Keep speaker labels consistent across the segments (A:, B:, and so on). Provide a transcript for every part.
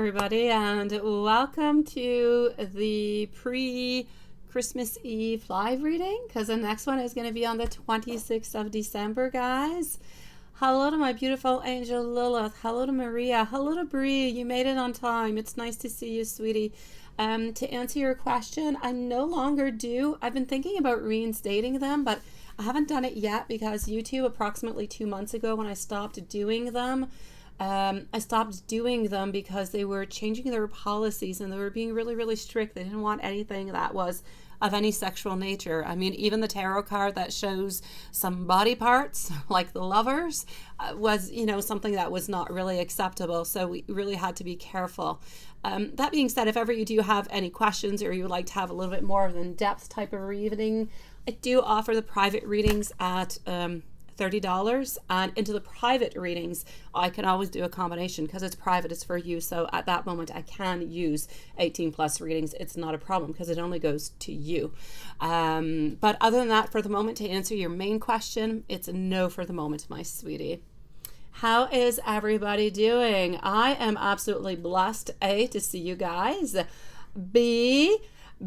A: everybody, and welcome to the pre-Christmas Eve live reading, because the next one is going to be on the 26th of December, guys. Hello to my beautiful angel Lilith. Hello to Maria. Hello to Bree. You made it on time. It's nice to see you, sweetie. To answer your question, I no longer do. I've been thinking about reinstating them, but I haven't done it yet because YouTube, approximately 2 months ago when I stopped doing them, because they were changing their policies and they were being really, really strict. They didn't want anything that was of any sexual nature. I mean, even the tarot card that shows some body parts, like the lovers, was, something that was not really acceptable. So we really had to be careful. That being said, if ever you do have any questions or you would like to have a little bit more of an in-depth type of reading, I do offer the private readings at $30, and into the private readings I can always do a combination because it's private, it's for you. So at that moment I can use 18 plus readings. It's not a problem because it only goes to you. But other than that, for the moment, to answer your main question, it's a no for the moment, my sweetie. How is everybody doing? I am absolutely blessed, A, to see you guys, B,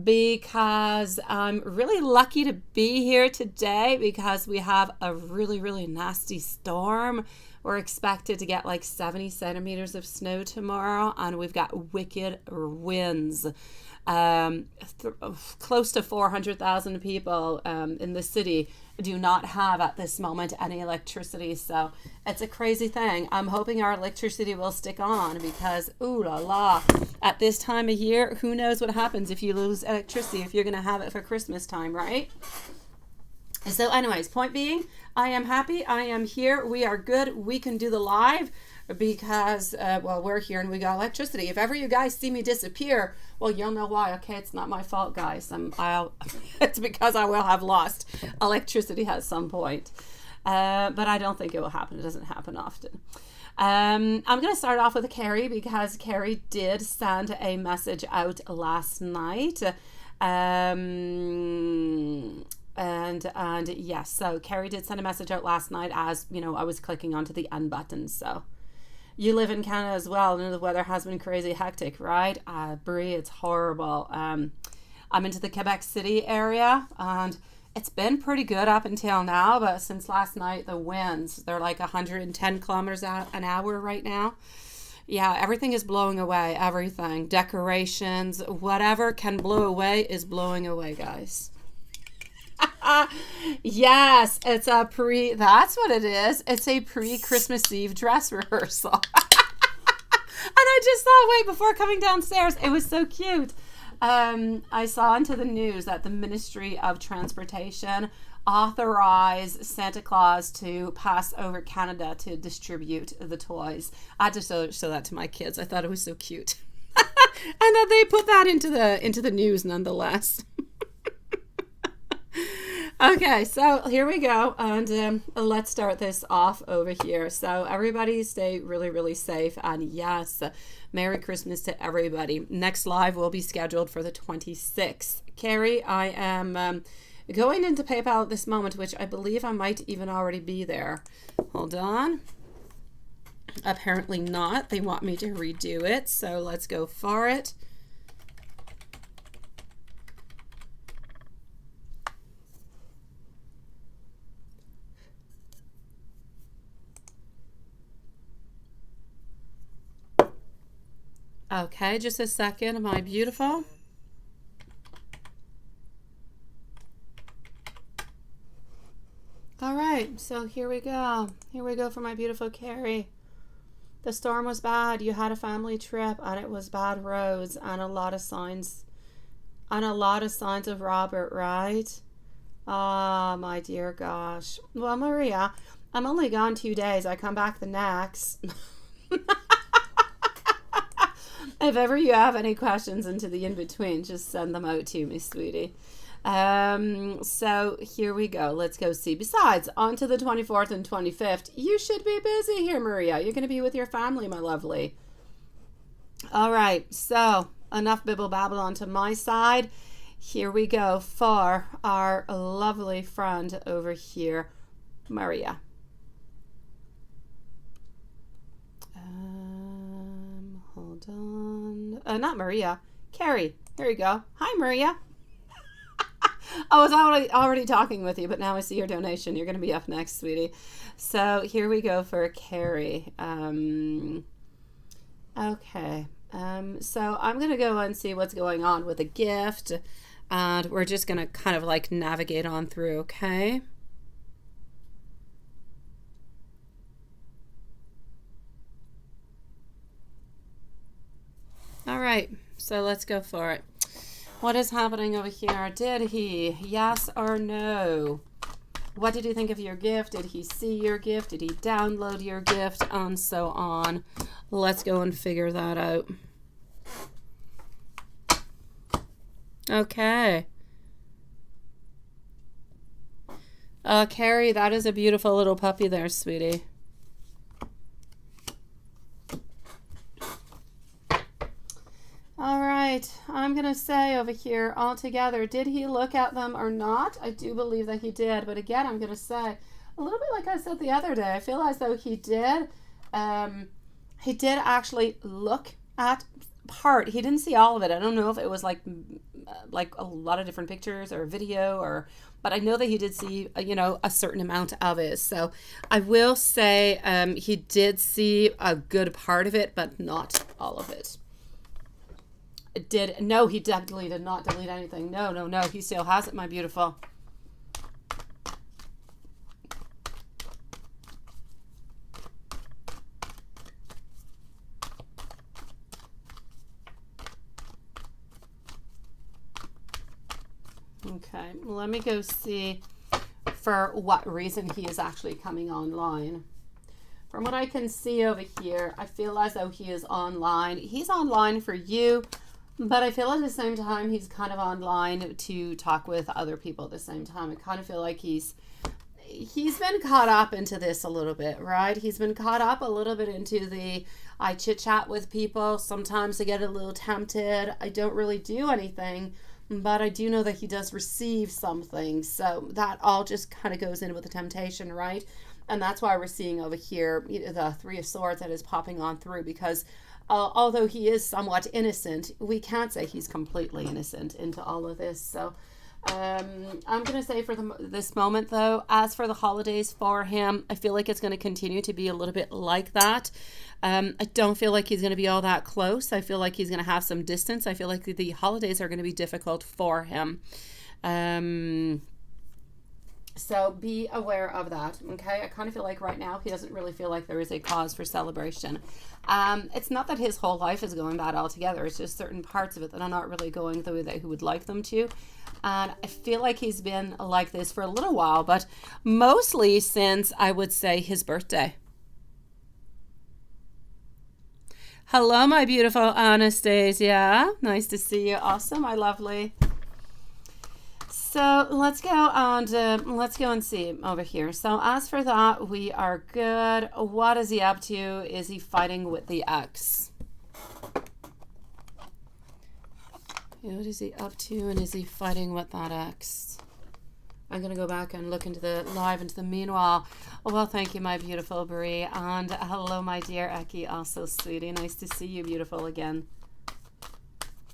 A: because I'm really lucky to be here today because we have a really, really nasty storm. We're expected to get like 70 centimeters of snow tomorrow, and we've got wicked winds. Close to 400,000 people in the city do not have at this moment any electricity, so it's a crazy thing. I'm hoping our electricity will stick on because ooh la la, at this time of year, who knows what happens if you lose electricity, if you're going to have it for Christmas time, right? So anyways, point being, I am happy, I am here, we are good, we can do the live because, we're here and we got electricity. If ever you guys see me disappear, well, you'll know why. Okay, it's not my fault, guys. It's because I will have lost electricity at some point. But I don't think it will happen. It doesn't happen often. I'm going to start off with Carrie because Carrie did send a message out last night. And yes, so Carrie did send a message out last night as, I was clicking onto the end button. So you live in Canada as well, and the weather has been crazy hectic, right? Brie, it's horrible. I'm into the Quebec City area, and it's been pretty good up until now, but since last night, the winds, they're like 110 kilometers an hour right now. Yeah, everything is blowing away, everything. Decorations, whatever can blow away is blowing away, guys. Yes, it's that's what it is. It's a pre-Christmas Eve dress rehearsal. And I just saw, wait, before coming downstairs, it was so cute. I saw into the news that the Ministry of Transportation authorized Santa Claus to pass over Canada to distribute the toys. I had to show that to my kids. I thought it was so cute. And that they put that into the news nonetheless. Okay, so here we go, and let's start this off over here. So everybody stay really, really safe, and yes, Merry Christmas to everybody. Next live will be scheduled for the 26th. Carrie, I am going into PayPal at this moment, which I believe I might even already be there. Hold on. Apparently not. They want me to redo it, so let's go for it. Okay, just a second, am I beautiful? All right, so here we go. Here we go for my beautiful Carrie. The storm was bad. You had a family trip and it was bad roads and a lot of signs of Robert, right? Ah, my dear gosh. Well, Maria, I'm only gone 2 days. I come back the next. If ever you have any questions into the in-between, just send them out to me, sweetie. So here we go. Let's go see. Besides, on to the 24th and 25th. You should be busy here, Maria. You're going to be with your family, my lovely. All right. So enough bibble babble onto my side. Here we go for our lovely friend over here, Maria. Hold Not Maria. Carrie. Here you go. Hi, Maria. I was already talking with you, but now I see your donation. You're going to be up next, sweetie. So here we go for Carrie. Okay. So I'm going to go and see what's going on with a gift. And we're just going to kind of like navigate on through, okay? All right. So let's go for it. What is happening over here? Did he? Yes or no? What did he think of your gift? Did he see your gift? Did he download your gift? And so on. Let's go and figure that out. Okay. Carrie, that is a beautiful little puppy there, sweetie. All right, I'm going to say over here altogether, did he look at them or not? I do believe that he did. But again, I'm going to say a little bit like I said the other day. I feel as though he did. He did actually look at part. He didn't see all of it. I don't know if it was like a lot of different pictures or video or, but I know that he did see, a certain amount of it. So I will say he did see a good part of it, but not all of it. No, he definitely did not delete anything. No, he still has it, my beautiful. Okay, let me go see for what reason he is actually coming online. From what I can see over here, I feel as though he is online. He's online for you. But I feel at the same time, he's kind of online to talk with other people at the same time. I kind of feel like he's been caught up into this a little bit, right? He's been caught up a little bit into I chit chat with people. Sometimes I get a little tempted. I don't really do anything, but I do know that he does receive something. So that all just kind of goes in with the temptation, right? And that's why we're seeing over here the Three of Swords that is popping on through, because although he is somewhat innocent, we can't say he's completely innocent into all of this. So I'm going to say for this moment, though, as for the holidays for him, I feel like it's going to continue to be a little bit like that. I don't feel like he's going to be all that close. I feel like he's going to have some distance. I feel like the holidays are going to be difficult for him. So be aware of that, okay? I kind of feel like right now he doesn't really feel like there is a cause for celebration. It's not that his whole life is going bad altogether. It's just certain parts of it that are not really going the way that he would like them to. And I feel like he's been like this for a little while, but mostly since, I would say, his birthday. Hello, my beautiful Anastasia. Nice to see you. Awesome, my lovely. So let's go and see over here. So as for that, we are good. What is he up to? Is he fighting with the ex? What is he up to, and is he fighting with that ex? I'm going to go back and look into the live into the meanwhile. Well, thank you, my beautiful Brie. And hello, my dear Eki, also sweetie. Nice to see you, beautiful, again.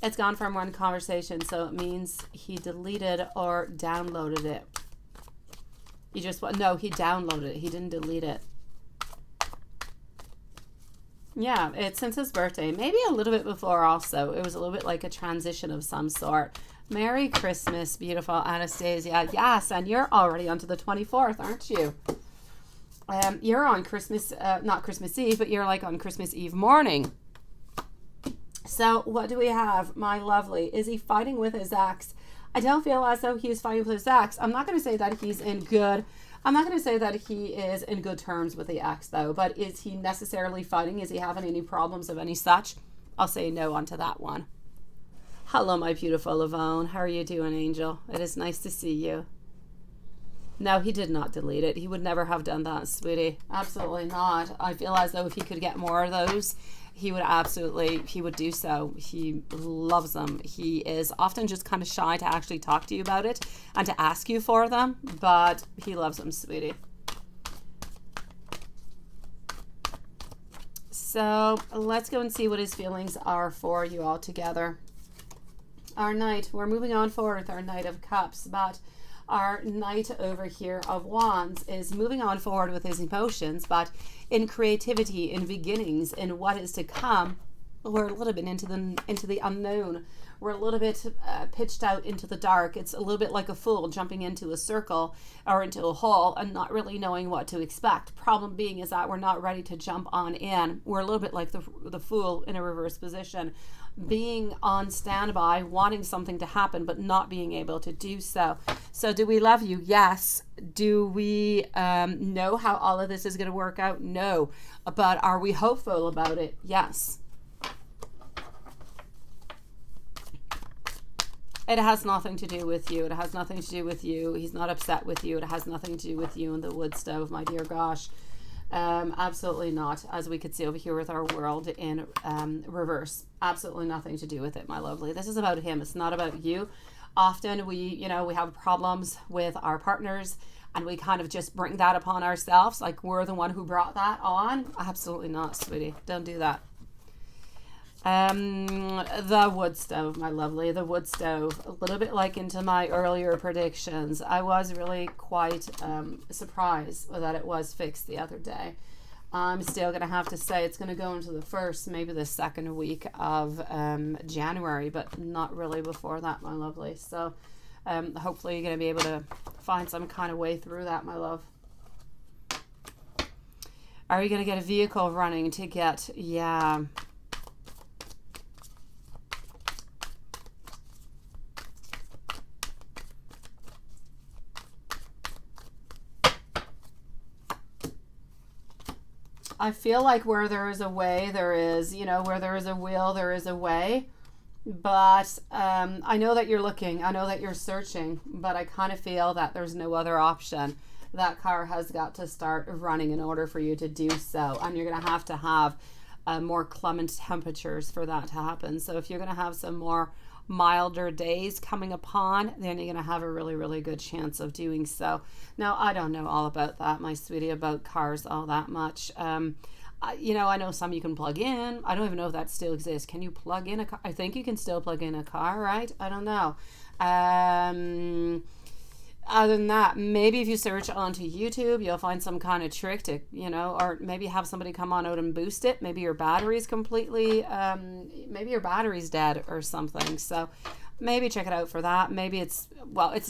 A: It's gone from one conversation, so it means he deleted or downloaded it. He downloaded it. He didn't delete it. Yeah, it's since his birthday. Maybe a little bit before also. It was a little bit like a transition of some sort. Merry Christmas, beautiful Anastasia. Yes, and you're already onto the 24th, aren't you? You're on Christmas, not Christmas Eve, but you're like on Christmas Eve morning. So what do we have, my lovely? Is he fighting with his ex? I don't feel as though he's fighting with his ex. I'm not going to say that he's in good. I'm not going to say that he is in good terms with the ex, though. But is he necessarily fighting? Is he having any problems of any such? I'll say no onto that one. Hello, my beautiful Yvonne. How are you doing, Angel? It is nice to see you. No, he did not delete it. He would never have done that, sweetie. Absolutely not. I feel as though if he could get more of those, he would do so. He loves them. He is often just kind of shy to actually talk to you about it and to ask you for them, but he loves them, sweetie. So let's go and see what his feelings are for you all together. Our Knight, we're moving on forward with our Knight of Cups, but our Knight over here of Wands is moving on forward with his emotions, but in creativity, in beginnings, in what is to come. We're a little bit into the unknown. We're a little bit pitched out into the dark. It's a little bit like a fool jumping into a circle or into a hole and not really knowing what to expect. Problem being is that we're not ready to jump on in. We're a little bit like the fool in a reverse position, being on standby, wanting something to happen, but not being able to do so. So do we love you? Yes. Do we know how all of this is going to work out? No. But are we hopeful about it? Yes. It has nothing to do with you. It has nothing to do with you. He's not upset with you. It has nothing to do with you and the wood stove, my dear gosh. Absolutely not, as we could see over here with our world in reverse. Absolutely nothing to do with it, my lovely. This is about him. It's not about you. Often we have problems with our partners and we kind of just bring that upon ourselves, like we're the one who brought that on. Absolutely not, sweetie. Don't do that. The wood stove, my lovely, the wood stove, a little bit like into my earlier predictions. I was really quite surprised that it was fixed the other day. I'm still going to have to say it's going to go into the first, maybe the second week of January, but not really before that, my lovely. So hopefully you're going to be able to find some kind of way through that, my love. Are you going to get a vehicle running to get, yeah. I feel like where there is a way, there is, where there is a will, there is a way. But I know that you're looking. I know that you're searching. But I kind of feel that there's no other option. That car has got to start running in order for you to do so. And you're going to have more clement temperatures for that to happen. So if you're going to have some more milder days coming upon, then you're going to have a really, really good chance of doing so. Now, I don't know all about that, my sweetie, about cars all that much. I know some you can plug in. I don't even know if that still exists. Can you plug in a car? I think you can still plug in a car, right? I don't know. Other than that, maybe if you search onto YouTube, you'll find some kind of trick to, or maybe have somebody come on out and boost it. Maybe your battery's completely, maybe your battery's dead or something. So maybe check it out for that. Maybe it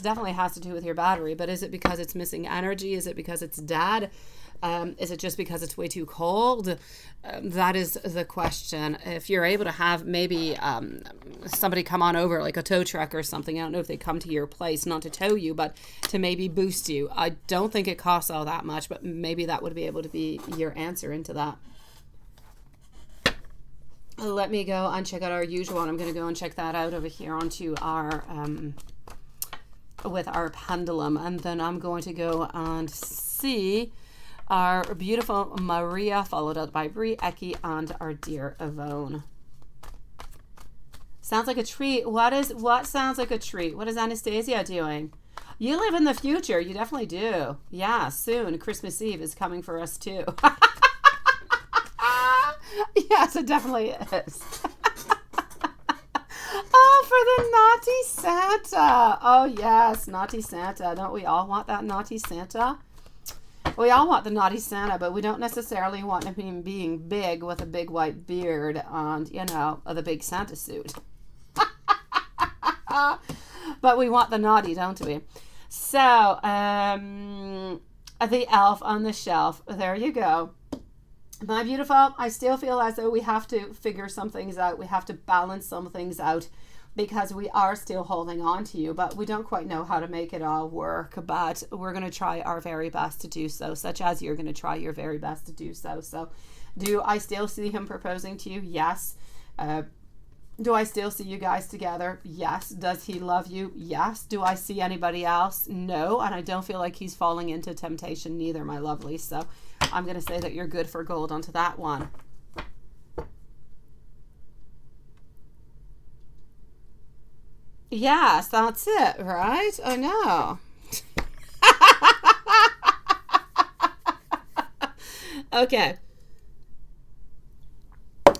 A: definitely has to do with your battery, but is it because it's missing energy? Is it because it's dead? Is it just because it's way too cold? That is the question. If you're able to have maybe somebody come on over, like a tow truck or something, I don't know if they come to your place, not to tow you, but to maybe boost you. I don't think it costs all that much, but maybe that would be able to be your answer into that. Let me go and check out our usual one. I'm going to go and check that out over here onto our, with our pendulum. And then I'm going to go and see our beautiful Maria, followed up by Brie, Eki, and our dear Yvonne. Sounds like a treat. What sounds like a treat? What is Anastasia doing? You live in the future. You definitely do. Yeah, soon. Christmas Eve is coming for us too. Yes, it definitely is. Oh, for the naughty Santa. Oh, yes, naughty Santa. Don't we all want that naughty Santa? We all want the naughty Santa, but we don't necessarily want him being big with a big white beard and, the big Santa suit. But we want the naughty, don't we? So, the elf on the shelf. There you go. My beautiful, I still feel as though we have to figure some things out. We have to balance some things out because we are still holding on to you, but we don't quite know how to make it all work. But we're going to try our very best to do so, such as you're going to try your very best to do so. So do I still see him proposing to you? Yes. Do I still see you guys together? Yes. Does he love you? Yes. Do I see anybody else? No. And I don't feel like he's falling into temptation neither, my lovely. So I'm going to say that you're good for gold onto that one. Yes, that's it, right? I know. Okay.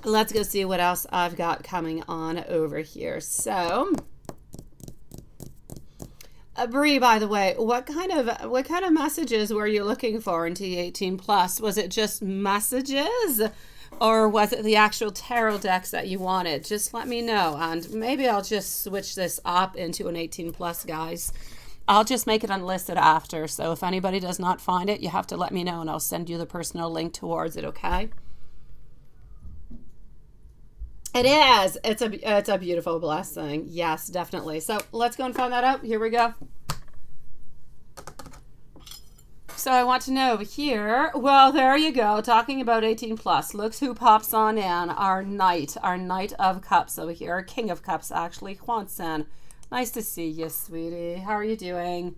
A: let's go see what else I've got coming on over here. So, Bree, by the way, what kind of messages were you looking for in T18 plus? Was it just messages, or was it the actual tarot decks that you wanted? Just let me know, and maybe I'll just switch this up into an 18 plus, guys. I'll just make it unlisted after, so if anybody does not find it, you have to let me know, and I'll send you the personal link towards it, okay? It is. It's a beautiful blessing. Yes, definitely. So let's go and find that out. Here we go. So I want to know here. Well, there you go. Talking about 18 plus. Looks who pops on in. Our Knight of Cups over here. Our King of Cups, actually. Juan-san. Nice to see you, sweetie. How are you doing?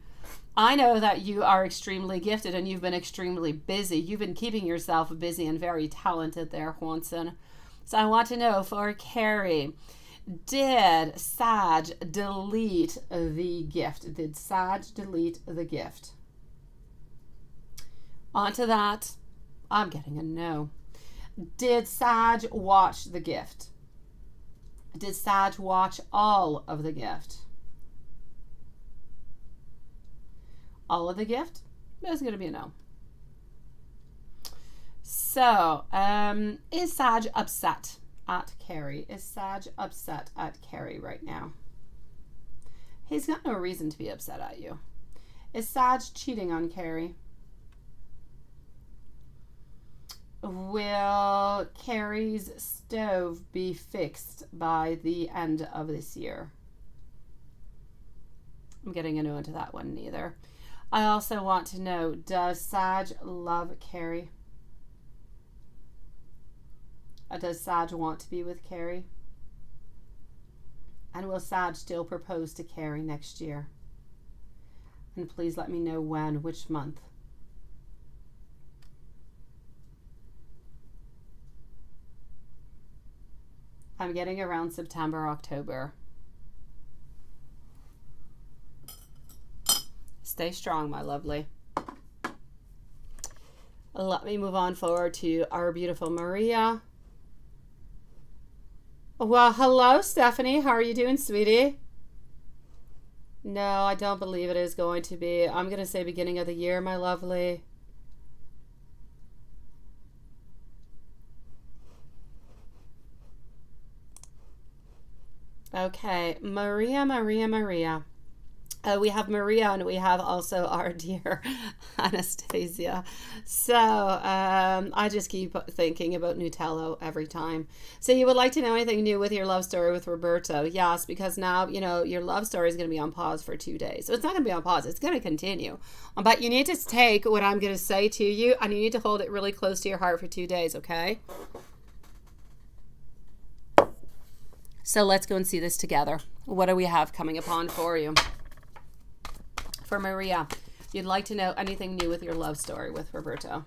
A: I know that you are extremely gifted and you've been extremely busy. You've been keeping yourself busy and very talented there, Juan-san. So I want to know for Carrie, did Sag delete the gift? Did Sag delete the gift? Onto that, I'm getting a no. Did Sag watch the gift? Did Sag watch all of the gift? All of the gift? There's going to be a no. So, is Sag upset at Carrie? Is Sag upset at Carrie right now? He's got no reason to be upset at you. Is Sag cheating on Carrie? Will Carrie's stove be fixed by the end of this year? I'm getting a no into that one neither. I also want to know, does Sag love Carrie? Does Sag want to be with Carrie? And will Sag still propose to Carrie next year? And please let me know when, which month. I'm getting around September, October. Stay strong, my lovely. Let me move on forward to our beautiful Maria. Well, hello, Stephanie. How are you doing, sweetie? No, I don't believe it is going to be. I'm going to say beginning of the year, my lovely. Okay, Maria. We have Maria and we have also our dear Anastasia. So I just keep thinking about Nutello every time. So you would like to know anything new with your love story with Roberto? Yes, because now, you know, your love story is going to be on pause for 2 days. So it's not going to be on pause. It's going to continue. But you need to take what I'm going to say to you and you need to hold it really close to your heart for 2 days, okay? So let's go and see this together. What do we have coming upon for you? For Maria, you'd like to know anything new with your love story with Roberto.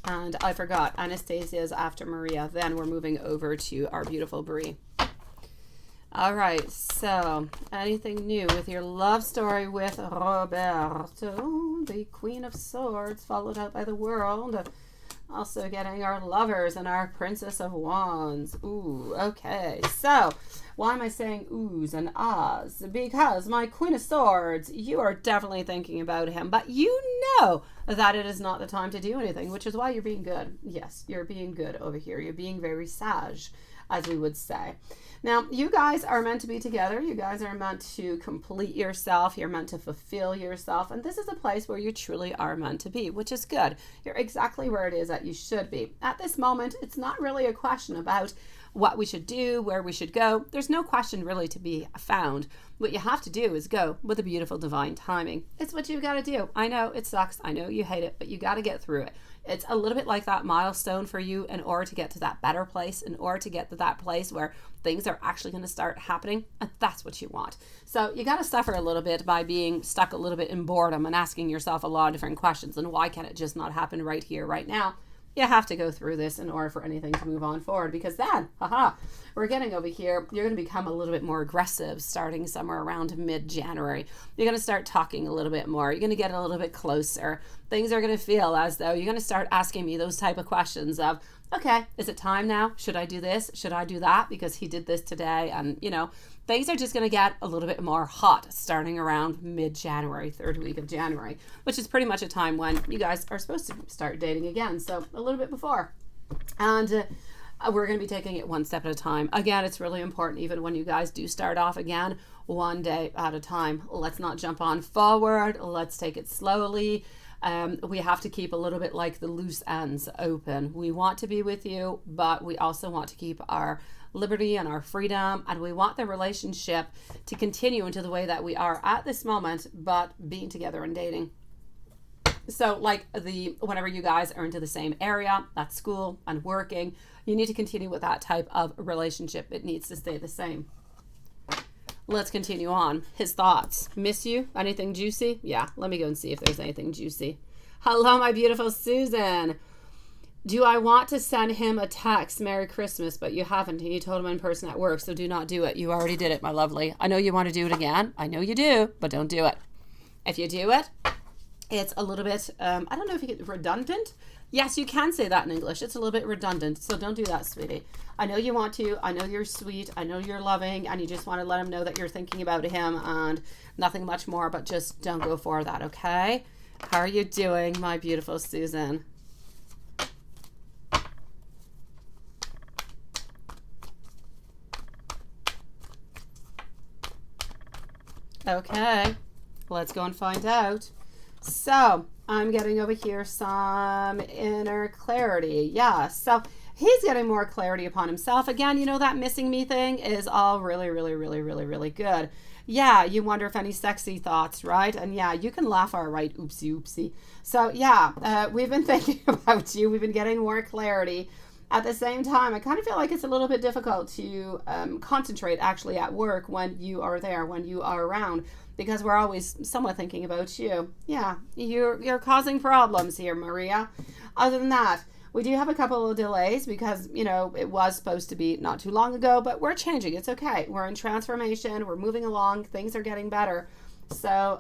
A: And I forgot, Anastasia is after Maria. Then we're moving over to our beautiful Brie. All right, so anything new with your love story with Roberto, the Queen of Swords, followed out by the World. Also getting our Lovers and our Princess of Wands. Ooh, okay. So, why am I saying oohs and ahs? Because my Queen of Swords, you are definitely thinking about him, but you know that it is not the time to do anything, which is why you're being good. Yes, you're being good over here. You're being very sage, as we would say. Now, you guys are meant to be together. You guys are meant to complete yourself. You're meant to fulfill yourself. And this is a place where you truly are meant to be, which is good. You're exactly where it is that you should be. At this moment, it's not really a question about what we should do, where we should go. There's no question really to be found. What you have to do is go with a beautiful divine timing. It's what you've got to do. I know it sucks. I know you hate it, but you got to get through it. It's a little bit like that milestone for you in order to get to that better place, in order to get to that place where things are actually going to start happening. And that's what you want. So you got to suffer a little bit by being stuck a little bit in boredom and asking yourself a lot of different questions. And why can't it just not happen right here, right now? You have to go through this in order for anything to move on forward, because then, we're getting over here. You're going to become a little bit more aggressive starting somewhere around mid-January. You're going to start talking a little bit more. You're going to get a little bit closer. Things are going to feel as though you're going to start asking me those type of questions of, okay, is it time now? Should I do this? Should I do that? Because he did this today. And, things are just going to get a little bit more hot starting around mid-January, third week of January, which is pretty much a time when you guys are supposed to start dating again. So a little bit before. And we're going to be taking it one step at a time. Again, it's really important, even when you guys do start off again, one day at a time. Let's not jump on forward. Let's take it slowly. We have to keep a little bit like the loose ends open. We want to be with you, but we also want to keep our liberty and our freedom, and we want the relationship to continue into the way that we are at this moment, but being together and dating. So like whenever you guys are into the same area at school and working, you need to continue with that type of relationship. It needs to stay the same. Let's continue on. His thoughts. Miss you? Anything juicy? Yeah, let me go and see if there's anything juicy. Hello, my beautiful Susan. Do I want to send him a text, Merry Christmas, but you haven't, and you told him in person at work, so do not do it. You already did it, my lovely. I know you want to do it again. I know you do, but don't do it. If you do it, it's a little bit, I don't know if you get redundant. Yes, you can say that in English. It's a little bit redundant, so don't do that, sweetie. I know you want to. I know you're sweet. I know you're loving, and you just want to let him know that you're thinking about him and nothing much more, but just don't go for that, okay? How are you doing, my beautiful Susan? Okay, let's go and find out. So I'm getting over here some inner clarity. Yeah, so he's getting more clarity upon himself. Again, that missing me thing is all really, really, really, really, really good. Yeah, you wonder if any sexy thoughts, right? And yeah, you can laugh all right. Oopsie, oopsie. So yeah, we've been thinking about you. We've been getting more clarity. At the same time, I kind of feel like it's a little bit difficult to concentrate actually at work when you are there, when you are around, because we're always somewhat thinking about you. Yeah, you're causing problems here, Maria. Other than that, we do have a couple of delays because, it was supposed to be not too long ago, but we're changing. It's okay. We're in transformation. We're moving along. Things are getting better. So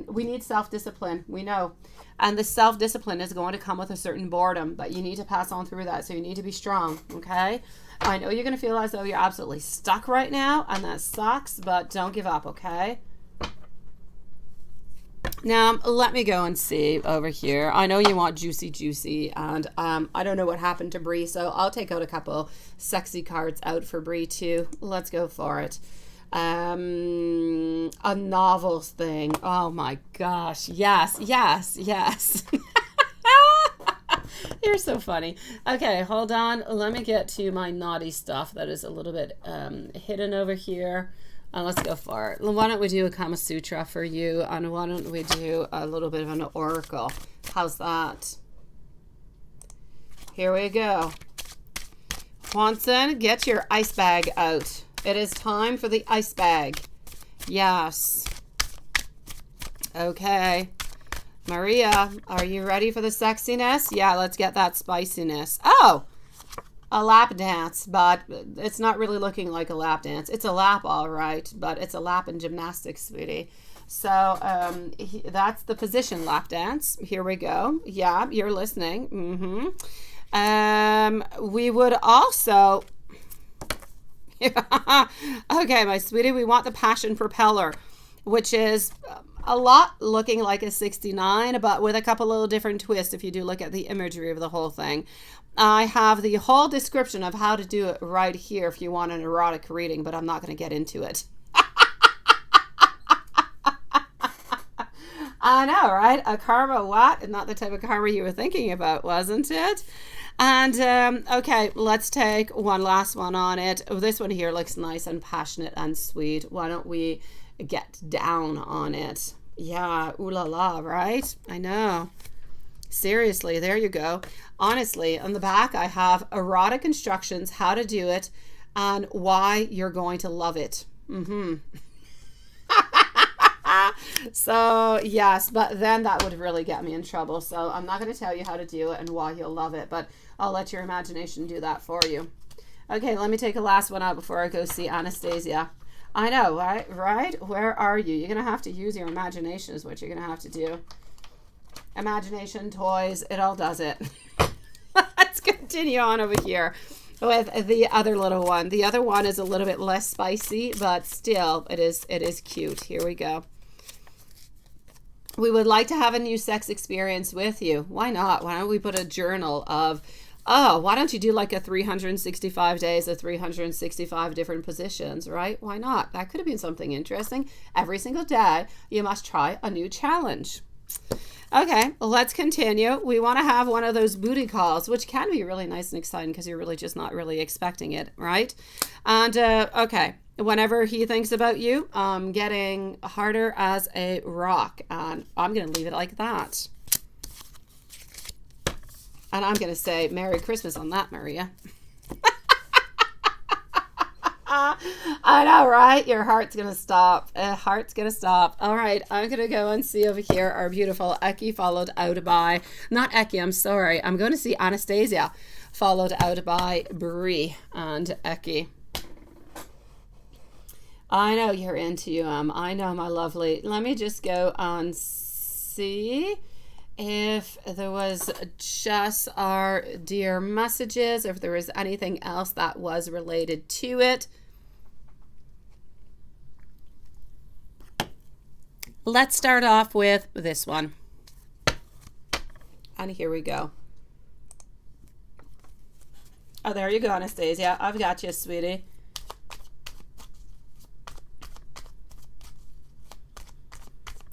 A: we need self-discipline. We know. And the self-discipline is going to come with a certain boredom, but you need to pass on through that. So you need to be strong, okay? I know you're going to feel as though you're absolutely stuck right now, and that sucks, but don't give up, okay? Now, let me go and see over here. I know you want juicy, and I don't know what happened to Bree, so I'll take out a couple sexy cards out for Bree, too. Let's go for it. A novels thing. Oh my gosh. Yes. You're so funny. Okay, hold on. Let me get to my naughty stuff that is a little bit hidden over here. Let's go for it. Why don't we do a Kama Sutra for you, and why don't we do a little bit of an oracle? How's that? Here we go. Swanson, get your ice bag out. It is time for the ice bag. Yes. Okay. Maria, are you ready for the sexiness? Yeah, let's get that spiciness. Oh, a lap dance, but it's not really looking like a lap dance. It's a lap, all right, but it's a lap in gymnastics, sweetie. So that's the position lap dance. Here we go. Yeah, you're listening. We would also... Okay, my sweetie, we want the passion propeller, which is a lot looking like a 69, but with a couple little different twists if you do look at the imagery of the whole thing. I have the whole description of how to do it right here if you want an erotic reading, but I'm not going to get into it. I know, right? A karma what? Not the type of karma you were thinking about, wasn't it? And, okay, let's take one last one on it. Oh, this one here looks nice and passionate and sweet. Why don't we get down on it? Yeah, ooh la la, right? I know. Seriously, there you go. Honestly, on the back, I have erotic instructions, how to do it, and why you're going to love it. So yes, but then that would really get me in trouble. So I'm not going to tell you how to do it and why you'll love it, but I'll let your imagination do that for you. Okay, let me take a last one out before I go see Anastasia. I know, right? Where are you? You're going to have to use your imagination is what you're going to have to do. Imagination, toys, it all does it. Let's continue on over here with the other little one. The other one is a little bit less spicy, but still it is cute. Here we go. We would like to have a new sex experience with you. Why not? Why don't we put a journal of, oh, why don't you do like a 365 days of 365 different positions, right? Why not? That could have been something interesting. Every single day, you must try a new challenge. Okay, let's continue. We want to have one of those booty calls, which can be really nice and exciting because you're really just not really expecting it, right? And okay, whenever he thinks about you, getting harder as a rock. And I'm going to leave it like that. And I'm going to say Merry Christmas on that, Maria. I know, right? Your heart's going to stop. Heart's going to stop. All right, I'm going to go and see over here our beautiful Eki followed out by, not Eki, I'm sorry. I'm going to see Anastasia followed out by Brie and Eki. I know you're into I know, my lovely. Let me just go and see if there was just our dear messages, if there was anything else that was related to it. Let's start off with this one. And here we go. Oh, there you go, Anastasia. I've got you, sweetie.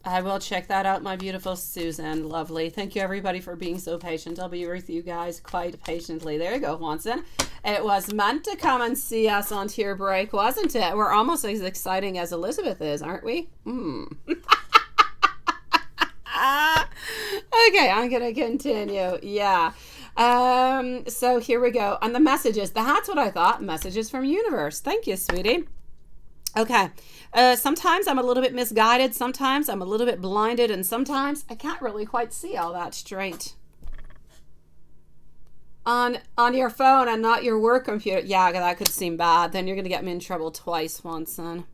A: I will check that out, my beautiful Susan. Lovely. Thank you, everybody, for being so patient. I'll be with you guys quite patiently. There you go, Watson. It was meant to come and see us on tier break, wasn't it? We're almost as exciting as Elizabeth is, aren't we? Okay, I'm going to continue. Yeah. So here we go. And the messages. That's what I thought. Messages from universe. Thank you, sweetie. Okay. Sometimes I'm a little bit misguided. Sometimes I'm a little bit blinded. And sometimes I can't really quite see all that straight. On your phone and not your work computer. Yeah, that could seem bad. Then you're going to get me in trouble twice, Watson.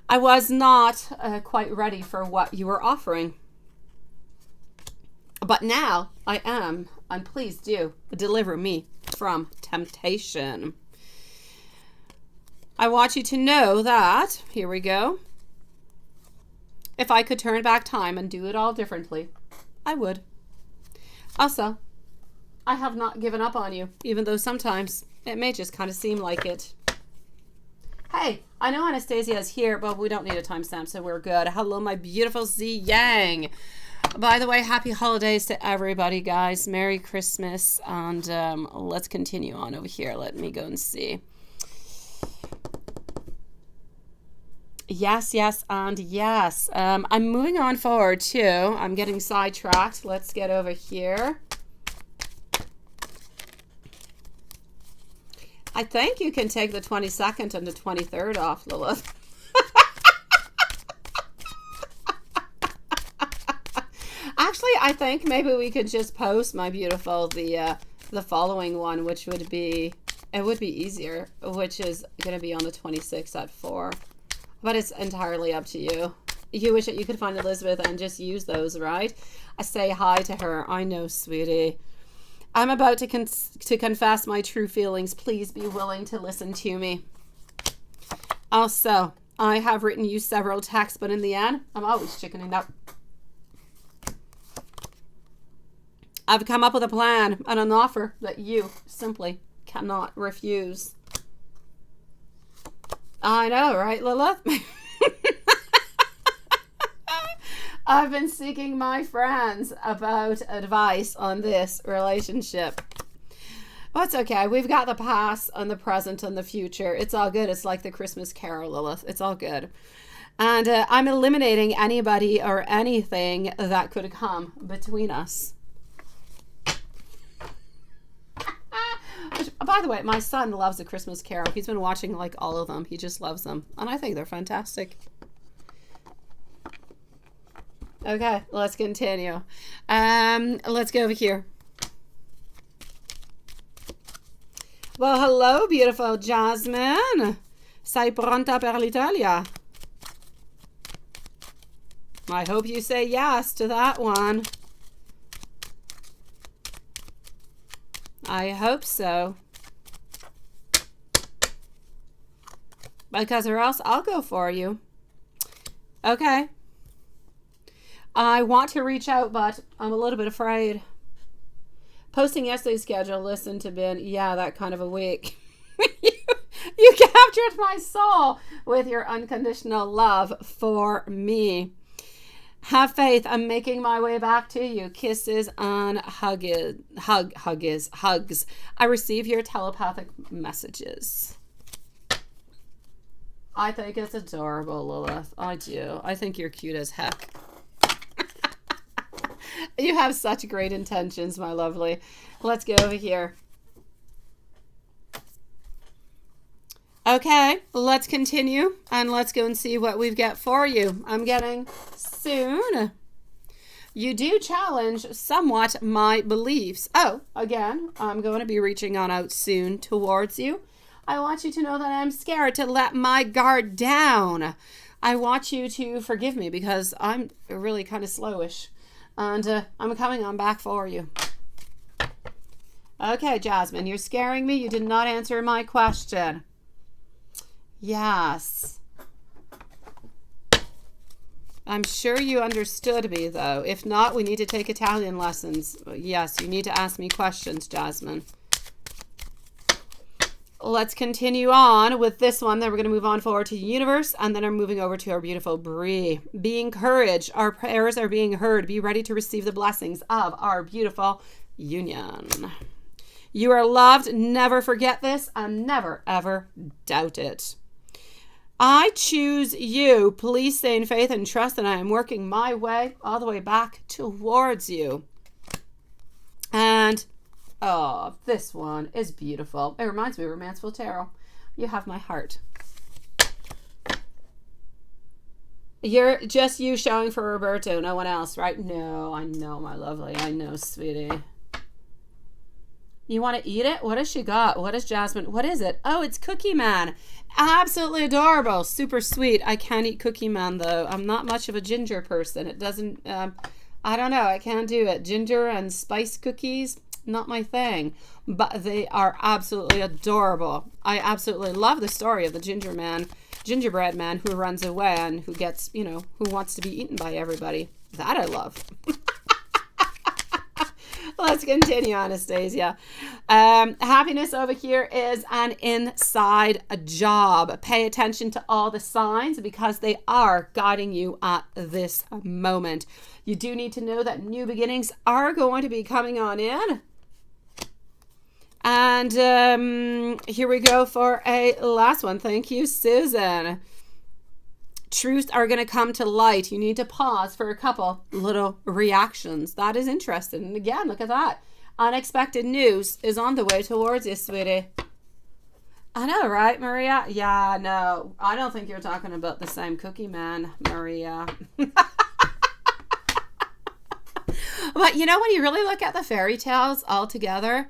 A: I was not quite ready for what you were offering. But now I am, and please do deliver me from temptation. I want you to know that, here we go, if I could turn back time and do it all differently, I would. Also, I have not given up on you, even though sometimes it may just kind of seem like it. Hey, I know Anastasia is here, but we don't need a timestamp, so we're good. Hello, my beautiful Z Yang. By the way, happy holidays to everybody, guys. Merry Christmas. And let's continue on over here. Let me go and see. Yes, yes, and yes. I'm moving on forward, too. I'm getting sidetracked. Let's get over here. I think you can take the 22nd and the 23rd off, Lilith. Actually, I think maybe we could just post, my beautiful, the following one, which would be, it would be easier, which is going to be on the 26th at 4. But it's entirely up to you. You wish that you could find Elizabeth and just use those, right? I say hi to her. I know, sweetie. I'm about to confess my true feelings. Please be willing to listen to me. Also, I have written you several texts, but in the end, I'm always chickening out. I've come up with a plan and an offer that you simply cannot refuse. I know, right, Lilith? I've been seeking my friends about advice on this relationship. Well, it's okay. We've got the past and the present and the future. It's all good. It's like the Christmas Carol, Lilith. It's all good. And I'm eliminating anybody or anything that could come between us. By the way, my son loves A Christmas Carol. He's been watching like all of them. He just loves them. And I think they're fantastic. Okay, let's continue. Let's go over here. Well, hello, beautiful Jasmine. Sei pronta per l'Italia? I hope you say yes to that one. I hope so. Because or else I'll go for you. Okay. I want to reach out, but I'm a little bit afraid. Posting yesterday's schedule, listen to Ben. Yeah, that kind of a week. You captured my soul with your unconditional love for me. Have faith. I'm making my way back to you. Kisses and hugs. I receive your telepathic messages. I think it's adorable, Lilith. I do. I think you're cute as heck. You have such great intentions, my lovely. Let's go over here. Okay, let's continue and let's go and see what we've got for you. I'm getting soon. You do challenge somewhat my beliefs. Oh, again, I'm going to be reaching on out soon towards you. I want you to know that I'm scared to let my guard down. I want you to forgive me because I'm really kind of slowish. And I'm coming on back for you. Okay, Jasmine, you're scaring me. You did not answer my question. Yes. I'm sure you understood me, though. If not, we need to take Italian lessons. Yes, you need to ask me questions, Jasmine. Let's continue on with this one. Then we're going to move on forward to the universe, and then I'm moving over to our beautiful Bree. Be encouraged. Our prayers are being heard. Be ready to receive the blessings of our beautiful union. You are loved. Never forget this, and never, ever doubt it. I choose you. Please stay in faith and trust that I am working my way all the way back towards you. And oh, this one is beautiful. It reminds me of Romanceful Tarot. You have my heart. You're just you showing for Roberto, no one else, right? No, I know, my lovely. I know, sweetie. You want to eat it? What has she got? What is Jasmine? What is it? Oh, it's Cookie Man. Absolutely adorable. Super sweet. I can't eat Cookie Man, though. I'm not much of a ginger person. It doesn't, I don't know. I can't do it. Ginger and spice cookies, not my thing. But they are absolutely adorable. I absolutely love the story of the gingerbread man who runs away and who gets, who wants to be eaten by everybody. That I love. Let's continue, Anastasia. Happiness over here is an inside job. Pay attention to all the signs because they are guiding you at this moment. You do need to know that new beginnings are going to be coming on in. And here we go for a last one. Thank you, Susan. Truths are going to come to light. You need to pause for a couple little reactions. That is interesting. And again, look at that. Unexpected news is on the way towards you, sweetie. I know, right, Maria? Yeah, no. I don't think you're talking about the same Cookie Man, Maria. But when you really look at the fairy tales all together,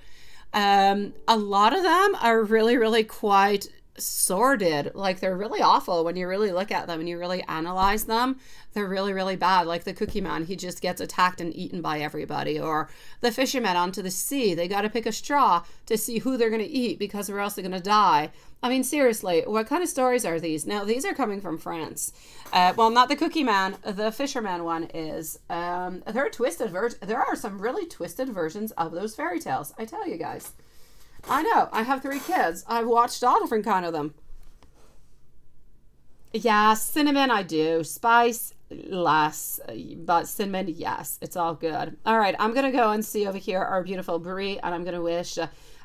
A: a lot of them are really, really quite sordid. Like, they're really awful when you really look at them and you really analyze them. They're really, really bad. Like the Cookie Man, he just gets attacked and eaten by everybody. Or the fishermen onto the sea, they got to pick a straw to see who they're going to eat because or else they're going to die. I mean, seriously, what kind of stories are these? Now, these are coming from France. Well, not the Cookie Man, the fisherman one is. There are some really twisted versions of those fairy tales, I tell you guys. I know. I have 3 kids. I've watched all different kind of them. Yeah, cinnamon I do. Spice less. But cinnamon, yes. It's all good. All right. I'm going to go and see over here our beautiful Brie. And I'm going to wish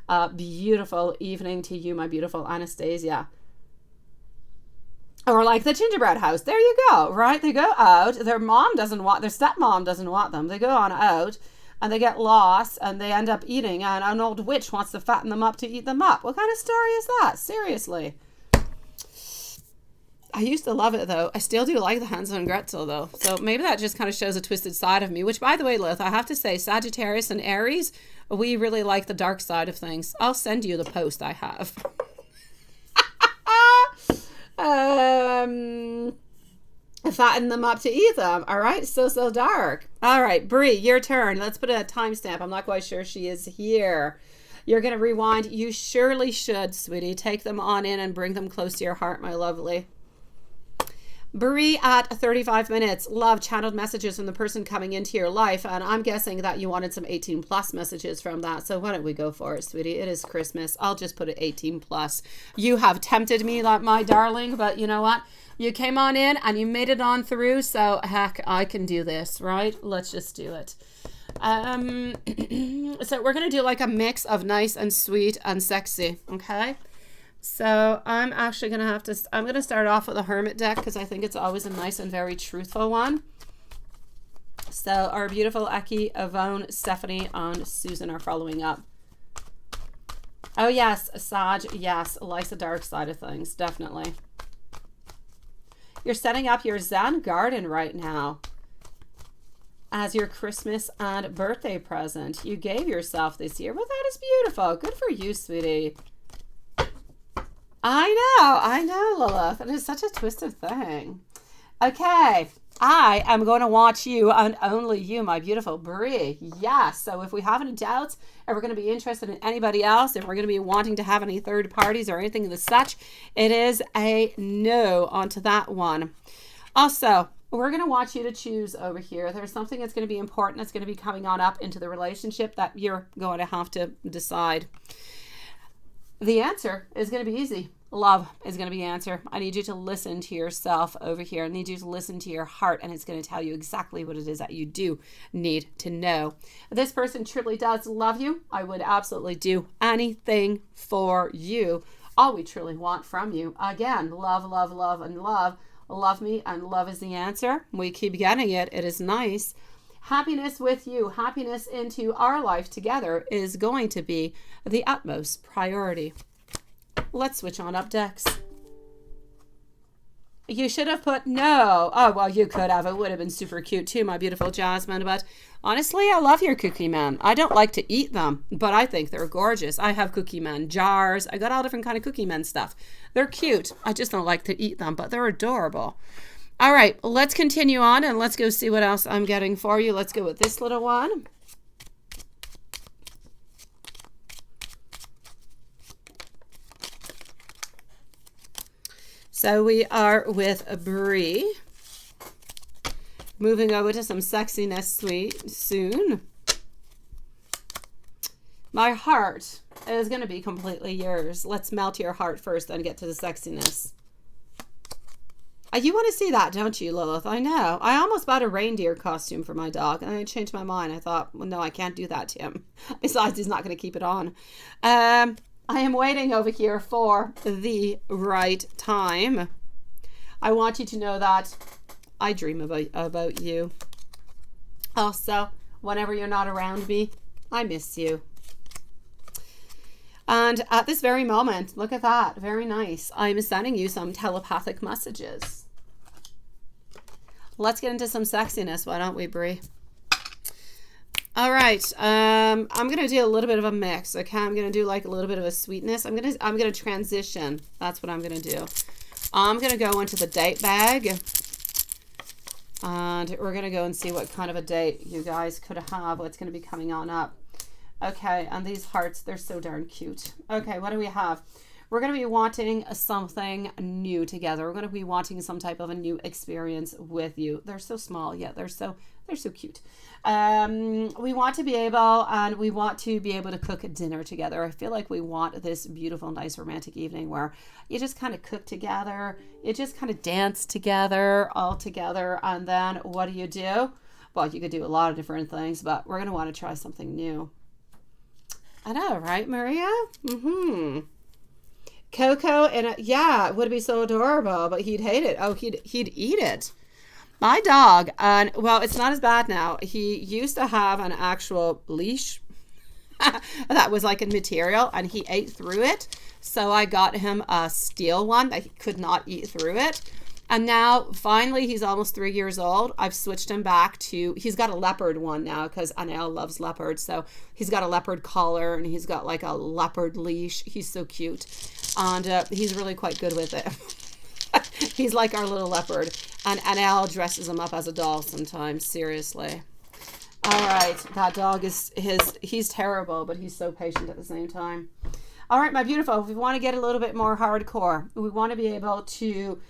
A: a beautiful evening to you, my beautiful Anastasia. Or like the gingerbread house. There you go. Right? They go out. Their stepmom doesn't want them. They go on out. And they get lost, and they end up eating, and an old witch wants to fatten them up to eat them up. What kind of story is that? Seriously. I used to love it, though. I still do like the Hansel and Gretel, though. So maybe that just kind of shows a twisted side of me, which, by the way, Lilith, I have to say, Sagittarius and Aries, we really like the dark side of things. I'll send you the post I have. Fatten them up to eat them. All right. So dark. All right. Bree, your turn. Let's put a timestamp. I'm not quite sure she is here. You're going to rewind. You surely should, sweetie. Take them on in and bring them close to your heart, my lovely. Bree at 35 minutes. Love channeled messages from the person coming into your life. And I'm guessing that you wanted some 18 plus messages from that. So why don't we go for it, sweetie? It is Christmas. I'll just put it 18 plus. You have tempted me, my darling, but you know what? You came on in and you made it on through. So heck, I can do this, right? Let's just do it. So we're going to do like a mix of nice and sweet and sexy. Okay. So I'm actually going to I'm going to start off with a Hermit deck because I think it's always a nice and very truthful one. So our beautiful Eki, Yvonne, Stephanie, and Susan are following up. Oh yes, Sag, yes, likes the dark side of things, definitely. You're setting up your Zen garden right now as your Christmas and birthday present you gave yourself this year. Well, that is beautiful. Good for you, sweetie. I know, Lilith. It is such a twisted thing. Okay, I am going to watch you and only you, my beautiful Brie. Yes, so if we have any doubts, if we're going to be interested in anybody else, if we're going to be wanting to have any third parties or anything of the such, it is a no onto that one. Also, we're going to want you to choose over here. There's something that's going to be important that's going to be coming on up into the relationship that you're going to have to decide. The answer is going to be easy. Love is going to be the answer. I need you to listen to yourself over here. I need you to listen to your heart, and it's going to tell you exactly what it is that you do need to know. This person truly does love you. I would absolutely do anything for you. All we truly want from you. Again, love, love, love, and love. Love me, and love is the answer. We keep getting it. It is nice. Happiness with you, happiness into our life together is going to be the utmost priority. Let's switch on up decks. You should have put no. Oh, well, you could have. It would have been super cute too, my beautiful Jasmine. But honestly, I love your Cookie Man. I don't like to eat them, but I think they're gorgeous. I have Cookie Man jars. I got all different kind of Cookie Man stuff. They're cute. I just don't like to eat them, but they're adorable. All right, let's continue on and let's go see what else I'm getting for you. Let's go with this little one. So we are with a Brie. Moving over to some sexiness soon. My heart is going to be completely yours. Let's melt your heart first, then get to the sexiness. You want to see that, don't you, Lilith? I know. I almost bought a reindeer costume for my dog, and I changed my mind. I thought, well, no, I can't do that to him. Besides, he's not going to keep it on. I am waiting over here for the right time. I want you to know that I dream about you. Also, whenever you're not around me, I miss you. And at this very moment, look at that. Very nice. I'm sending you some telepathic messages. Let's get into some sexiness, why don't we, Brie? All right. I'm going to do a little bit of a mix, okay? I'm going to do like a little bit of a sweetness. I'm going to transition. That's what I'm going to do. I'm going to go into the date bag. And we're going to go and see what kind of a date you guys could have, what's going to be coming on up. Okay, and these hearts, they're so darn cute. Okay, what do we have? We're going to be wanting something new together. We're going to be wanting some type of a new experience with you. They're so small, yet they're so cute. We want to be able to cook dinner together. I feel like we want this beautiful, nice romantic evening where you just kind of cook together. You just kind of dance together, all together. And then what do? Well, you could do a lot of different things, but we're going to want to try something new. I know, right, Maria? Coco, and yeah, it would be so adorable, but he'd hate it. Oh, he'd eat it. My dog, and well, it's not as bad now. He used to have an actual leash. that was like a material, and he ate through it. So I got him a steel one that he could not eat through it. And now, finally, he's almost 3 years old. I've switched him back to, he's got a leopard one now because Anel loves leopards. So he's got a leopard collar and he's got like a leopard leash. He's so cute. And he's really quite good with it. He's like our little leopard. And Anel dresses him up as a doll sometimes, seriously. All right, that dog he's terrible, but he's so patient at the same time. All right, my beautiful, if we want to get a little bit more hardcore, we want to be able to,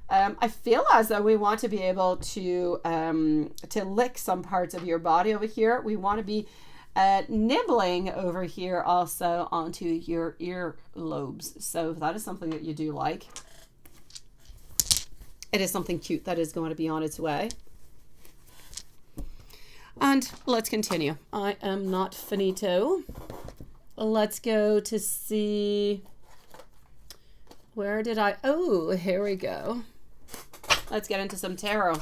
A: I feel as though we want to be able to lick some parts of your body over here. We want to be nibbling over here also onto your ear lobes. So if that is something that you do like, it is something cute that is going to be on its way. And let's continue. I am not finito. Let's go to see, where did I, oh, here we go. Let's get into some tarot.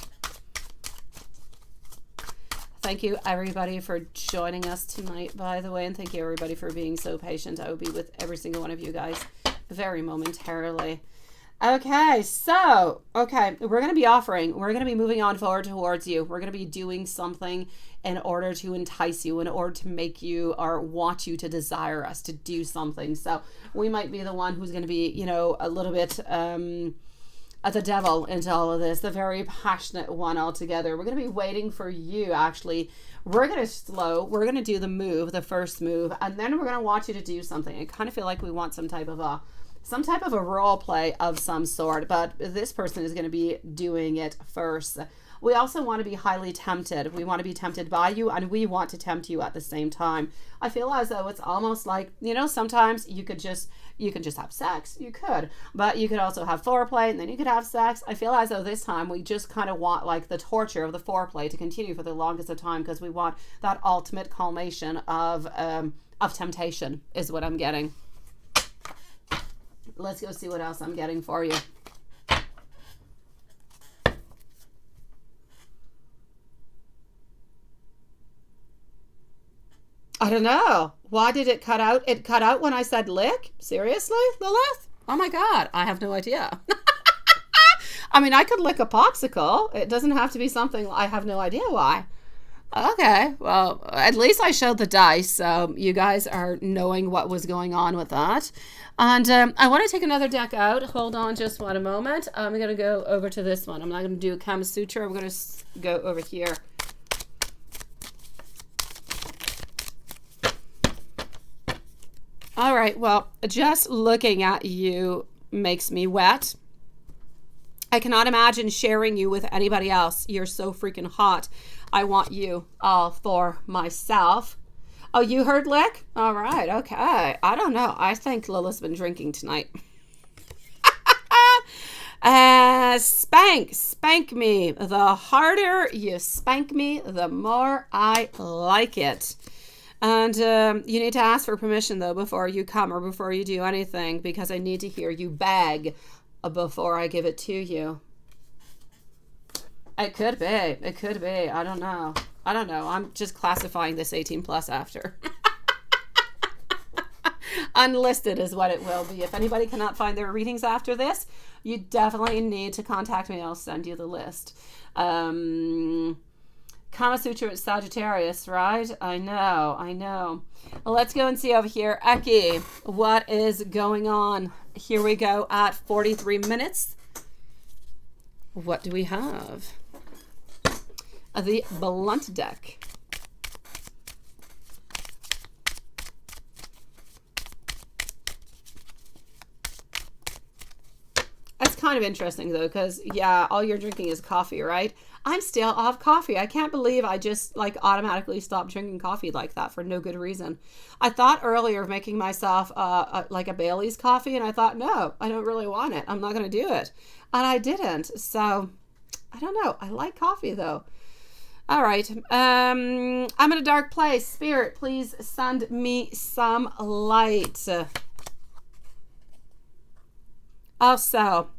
A: Thank you everybody for joining us tonight, by the way, and thank you everybody for being so patient. I will be with every single one of you guys very momentarily. Okay, so, we're going to be moving on forward towards you. We're going to be doing something in order to entice you, in order to make you or want you to desire us to do something. So we might be the one who's going to be, you know, a little bit the devil into all of this, the very passionate one altogether. We're going to be waiting for you, actually. We're going to do the move, the first move, and then we're going to want you to do something. I kind of feel like we want some type of a role play of some sort, but this person is going to be doing it first. We also want to be highly tempted. We want to be tempted by you, and we want to tempt you at the same time. I feel as though it's almost like, you know, sometimes you can just have sex. You could, but you could also have foreplay, and then you could have sex. I feel as though this time we just kind of want like the torture of the foreplay to continue for the longest of time, because we want that ultimate culmination of temptation is what I'm getting. Let's go see what else I'm getting for you. I don't know. Why did it cut out? It cut out when I said lick? Seriously, Lilith? Oh my God. I have no idea. I mean, I could lick a popsicle. It doesn't have to be something, I have no idea why. Okay, well, at least I showed the dice, so you guys are knowing what was going on with that. And I want to take another deck out. Hold on just one moment. I'm going to go over to this one. I'm not going to do a Kama Sutra. I'm going to go over here. All right, well, just looking at you makes me wet. I cannot imagine sharing you with anybody else. You're so freaking hot. I want you all for myself. Oh, you heard lick? All right, okay. I don't know. I think Lilith's been drinking tonight. Spank me. The harder you spank me, the more I like it. And you need to ask for permission, though, before you come or before you do anything, because I need to hear you beg before I give it to you. It could be. It could be. I don't know. I'm just classifying this 18 plus after. Unlisted is what it will be. If anybody cannot find their readings after this, you definitely need to contact me. I'll send you the list. Kama Sutra with Sagittarius, right? I know. Well, let's go and see over here. Eki, what is going on? Here we go at 43 minutes. What do we have? The Blunt deck. That's kind of interesting, though, because, yeah, all you're drinking is coffee, right? I'm still off coffee. I can't believe I just, like, automatically stopped drinking coffee like that for no good reason. I thought earlier of making myself, like, a Bailey's coffee, and I thought, no, I don't really want it. I'm not going to do it. And I didn't. So, I don't know. I like coffee, though. All right. I'm in a dark place. Spirit, please send me some light. Also,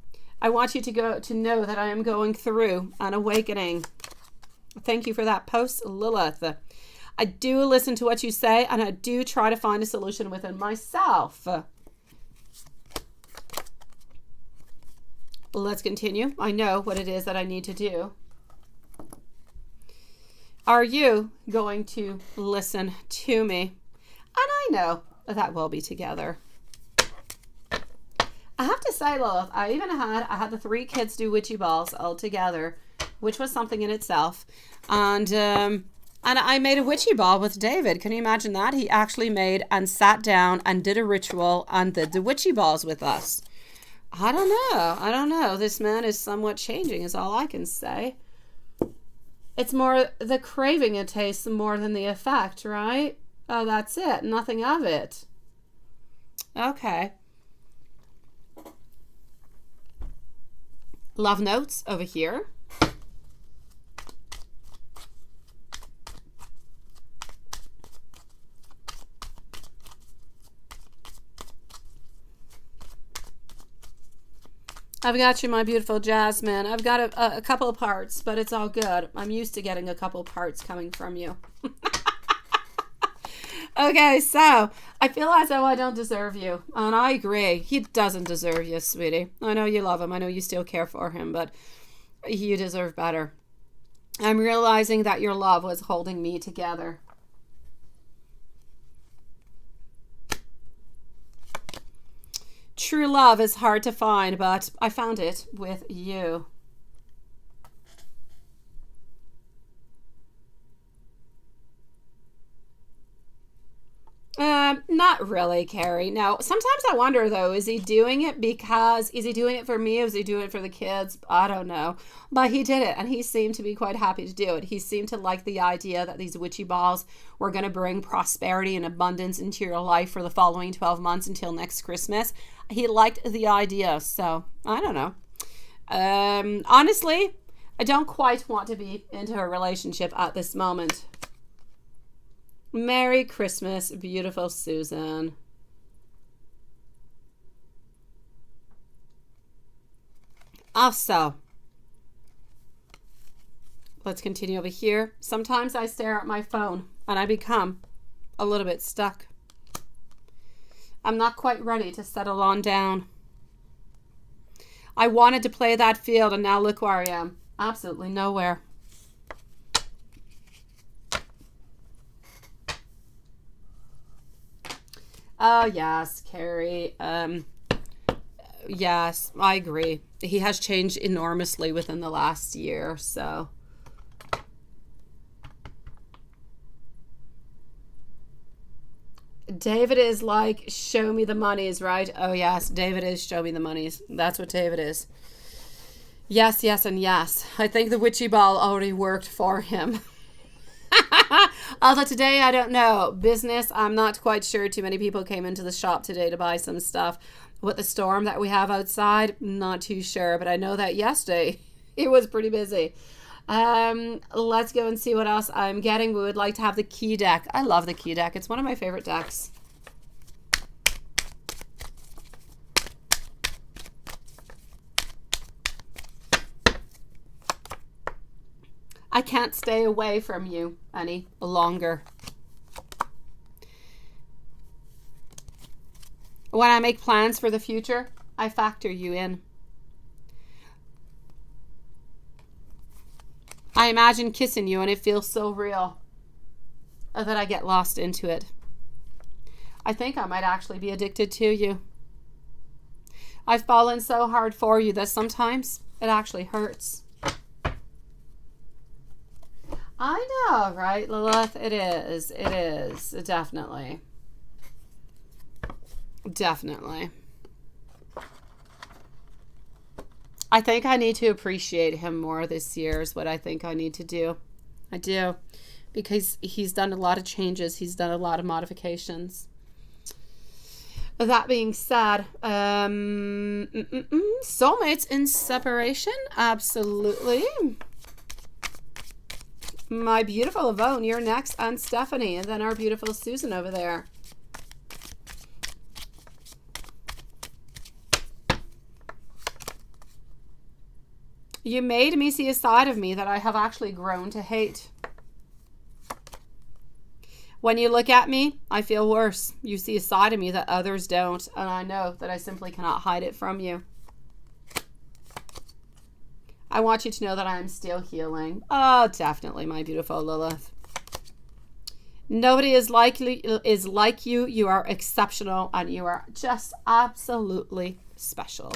A: I want you to know that I am going through an awakening. Thank you for that post, Lilith. I do listen to what you say, and I do try to find a solution within myself. Let's continue. I know what it is that I need to do. Are you going to listen to me? And I know that we'll be together. I have to say, Lilith, I had the 3 kids do witchy balls all together, which was something in itself. And I made a witchy ball with David. Can you imagine that? He actually made and sat down and did a ritual and did the witchy balls with us. I don't know. This man is somewhat changing is all I can say. It's more the craving it tastes more than the effect, right? Oh, that's it. Nothing of it. Okay. Love notes over here. I've got you, my beautiful Jasmine. I've got a couple of parts, but it's all good. I'm used to getting a couple of parts coming from you. Okay, so I feel as though I don't deserve you. And I agree. He doesn't deserve you, sweetie. I know you love him. I know you still care for him, but you deserve better. I'm realizing that your love was holding me together. True love is hard to find, but I found it with you. Not really, Carrie. Now, sometimes I wonder though, is he doing it for me? Or is he doing it for the kids? I don't know. But he did it, and he seemed to be quite happy to do it. He seemed to like the idea that these witchy balls were going to bring prosperity and abundance into your life for the following 12 months until next Christmas. He liked the idea, so I don't know. Honestly, I don't quite want to be into a relationship at this moment. Merry Christmas, beautiful Susan. Also, let's continue over here. Sometimes I stare at my phone and I become a little bit stuck. I'm not quite ready to settle on down. I wanted to play that field, and now look where I am. Absolutely nowhere. Oh, yes, Carrie. Yes, I agree. He has changed enormously within the last year, so. David is like, show me the monies, right? Oh, yes, David is show me the monies. That's what David is. Yes, yes, and yes. I think the witchy ball already worked for him. Although today, I don't know. Business, I'm not quite sure. Too many people came into the shop today to buy some stuff. With the storm that we have outside, not too sure. But I know that yesterday, it was pretty busy. Let's go and see what else I'm getting. We would like to have the key deck. I love the key deck. It's one of my favorite decks. I can't stay away from you any longer. When I make plans for the future, I factor you in. I imagine kissing you and it feels so real that I get lost into it. I think I might actually be addicted to you. I've fallen so hard for you that sometimes it actually hurts. I know, right, Lilith? It is. It is. Definitely. Definitely. I think I need to appreciate him more this year is what I think I need to do. I do. Because he's done a lot of changes. He's done a lot of modifications. That being said, soulmates in separation? Absolutely. My beautiful Yvonne, you're next, and Stephanie, and then our beautiful Susan over there. You made me see a side of me that I have actually grown to hate. When you look at me, I feel worse. You see a side of me that others don't, and I know that I simply cannot hide it from you. I want you to know that I am still healing. Oh, definitely, my beautiful Lilith. Nobody is like you. You are exceptional, and you are just absolutely special.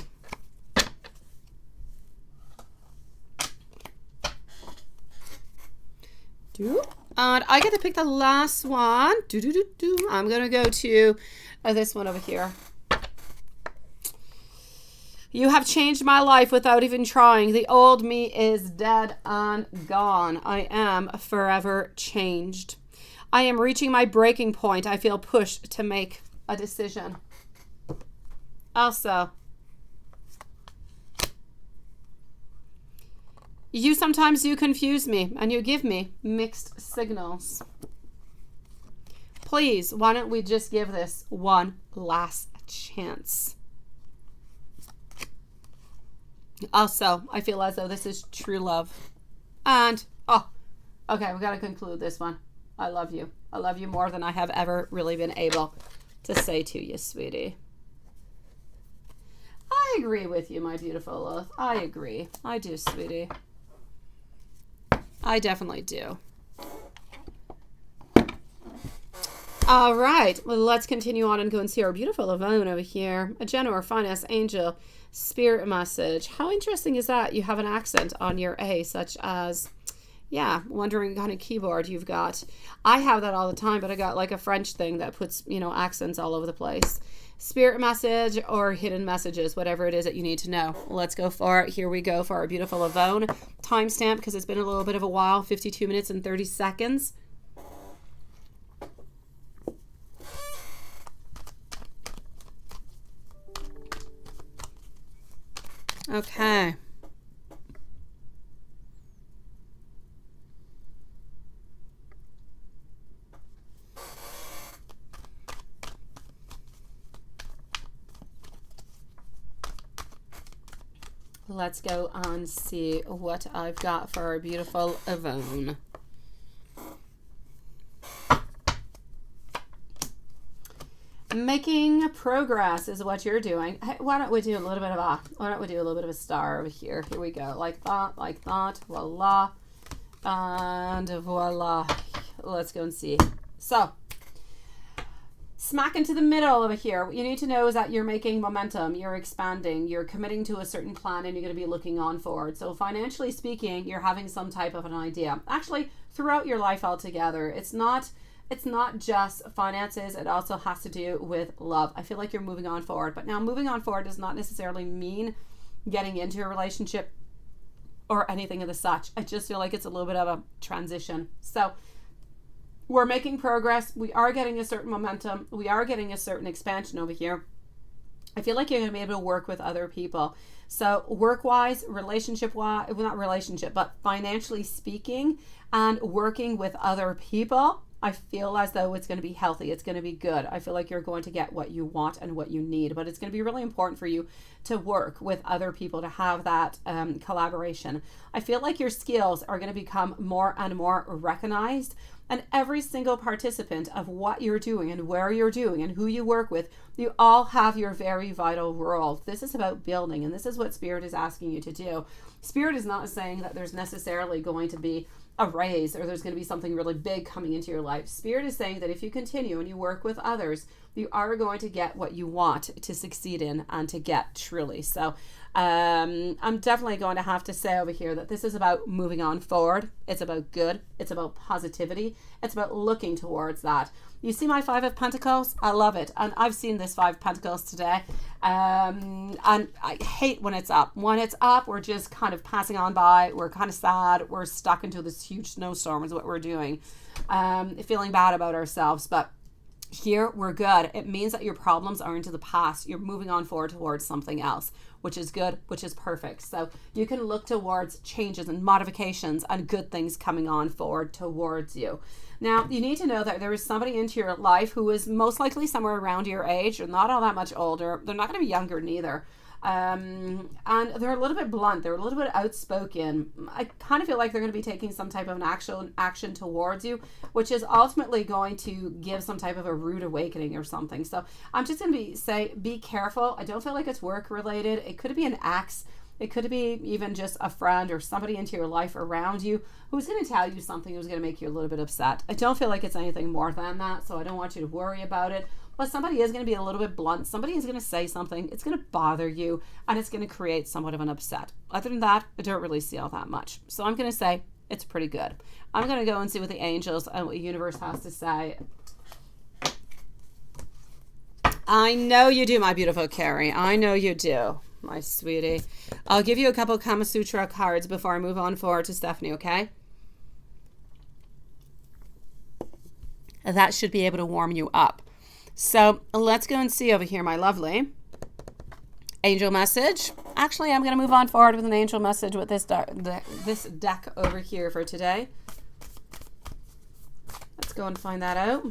A: And I get to pick the last one. I'm going to go to this one over here. You have changed my life without even trying. The old me is dead and gone. I am forever changed. I am reaching my breaking point. I feel pushed to make a decision. Also, you sometimes do confuse me and you give me mixed signals. Please, why don't we just give this one last chance? Also, I feel as though this is true love. And, okay, we got to conclude this one. I love you. I love you more than I have ever really been able to say to you, sweetie. I agree with you, my beautiful Lilith. I agree. I do, sweetie. I definitely do. All right. Well, let's continue on and go and see our beautiful Yvonne over here. A Genoa, finance, angel, spirit message. How interesting is that? You have an accent on your A, such as, yeah, wondering what kind of keyboard you've got. I have that all the time, but I got like a French thing that puts, accents all over the place. Spirit message or hidden messages, whatever it is that you need to know. Let's go for it. Here we go for our beautiful Yvonne. Timestamp, because it's been a little bit of a while, 52 minutes and 30 seconds. Okay. Let's go and see what I've got for our beautiful Yvonne. Making progress is what you're doing. Hey, why don't we do a little bit of a star over here? Here we go. Like that. Voila. And voila. Let's go and see. So, smack into the middle over here. What you need to know is that you're making momentum, you're expanding, you're committing to a certain plan, and you're going to be looking on forward. So financially speaking, you're having some type of an idea. Actually, throughout your life altogether, it's not just finances, it also has to do with love. I feel like you're moving on forward. But now moving on forward does not necessarily mean getting into a relationship or anything of the such. I just feel like it's a little bit of a transition. So we're making progress. We are getting a certain momentum. We are getting a certain expansion over here. I feel like you're going to be able to work with other people. So work-wise, relationship-wise, well, not relationship, but financially speaking, and working with other people, I feel as though it's going to be healthy. It's going to be good. I feel like you're going to get what you want and what you need, but it's going to be really important for you to work with other people, to have that collaboration. I feel like your skills are going to become more and more recognized, and every single participant of what you're doing and where you're doing and who you work with, you all have your very vital role. This is about building, and this is what Spirit is asking you to do. Spirit is not saying that there's necessarily going to be a raise or there's going to be something really big coming into your life. Spirit is saying that if you continue and you work with others, you are going to get what you want to succeed in and to get truly. So I'm definitely going to have to say over here that this is about moving on forward. It's about good. It's about positivity. It's about looking towards that. You see my Five of Pentacles? I love it. And I've seen this Five of Pentacles today. And I hate when it's up. When it's up, we're just kind of passing on by. We're kind of sad. We're stuck into this huge snowstorm is what we're doing. Feeling bad about ourselves. But here we're good. It means that your problems are into the past. You're moving on forward towards something else, which is good, which is perfect. So you can look towards changes and modifications and good things coming on forward towards you. Now, you need to know that there is somebody into your life who is most likely somewhere around your age or not all that much older. They're not going to be younger neither. And they're a little bit blunt. They're a little bit outspoken. I kind of feel like they're going to be taking some type of an action towards you, which is ultimately going to give some type of a rude awakening or something. So I'm just going to say, be careful. I don't feel like it's work related. It could be an ex. It could be even just a friend or somebody into your life around you who's going to tell you something who's going to make you a little bit upset. I don't feel like it's anything more than that, so I don't want you to worry about it. But somebody is going to be a little bit blunt. Somebody is going to say something. It's going to bother you, and it's going to create somewhat of an upset. Other than that, I don't really see all that much. So I'm going to say it's pretty good. I'm going to go and see what the angels and what the universe has to say. I know you do, my beautiful Carrie. I know you do, my sweetie. I'll give you a couple Kama Sutra cards before I move on forward to Stephanie, okay? That should be able to warm you up. So let's go and see over here, my lovely. Angel message. Actually, I'm going to move on forward with an angel message with this deck over here for today. Let's go and find that out.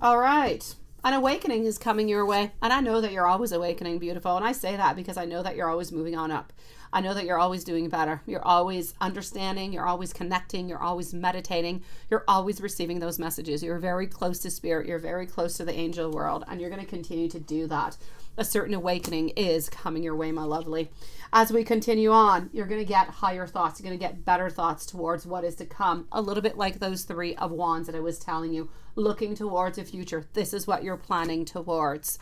A: All right. An awakening is coming your way. And I know that you're always awakening, beautiful. And I say that because I know that you're always moving on up. I know that you're always doing better. You're always understanding. You're always connecting. You're always meditating. You're always receiving those messages. You're very close to spirit. You're very close to the angel world. And you're going to continue to do that. A certain awakening is coming your way, my lovely. As we continue on, you're going to get higher thoughts. You're going to get better thoughts towards what is to come. A little bit like those 3 of Wands that I was telling you. Looking towards the future. This is what you're planning towards.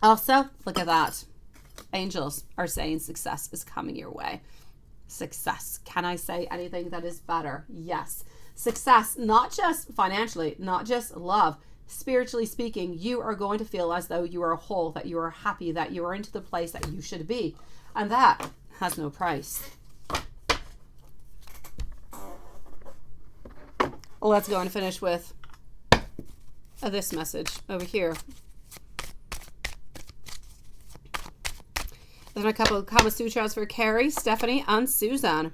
A: Also, look at that. Angels are saying success is coming your way. Success. Can I say anything that is better? Yes. Success, not just financially, not just love. Spiritually speaking, you are going to feel as though you are whole, that you are happy, that you are into the place that you should be. And that has no price. Let's go and finish with this message over here. Then a couple of Kama Sutras for Carrie, Stephanie, and Susan.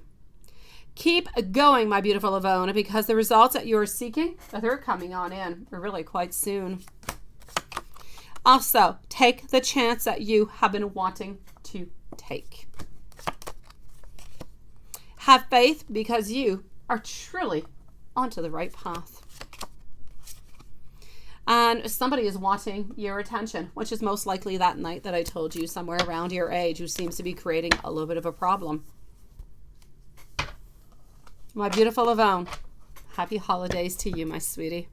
A: Keep going, my beautiful Yvonne, because the results that you're seeking, they're coming on in really quite soon. Also, take the chance that you have been wanting to take. Have faith because you are truly onto the right path. And somebody is wanting your attention, which is most likely that knight that I told you somewhere around your age who seems to be creating a little bit of a problem. My beautiful Yvonne, happy holidays to you, my sweetie.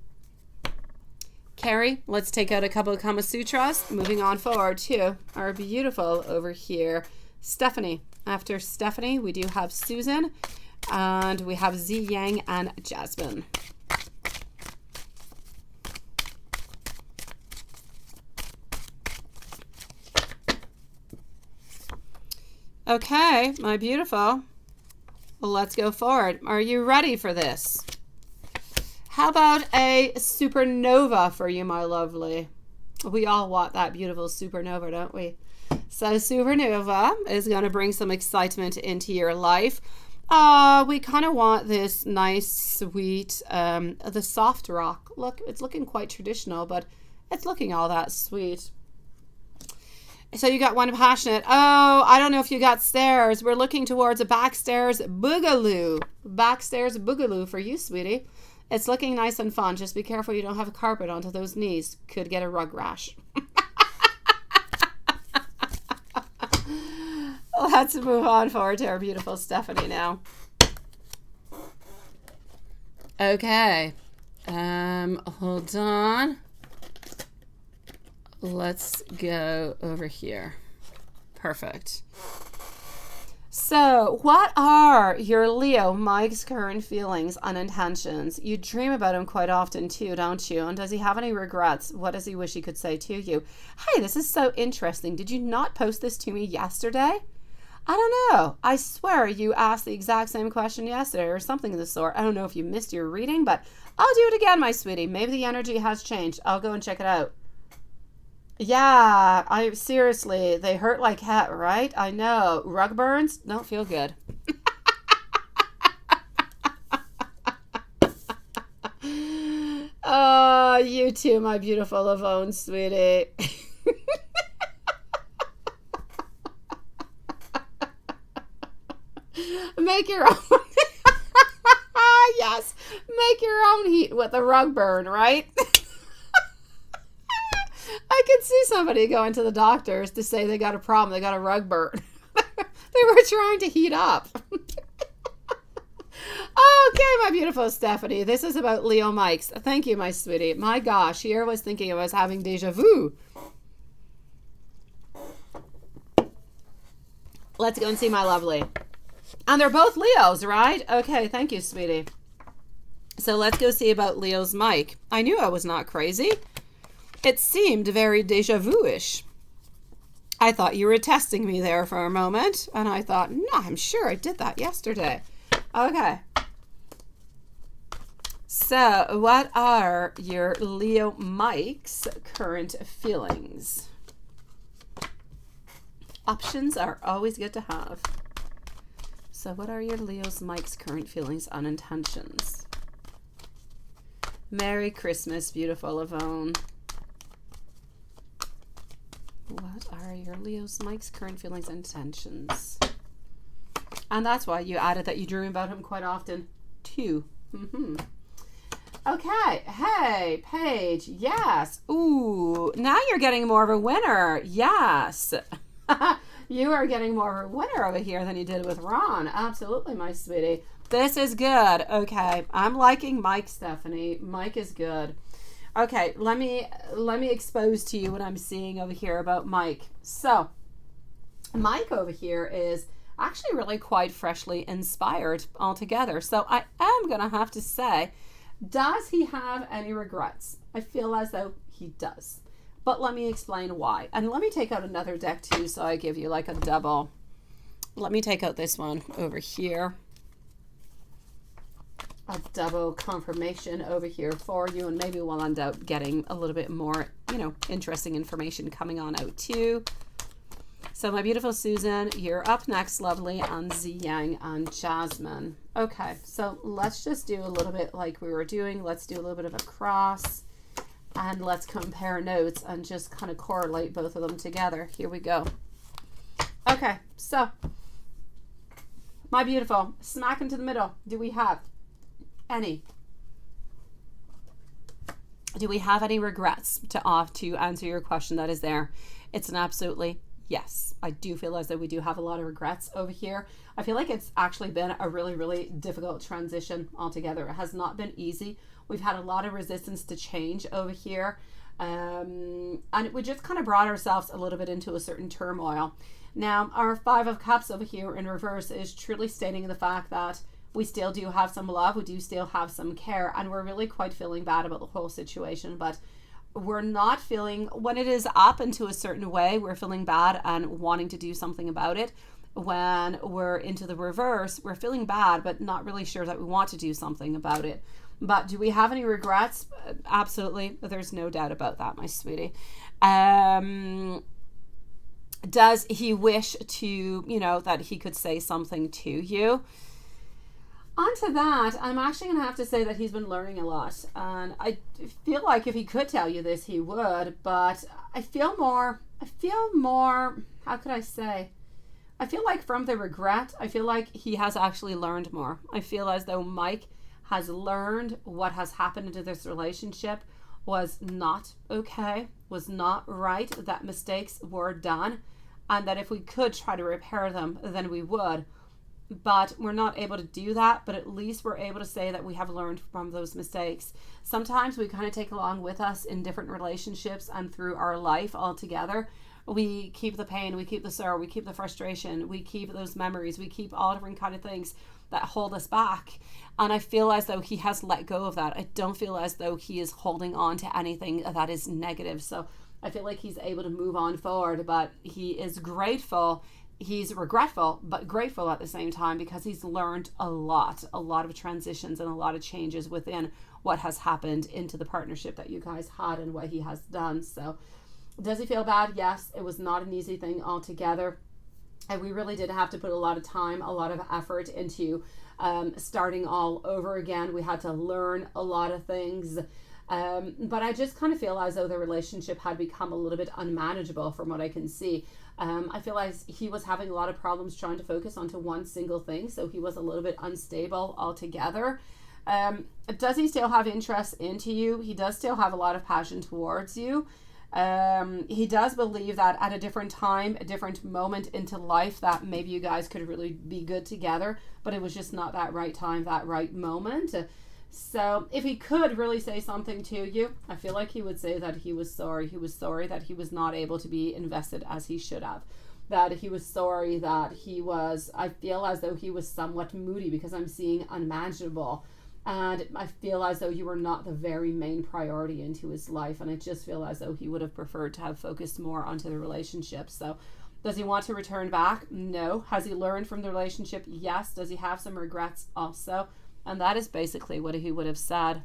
A: Carrie, let's take out a couple of Kama Sutras. Moving on forward to our beautiful over here, Stephanie. After Stephanie, we do have Susan, and we have Zi Yang and Jasmine. Okay, my beautiful. Well, let's go forward. Are you ready for this? How about a supernova for you, my lovely? We all want that beautiful supernova, don't we? So supernova is going to bring some excitement into your life. We kind of want this nice, sweet, the soft rock. Look, it's looking quite traditional, but it's looking all that sweet. So you got one passionate. Oh, I don't know if you got stairs. We're looking towards a backstairs boogaloo. Backstairs boogaloo for you, sweetie. It's looking nice and fun. Just be careful you don't have a carpet onto those knees. Could get a rug rash. Let's move on forward to our beautiful Stephanie now. Okay. Hold on. Let's go over here. Perfect. So, what are your Leo Mike's current feelings and intentions? You dream about him quite often too, don't you? And does he have any regrets? What does he wish he could say to you? Hey, this is so interesting. Did you not post this to me yesterday? I don't know. I swear you asked the exact same question yesterday or something of the sort. I don't know if you missed your reading, but I'll do it again, my sweetie. Maybe the energy has changed. I'll go and check it out. Yeah, seriously, they hurt like heck, right? I know. Rug burns don't feel good. you too, my beautiful Yvonne, sweetie. Make your own. Yes, make your own heat with a rug burn, right? I could see somebody going to the doctors to say they got a problem, they got a rug burn. They were trying to heat up. Okay, my beautiful Stephanie. This is about Leo Mikes. Thank you, my sweetie. My gosh, here I was thinking I was having deja vu. Let's go and see my lovely. And they're both Leos, right? Okay, thank you, sweetie. So let's go see about Leo's Mike. I knew I was not crazy. It seemed very deja vu-ish. I thought you were testing me there for a moment. And I thought, no, I'm sure I did that yesterday. Okay. So what are your Leo Mike's current feelings? Options are always good to have. So what are your Leo's Mike's current feelings and intentions? Merry Christmas, beautiful Yvonne. What are your Leo's Mike's current feelings and intentions? And that's why you added that you dream about him quite often, too. Okay. Hey, Paige. Yes. Ooh, now you're getting more of a winner. Yes. You are getting more of a winner over here than you did with Ron. Absolutely, my sweetie. This is good. Okay. I'm liking Mike, Stephanie. Mike is good. Okay, let me expose to you what I'm seeing over here about Mike. So, Mike over here is actually really quite freshly inspired altogether. So I am going to have to say, does he have any regrets? I feel as though he does. But let me explain why. And let me take out another deck too, so I give you like a double. Let me take out this one over here. A double confirmation over here for you, and maybe we'll end up getting a little bit more, interesting information coming on out too. So my beautiful Susan, you're up next, lovely, and Ziyang and Jasmine. Okay, so let's just do a little bit like we were doing. Let's do a little bit of a cross, and let's compare notes and just kind of correlate both of them together. Here we go. Okay, so my beautiful, smack into the middle. Do we have any? Do we have any regrets to answer your question that is there? It's an absolutely yes. I do feel as though we do have a lot of regrets over here. I feel like it's actually been a really, really difficult transition altogether. It has not been easy. We've had a lot of resistance to change over here. And we just kind of brought ourselves a little bit into a certain turmoil. Now, our Five of Cups over here in reverse is truly stating the fact that we still do have some love, we do still have some care, and we're really quite feeling bad about the whole situation, but we're not feeling, when it is up into a certain way, we're feeling bad and wanting to do something about it. When we're into the reverse, we're feeling bad, but not really sure that we want to do something about it. But do we have any regrets? Absolutely. There's no doubt about that, my sweetie. Does he wish to, that he could say something to you? Onto that, I'm actually going to have to say that he's been learning a lot. And I feel like if he could tell you this, he would. But I feel more, how could I say? I feel like from the regret, I feel like he has actually learned more. I feel as though Mike has learned what has happened into this relationship was not okay, was not right, that mistakes were done, and that if we could try to repair them, then we would. But we're not able to do that, but at least we're able to say that we have learned from those mistakes. Sometimes we kind of take along with us in different relationships and through our life altogether. We keep the pain, we keep the sorrow, we keep the frustration, we keep those memories, we keep all different kind of things that hold us back. And I feel as though he has let go of that. I don't feel as though he is holding on to anything that is negative. So I feel like he's able to move on forward, but he is grateful. He's regretful, but grateful at the same time, because he's learned a lot of transitions and a lot of changes within what has happened into the partnership that you guys had and what he has done. So does he feel bad? Yes, it was not an easy thing altogether. And we really did have to put a lot of time, a lot of effort into starting all over again. We had to learn a lot of things. But I just kind of feel as though the relationship had become a little bit unmanageable from what I can see. I feel like he was having a lot of problems trying to focus onto one single thing, so he was a little bit unstable altogether. Does he still have interest into you? He does still have a lot of passion towards you. He does believe that at a different time, a different moment into life, that maybe you guys could really be good together, but it was just not that right time, that right moment. So if he could really say something to you, I feel like he would say that he was sorry. He was sorry that he was not able to be invested as he should have. That he was sorry that I feel as though he was somewhat moody, because I'm seeing unmanageable. And I feel as though you were not the very main priority into his life. And I just feel as though he would have preferred to have focused more onto the relationship. So does he want to return back? No. Has he learned from the relationship? Yes. Does he have some regrets? Also. And that is basically what he would have said.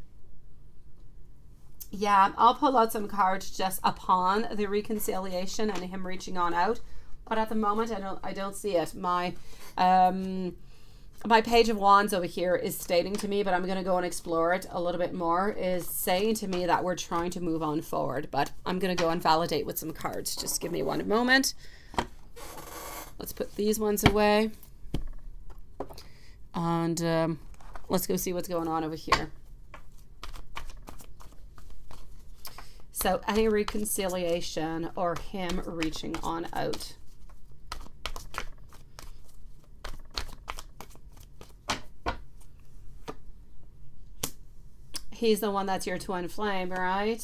A: Yeah, I'll pull out some cards just upon the reconciliation and him reaching on out. But at the moment, I don't see it. My Page of Wands over here is stating to me, but I'm going to go and explore it a little bit more, is saying to me that we're trying to move on forward. But I'm going to go and validate with some cards. Just give me one moment. Let's put these ones away. And let's go see what's going on over here. So any reconciliation or him reaching on out. He's the one that's your twin flame, right?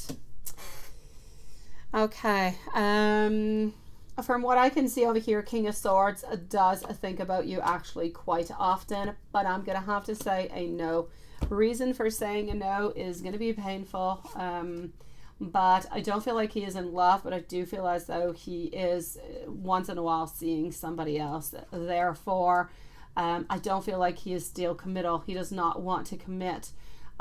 A: Okay. From what I can see over here, King of Swords does think about you actually quite often, but I'm going to have to say a no. Reason for saying a no is going to be painful, but I don't feel like he is in love, but I do feel as though he is once in a while seeing somebody else. Therefore, I don't feel like he is still committal. He does not want to commit.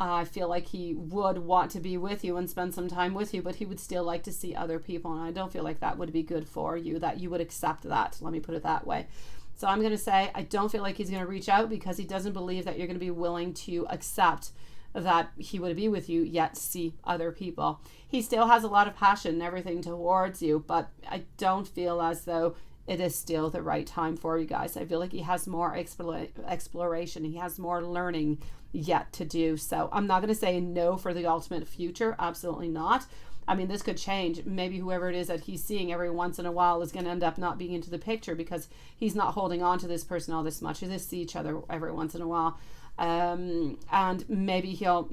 A: I feel like he would want to be with you and spend some time with you, but he would still like to see other people. And I don't feel like that would be good for you, that you would accept that. Let me put it that way. So I'm going to say I don't feel like he's going to reach out, because he doesn't believe that you're going to be willing to accept that he would be with you, yet see other people. He still has a lot of passion and everything towards you, but I don't feel as though it is still the right time for you guys. I feel like he has more exploration. He has more learning yet to do. So I'm not going to say no for the ultimate future. Absolutely not. I mean, this could change. Maybe whoever it is that he's seeing every once in a while is going to end up not being into the picture, because he's not holding on to this person all this much. They just see each other every once in a while. And maybe he'll,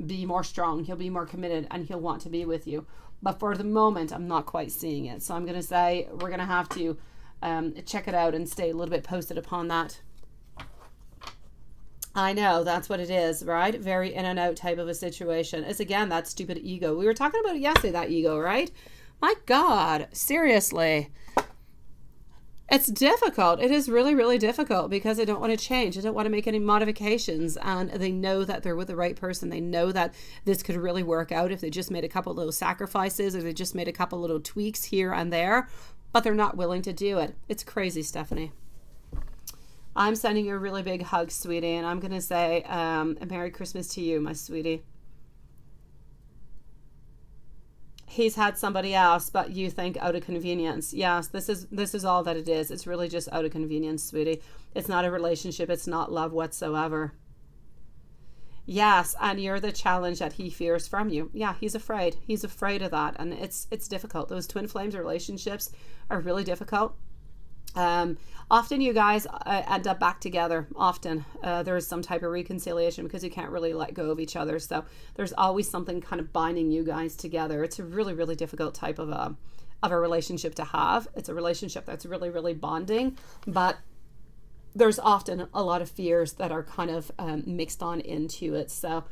A: be more strong. He'll be more committed and he'll want to be with you. But for the moment, I'm not quite seeing it. So I'm going to say we're going to have to check it out and stay a little bit posted upon that. I know, that's what it is, right? Very in and out type of a situation. It's, again, that stupid ego. We were talking about it yesterday, that ego, right? My God, seriously. It's difficult. It is really, really difficult, because they don't want to change. They don't want to make any modifications, and they know that they're with the right person. They know that this could really work out if they just made a couple little sacrifices, or they just made a couple little tweaks here and there, but they're not willing to do it. It's crazy, Stephanie. I'm sending you a really big hug, sweetie, and I'm going to say a Merry Christmas to you, my sweetie. He's had somebody else, but you think out of convenience. Yes, this is all that it is. It's really just out of convenience, sweetie. It's not a relationship. It's not love whatsoever. Yes, and you're the challenge that he fears from you. Yeah, he's afraid. He's afraid of that, and it's difficult. Those twin flames relationships are really difficult. Often you guys end up back together. Often there is some type of reconciliation, because you can't really let go of each other. So there's always something kind of binding you guys together. It's a really, really difficult type of a relationship to have. It's a relationship that's really, really bonding, but there's often a lot of fears that are kind of mixed on into it. So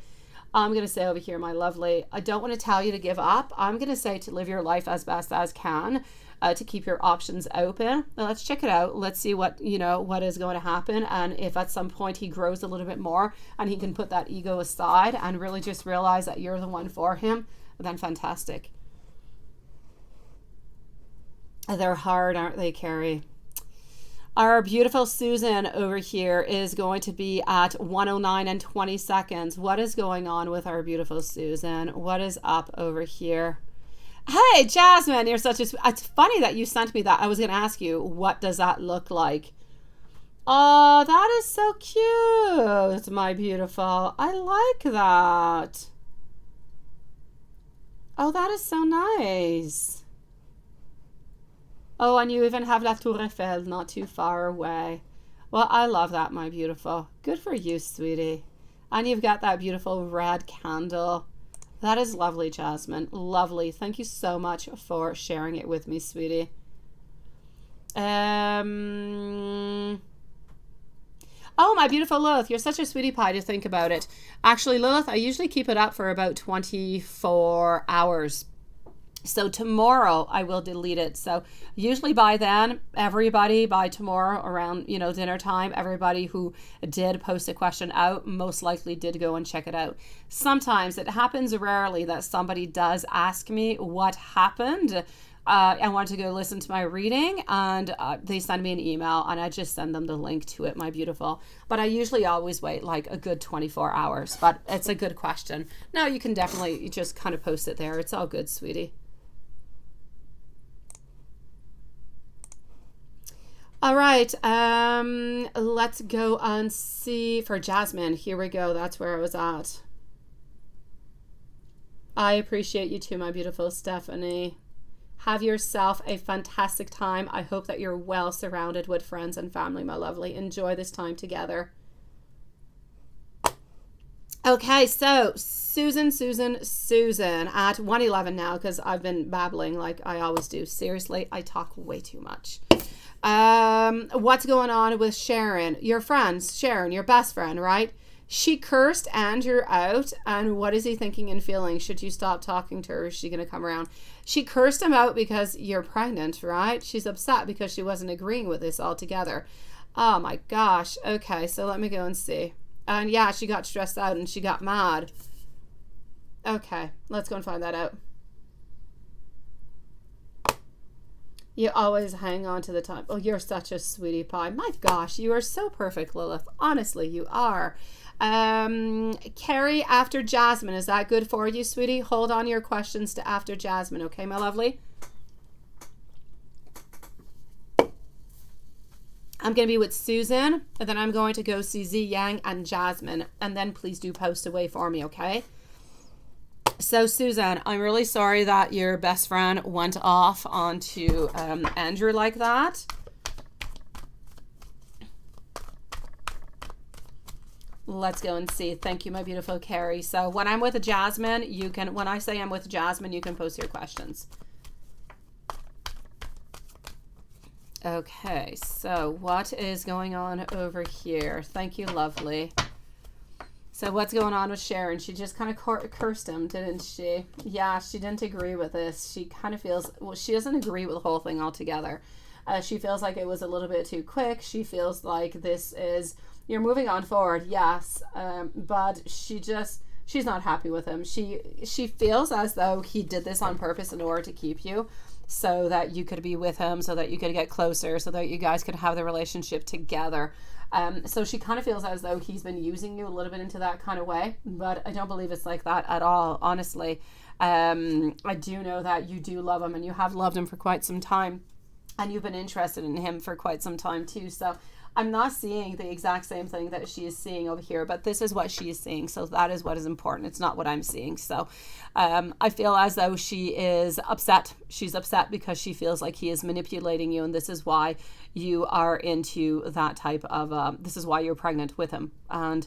A: I'm going to say over here, my lovely, I don't want to tell you to give up. I'm going to say to live your life as best as can. To keep your options open. Now let's check it out. Let's see what is going to happen, and if at some point he grows a little bit more and he can put that ego aside and really just realize that you're the one for him, then fantastic. They're hard, aren't they, Carrie? Our beautiful Susan over here is going to be at 109 and 20 seconds. What is going on with our beautiful Susan? What is up over here? Hey, Jasmine, you're such a... It's funny that you sent me that. I was going to ask you, what does that look like? Oh, that is so cute, my beautiful. I like that. Oh, that is so nice. Oh, and you even have La Tour Eiffel not too far away. Well, I love that, my beautiful. Good for you, sweetie. And you've got that beautiful red candle. That is lovely, Jasmine. Lovely. Thank you so much for sharing it with me, sweetie. Oh, my beautiful Lilith. You're such a sweetie pie to think about it. Actually, Lilith, I usually keep it up for about 24 hours. So tomorrow I will delete it. So usually by then, everybody by tomorrow around, dinner time, everybody who did post a question out most likely did go and check it out. Sometimes it happens rarely that somebody does ask me what happened. I want to go listen to my reading, and they send me an email and I just send them the link to it, my beautiful. But I usually always wait like a good 24 hours, but it's a good question. No, you can definitely just kind of post it there. It's all good, sweetie. All right, let's go and see for Jasmine. Here we go. That's where I was at. I appreciate you too, my beautiful Stephanie. Have yourself a fantastic time. I hope that you're well surrounded with friends and family, my lovely. Enjoy this time together. Okay, so Susan at 111 now, because I've been babbling like I always do. Seriously, I talk way too much. What's going on with Sharon? Your friends, Sharon, your best friend, right? She cursed Andrew out, and what is he thinking and feeling? Should you stop talking to her? Is she going to come around? She cursed him out because you're pregnant, right? She's upset because she wasn't agreeing with this altogether. Oh my gosh. Okay, so let me go and see. And yeah, she got stressed out and she got mad. Okay, let's go and find that out. You always hang on to the time. Oh, you're such a sweetie pie. My gosh, you are so perfect, Lilith. Honestly, you are. Carrie, after Jasmine, is that good for you, sweetie? Hold on your questions to after Jasmine, okay, my lovely? I'm going to be with Susan, and then I'm going to go see Z Yang and Jasmine, and then please do post away for me, okay? So, Susan, I'm really sorry that your best friend went off onto Andrew like that. Let's go and see. Thank you, my beautiful Carrie. So when I'm with Jasmine, when I say I'm with Jasmine, you can post your questions. Okay, so what is going on over here? Thank you, lovely. So what's going on with Sharon? She just kind of cursed him, didn't she? Yeah, she didn't agree with this. She kind of feels, well, she doesn't agree with the whole thing altogether. She feels like it was a little bit too quick. She feels like this is, you're moving on forward, yes, but she's not happy with him. She feels as though he did this on purpose in order to keep you, so that you could be with him, so that you could get closer, so that you guys could have the relationship together. So she kind of feels as though he's been using you a little bit into that kind of way, but I don't believe it's like that at all, honestly. I do know that you do love him, and you have loved him for quite some time, and you've been interested in him for quite some time too. So I'm not seeing the exact same thing that she is seeing over here, but this is what she is seeing. So that is what is important. It's not what I'm seeing. So I feel as though she is upset. She's upset because she feels like he is manipulating you. And this is why you are into that type of, this is why you're pregnant with him. And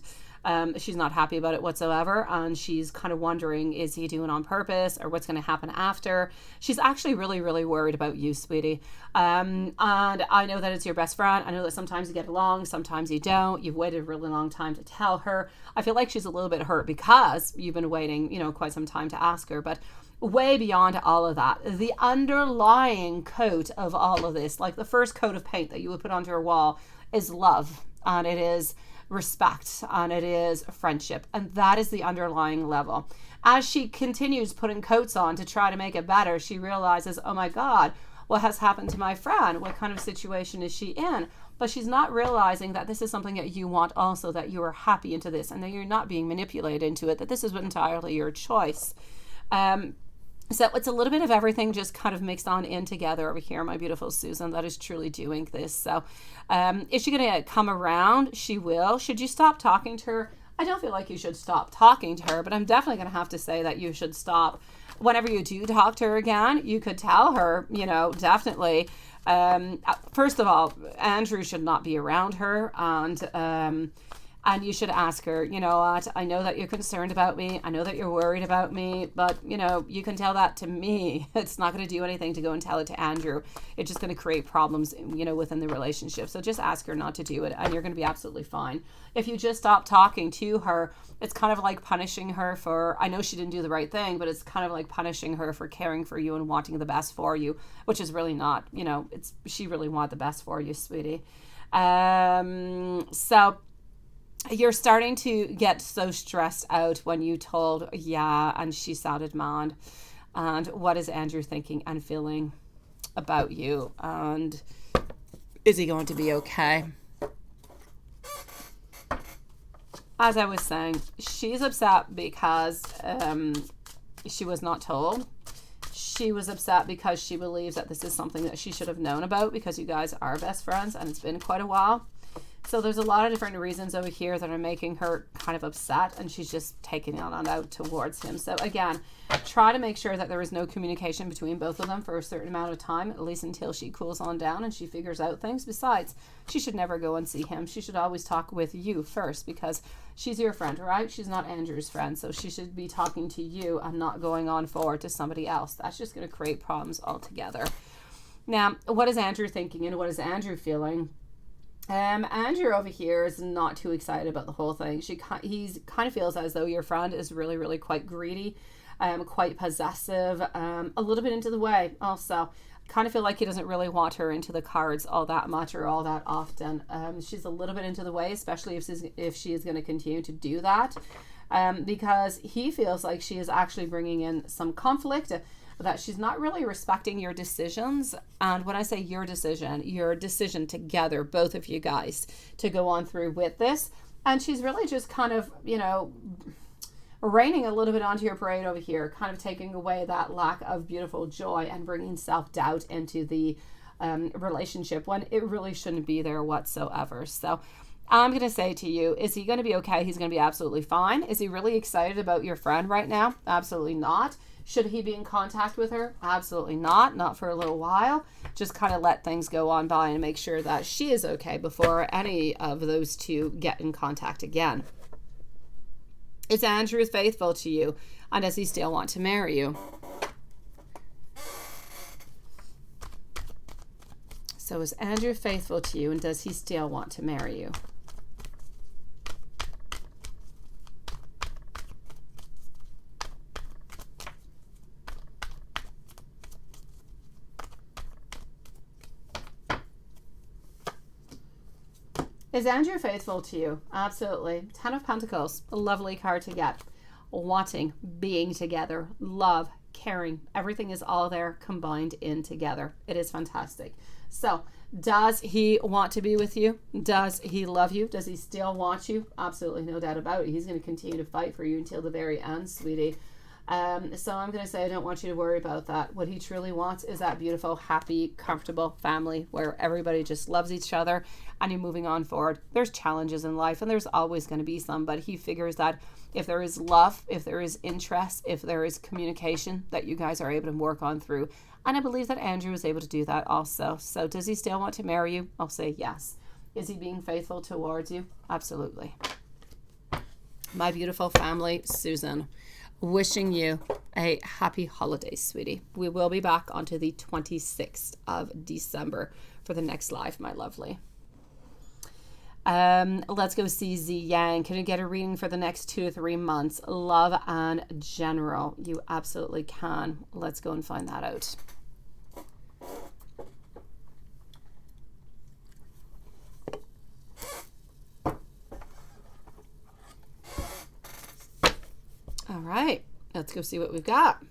A: she's not happy about it whatsoever, and she's kind of wondering, is he doing on purpose, or what's going to happen after? She's actually really, really worried about you, sweetie. And I know that it's your best friend. I know that sometimes you get along, sometimes you don't. You've waited a really long time to tell her. I feel like she's a little bit hurt because you've been waiting, quite some time to ask her. But way beyond all of that, the underlying coat of all of this, like the first coat of paint that you would put onto her wall, is love, and it is respect, and it is friendship, and that is the underlying level. As she continues putting coats on to try to make it better, she realizes, oh my God, what has happened to my friend? What kind of situation is she in? but she's not realizing that this is something that you want also, that you are happy into this and that you're not being manipulated into it, that this is entirely your choice. So it's a little bit of everything just kind of mixed on in together over here, my beautiful Susan, that is truly doing this. So is she going to come around? She will. Should you stop talking to her? I don't feel like you should stop talking to her, but I'm definitely going to have to say that you should stop. Whenever you do talk to her again, you could tell her, you know, definitely, first of all, Andrew should not be around her, and you should ask her, you know what, I know that you're concerned about me. I know that you're worried about me, but, you know, you can tell that to me. It's not going to do anything to go and tell it to Andrew. It's just going to create problems, you know, within the relationship. So just ask her not to do it, and you're going to be absolutely fine. If you just stop talking to her, it's kind of like punishing her for, I know she didn't do the right thing, but it's kind of like punishing her for caring for you and wanting the best for you, which is really not, you know, she really wanted the best for you, sweetie. So you're starting to get so stressed out when you told, yeah, and she sounded mad. And what is Andrew thinking and feeling about you? And is he going to be okay? As I was saying, she's upset because she was not told. She was upset because she believes that this is something that she should have known about, because you guys are best friends and it's been quite a while. So there's a lot of different reasons over here that are making her kind of upset, and she's just taking it on out towards him. So again, try to make sure that there is no communication between both of them for a certain amount of time, at least until she cools on down and she figures out things. Besides, she should never go and see him. She should always talk with you first, because she's your friend, right? She's not Andrew's friend, so she should be talking to you and not going on forward to somebody else. That's just going to create problems altogether. Now, what is Andrew thinking and what is Andrew feeling? Andrew over here is not too excited about the whole thing. He kind of feels as though your friend is really, really quite greedy, quite possessive, a little bit into the way also. Kind of feel like he doesn't really want her into the cards all that much or all that often. She's a little bit into the way, especially if she is going to continue to do that, because he feels like she is actually bringing in some conflict, that she's not really respecting your decisions. And when I say your decision together, both of you guys, to go on through with this. And she's really just kind of, you know, raining a little bit onto your parade over here, kind of taking away that lack of beautiful joy and bringing self-doubt into the relationship when it really shouldn't be there whatsoever. So I'm going to say to you, is he going to be okay? He's going to be absolutely fine. Is he really excited about your friend right now? Absolutely not. Should he be in contact with her? Absolutely not. Not for a little while. Just kind of let things go on by and make sure that she is okay before any of those two get in contact again. Is Andrew faithful to you? And does he still want to marry you? So is Andrew faithful to you, and does he still want to marry you? Is Andrew faithful to you? Absolutely. 10 of Pentacles, a lovely card to get. Wanting, being together, love, caring. Everything is all there combined in together. It is fantastic. So, does he want to be with you? Does he love you? Does he still want you? Absolutely, no doubt about it. He's going to continue to fight for you until the very end, sweetie. So I'm going to say I don't want you to worry about that. What he truly wants is that beautiful, happy, comfortable family where everybody just loves each other and you're moving on forward. There's challenges in life and there's always going to be some, but he figures that if there is love, if there is interest, if there is communication, that you guys are able to work on through. And I believe that Andrew is able to do that also. So does he still want to marry you? I'll say yes. Is he being faithful towards you? Absolutely. My beautiful family, Susan, wishing you a happy holiday, sweetie. We will be back onto the 26th of December for the next live, my lovely. Let's go see Z Yang. Can you get a reading for the next 2 to 3 months? Love and general. You absolutely can. Let's go and find that out. All right, let's go see what we've got.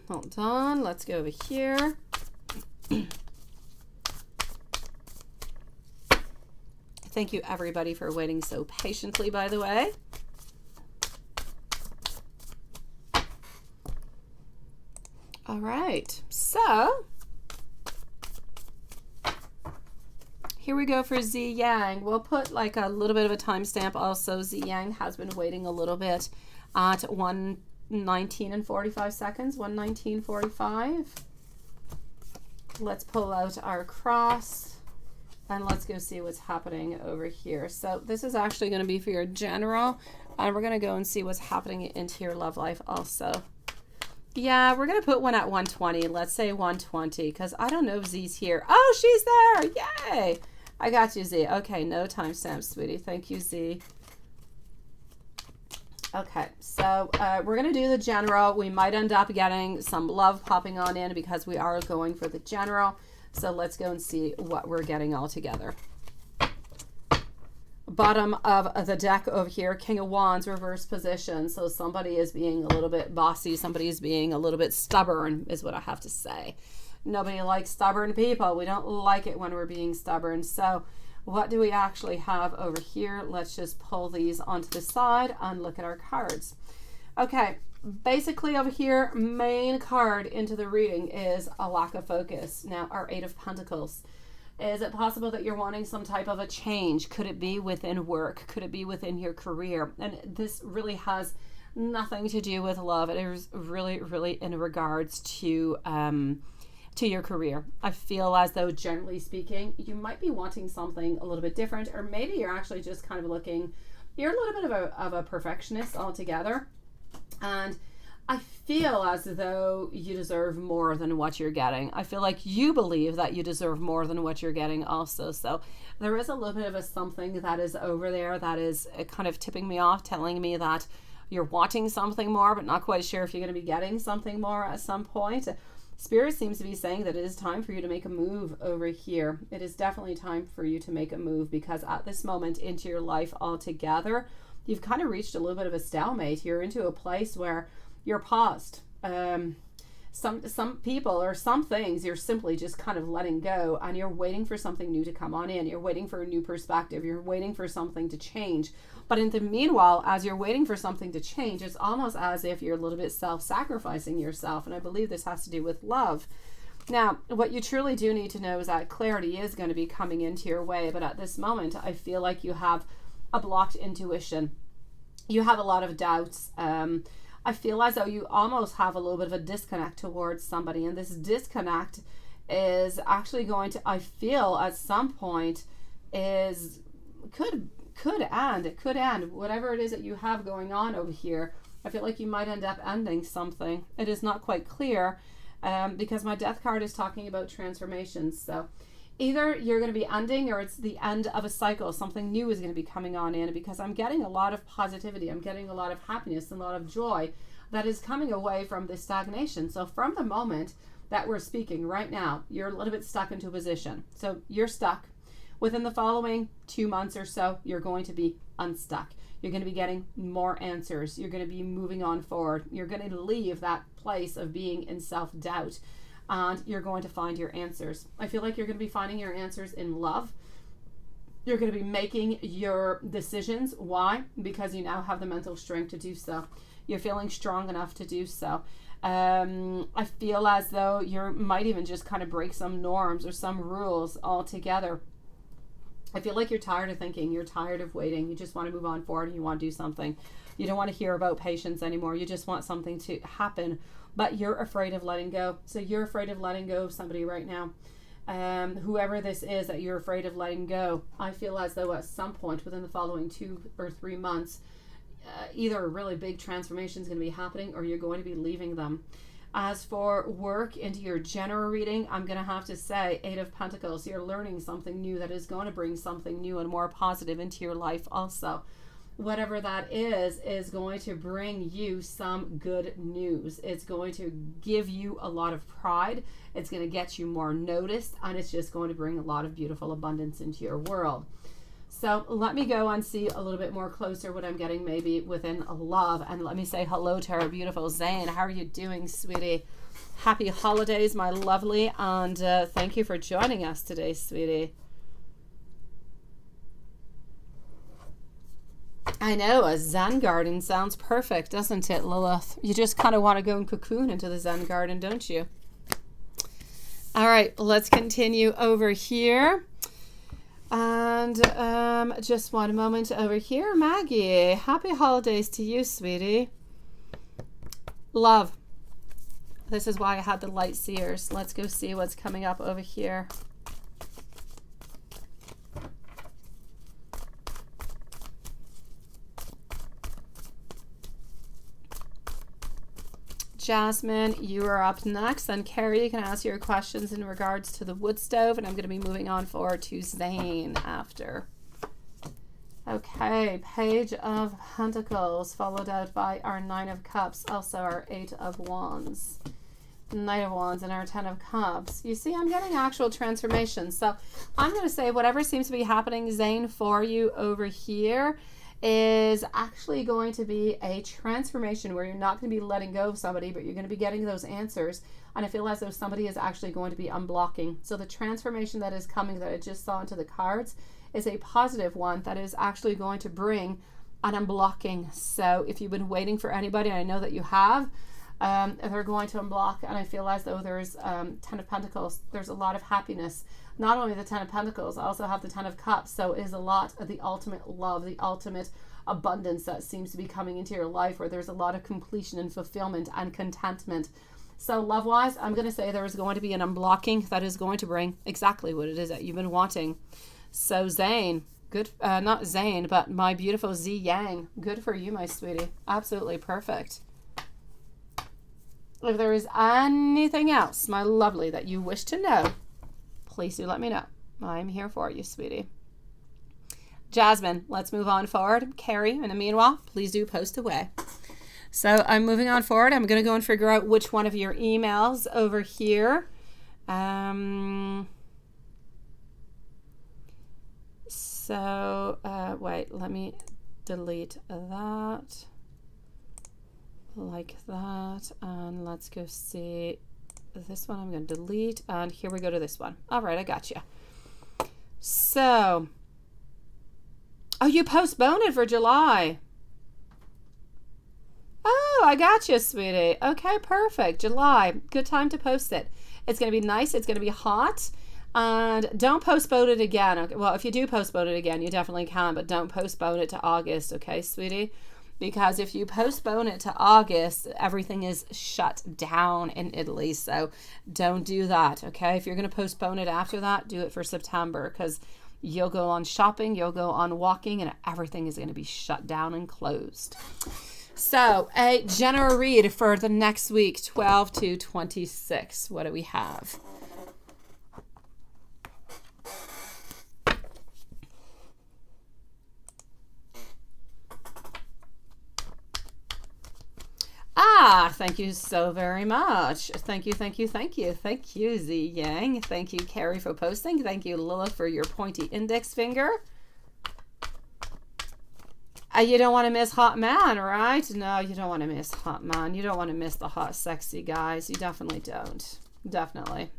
A: Hold on. Let's go over here. Thank you, everybody, for waiting so patiently, by the way. All right. So here we go for Z Yang. We'll put like a little bit of a timestamp also. Z Yang has been waiting a little bit at 1:19 and 45 seconds. 1:19:45. Let's pull out our cross and let's go see what's happening over here. So this is actually going to be for your general, and we're going to go and see what's happening into your love life also. Yeah, we're going to put one at 120. Let's say 120 because I don't know if Z's here. Oh, she's there. Yay. I got you, Z. Okay, no timestamp, sweetie. Thank you, Z. Okay, so we're going to do the general. We might end up getting some love popping on in because we are going for the general. So let's go and see what we're getting all together. Bottom of the deck over here, King of Wands, reverse position. So somebody is being a little bit bossy. Somebody is being a little bit stubborn is what I have to say. Nobody likes stubborn people. We don't like it when we're being stubborn. So what do we actually have over here? Let's just pull these onto the side and look at our cards. Okay, basically over here, main card into the reading is a lack of focus. Now, our Eight of Pentacles. Is it possible that you're wanting some type of a change? Could it be within work? Could it be within your career? And this really has nothing to do with love. It is really, really in regards to your career. I feel as though, generally speaking, you might be wanting something a little bit different, or maybe you're actually just kind of looking, you're a little bit of a perfectionist altogether. And I feel as though you deserve more than what you're getting. I feel like you believe that you deserve more than what you're getting also. So there is a little bit of a something that is over there that is kind of tipping me off, telling me that you're wanting something more, but not quite sure if you're going to be getting something more at some point. Spirit seems to be saying that it is time for you to make a move over here. It is definitely time for you to make a move because at this moment into your life altogether, you've kind of reached a little bit of a stalemate. You're into a place where you're paused. Some people or some things you're simply just kind of letting go, and you're waiting for something new to come on in. You're waiting for a new perspective. You're waiting for something to change. But in the meanwhile, as you're waiting for something to change, it's almost as if you're a little bit self-sacrificing yourself. And I believe this has to do with love. Now, what you truly do need to know is that clarity is going to be coming into your way. But at this moment, I feel like you have a blocked intuition. You have a lot of doubts. I feel as though you almost have a little bit of a disconnect towards somebody, and this disconnect is actually going to, I feel at some point, is could end whatever it is that you have going on over here. I feel like you might end up ending something. It is not quite clear because my death card is talking about transformations. So either you're going to be ending or it's the end of a cycle. Something new is going to be coming on in because I'm getting a lot of positivity. I'm getting a lot of happiness and a lot of joy that is coming away from this stagnation. So from the moment that we're speaking right now, you're a little bit stuck into a position. So you're stuck. Within the following 2 months or so, you're going to be unstuck. You're going to be getting more answers. You're going to be moving on forward. You're going to leave that place of being in self-doubt. And you're going to find your answers. I feel like you're going to be finding your answers in love. You're going to be making your decisions. Why? Because you now have the mental strength to do so. You're feeling strong enough to do so. I feel as though you might even just kind of break some norms or some rules altogether. I feel like you're tired of thinking. You're tired of waiting. You just want to move on forward and you want to do something. You don't want to hear about patience anymore. You just want something to happen. But you're afraid of letting go. So you're afraid of letting go of somebody right now. Whoever this is that you're afraid of letting go, I feel as though at some point within the following 2 or 3 months, either a really big transformation is going to be happening or you're going to be leaving them. As for work into your general reading, I'm going to have to say Eight of Pentacles. You're learning something new that is going to bring something new and more positive into your life also. Whatever that is going to bring you some good news. It's going to give you a lot of pride. It's going to get you more noticed, and it's just going to bring a lot of beautiful abundance into your world. So let me go and see a little bit more closer what I'm getting maybe within love. And let me say hello to our beautiful Zane. How are you doing, sweetie? Happy holidays, my lovely, and thank you for joining us today, sweetie. I know, a Zen garden sounds perfect, doesn't it, Lilith? You just kind of want to go and cocoon into the Zen garden, don't you? All right, let's continue over here. And just one moment over here. Maggie, happy holidays to you, sweetie. Love. This is why I had the light seers. Let's go see what's coming up over here. Jasmine, you are up next. And Carrie, you can ask your questions in regards to the wood stove. And I'm going to be moving on forward to Zane after. Okay, Page of Pentacles, followed out by our Nine of Cups, also our Eight of Wands. Knight of Wands and our Ten of Cups. You see, I'm getting actual transformation. So I'm going to say whatever seems to be happening, Zane, for you over here is actually going to be a transformation where you're not going to be letting go of somebody, but you're going to be getting those answers. And I feel as though somebody is actually going to be unblocking. So the transformation that is coming that I just saw into the cards is a positive one that is actually going to bring an unblocking. So if you've been waiting for anybody, and I know that you have, they're going to unblock. And I feel as though there's Ten of Pentacles. There's a lot of happiness. Not only the Ten of Pentacles, I also have the Ten of Cups. So it is a lot of the ultimate love, the ultimate abundance that seems to be coming into your life, where there's a lot of completion and fulfillment and contentment. So love-wise, I'm going to say there is going to be an unblocking that is going to bring exactly what it is that you've been wanting. So Zane, good, not Zane, but my beautiful Z Yang, good for you, my sweetie. Absolutely perfect. If there is anything else, my lovely, that you wish to know, please do let me know. I'm here for you, sweetie. Jasmine, let's move on forward. Carrie, in the meanwhile, please do post away. So I'm moving on forward. I'm going to go and figure out which one of your emails over here. Wait, let me delete that. Like that. And let's go see this one. I'm going to delete. And here we go to this one. All right, I got you. So, oh, you postponed it for July. Oh, I got you, sweetie. Okay, perfect. July. Good time to post it. It's going to be nice. It's going to be hot. And don't postpone it again. Okay? Well, if you do postpone it again, you definitely can, but don't postpone it to August, okay, sweetie? Because if you postpone it to August, everything is shut down in Italy. So don't do that, okay? If you're going to postpone it after that, do it for September, because you'll go on shopping, you'll go on walking, and everything is going to be shut down and closed. So a general read for the next week, 12 to 26. What do we have? Ah, thank you so very much. Thank you, thank you, thank you. Thank you, Z Yang. Thank you, Carrie, for posting. Thank you, Lilith, for your pointy index finger. You don't want to miss hot man, right? No, you don't want to miss hot man. You don't want to miss the hot, sexy guys. You definitely don't. Definitely.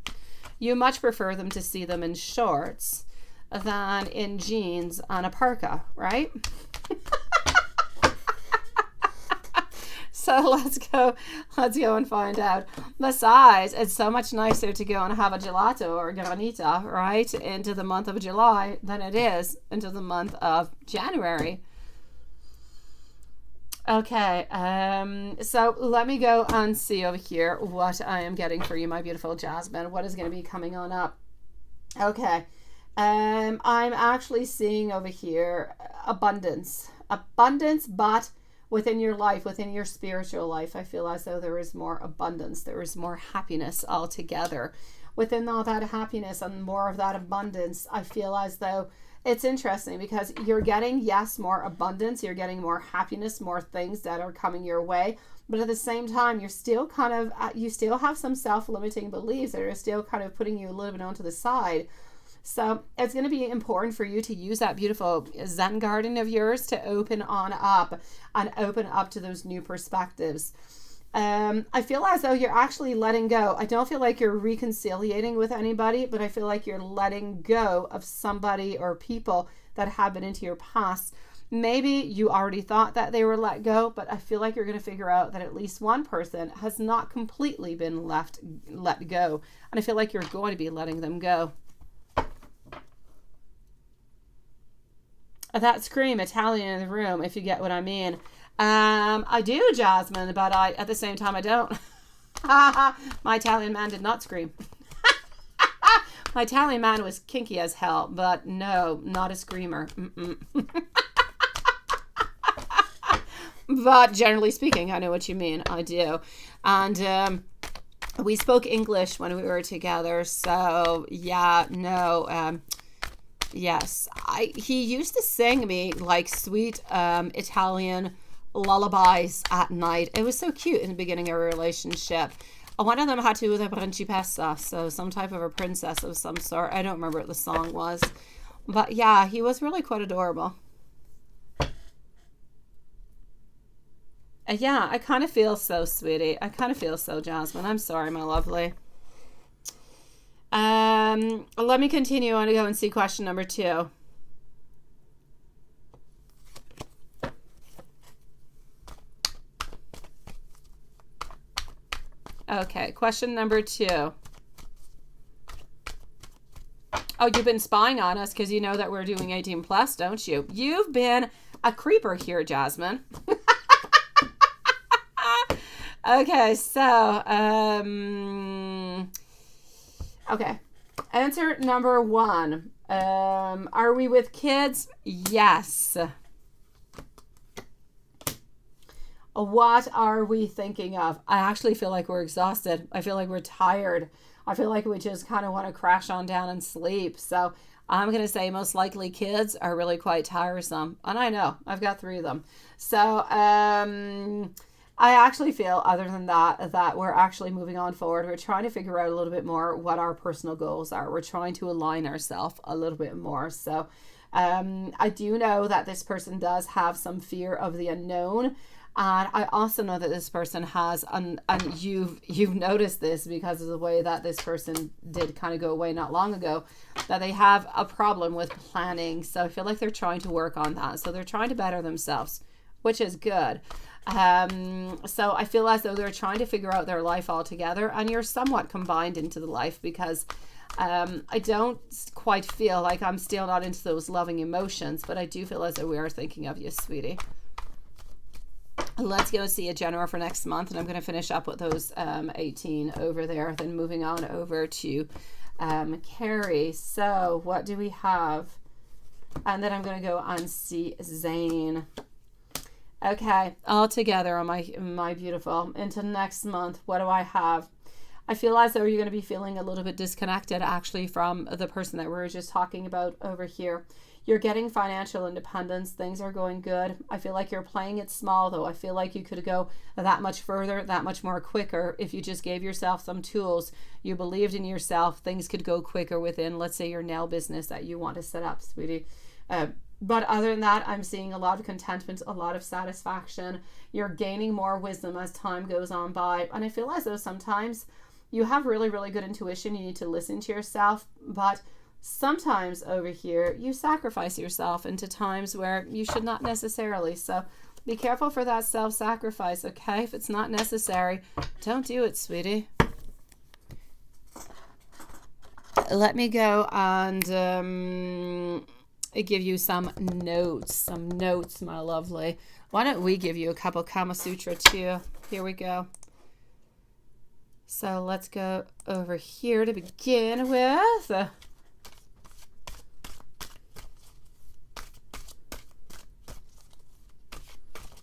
A: You much prefer them to see them in shorts than in jeans and a parka, right? So let's go and find out. Besides, it's so much nicer to go and have a gelato or granita, right, into the month of July than it is into the month of January. Okay, so let me go and see over here what I am getting for you, my beautiful Jasmine. What is going to be coming on up? Okay, I'm actually seeing over here abundance, but within your life, within your spiritual life, I feel as though there is more abundance. There is more happiness altogether. Within all that happiness and more of that abundance, I feel as though it's interesting because you're getting, yes, more abundance. You're getting more happiness, more things that are coming your way. But at the same time, you're still kind of, you still have some self-limiting beliefs that are still kind of putting you a little bit onto the side. So it's going to be important for you to use that beautiful Zen garden of yours to open on up and open up to those new perspectives. I feel as though you're actually letting go. I don't feel like you're reconciliating with anybody, but I feel like you're letting go of somebody or people that have been into your past. Maybe you already thought that they were let go, but I feel like you're going to figure out that at least one person has not completely been let go. And I feel like you're going to be letting them go. That scream Italian in the room, if you get what I mean. I do, Jasmine, but at the same time I don't. My Italian man did not scream. My Italian man was kinky as hell, but no, not a screamer. But generally speaking, I know what you mean. I do. And we spoke English when we were together. So yeah, no. Yes, he used to sing me like sweet Italian lullabies at night. It was so cute in the beginning of our relationship. One of them had to do with a principessa, so some type of a princess of some sort. I don't remember what the song was. But yeah, he was really quite adorable. Yeah, I kind of feel so, sweetie. I kind of feel so, Jasmine. I'm sorry, my lovely. Let me continue on to go and see question number 2. Okay, question number 2. Oh, you've been spying on us because you know that we're doing 18 plus, don't you? You've been a creeper here, Jasmine. Okay, so, okay. Answer number 1. Are we with kids? Yes. What are we thinking of? I actually feel like we're exhausted. I feel like we're tired. I feel like we just kind of want to crash on down and sleep. So I'm going to say most likely kids are really quite tiresome. And I know, I've got 3 of them. So I actually feel, other than that we're actually moving on forward. We're trying to figure out a little bit more what our personal goals are. We're trying to align ourselves a little bit more. So I do know that this person does have some fear of the unknown. And I also know that this person has, and you've noticed this because of the way that this person did kind of go away not long ago, that they have a problem with planning. So I feel like they're trying to work on that. So they're trying to better themselves, which is good. So I feel as though they're trying to figure out their life altogether, and you're somewhat combined into the life because I don't quite feel like I'm still not into those loving emotions, but I do feel as though we are thinking of you, sweetie. Let's go see a general for next month, and I'm going to finish up with those 18 over there, then moving on over to Carrie. So what do we have? And then I'm going to go and see Zane. Okay, all together on my beautiful. Into next month, what do I have? I feel as though you're going to be feeling a little bit disconnected actually from the person that we were just talking about over here. You're getting financial independence. Things are going good. I feel like you're playing it small, though. I feel like you could go that much further, that much more quicker. If you just gave yourself some tools, you believed in yourself, things could go quicker within, let's say, your nail business that you want to set up, sweetie. But other than that, I'm seeing a lot of contentment, a lot of satisfaction. You're gaining more wisdom as time goes on by. And I feel as though sometimes you have really, really good intuition. You need to listen to yourself. But sometimes over here, you sacrifice yourself into times where you should not necessarily. So be careful for that self-sacrifice, okay? If it's not necessary, don't do it, sweetie. Let me go and give you some notes, my lovely. Why don't we give you a couple Kama Sutra too? Here we go. So let's go over here to begin with.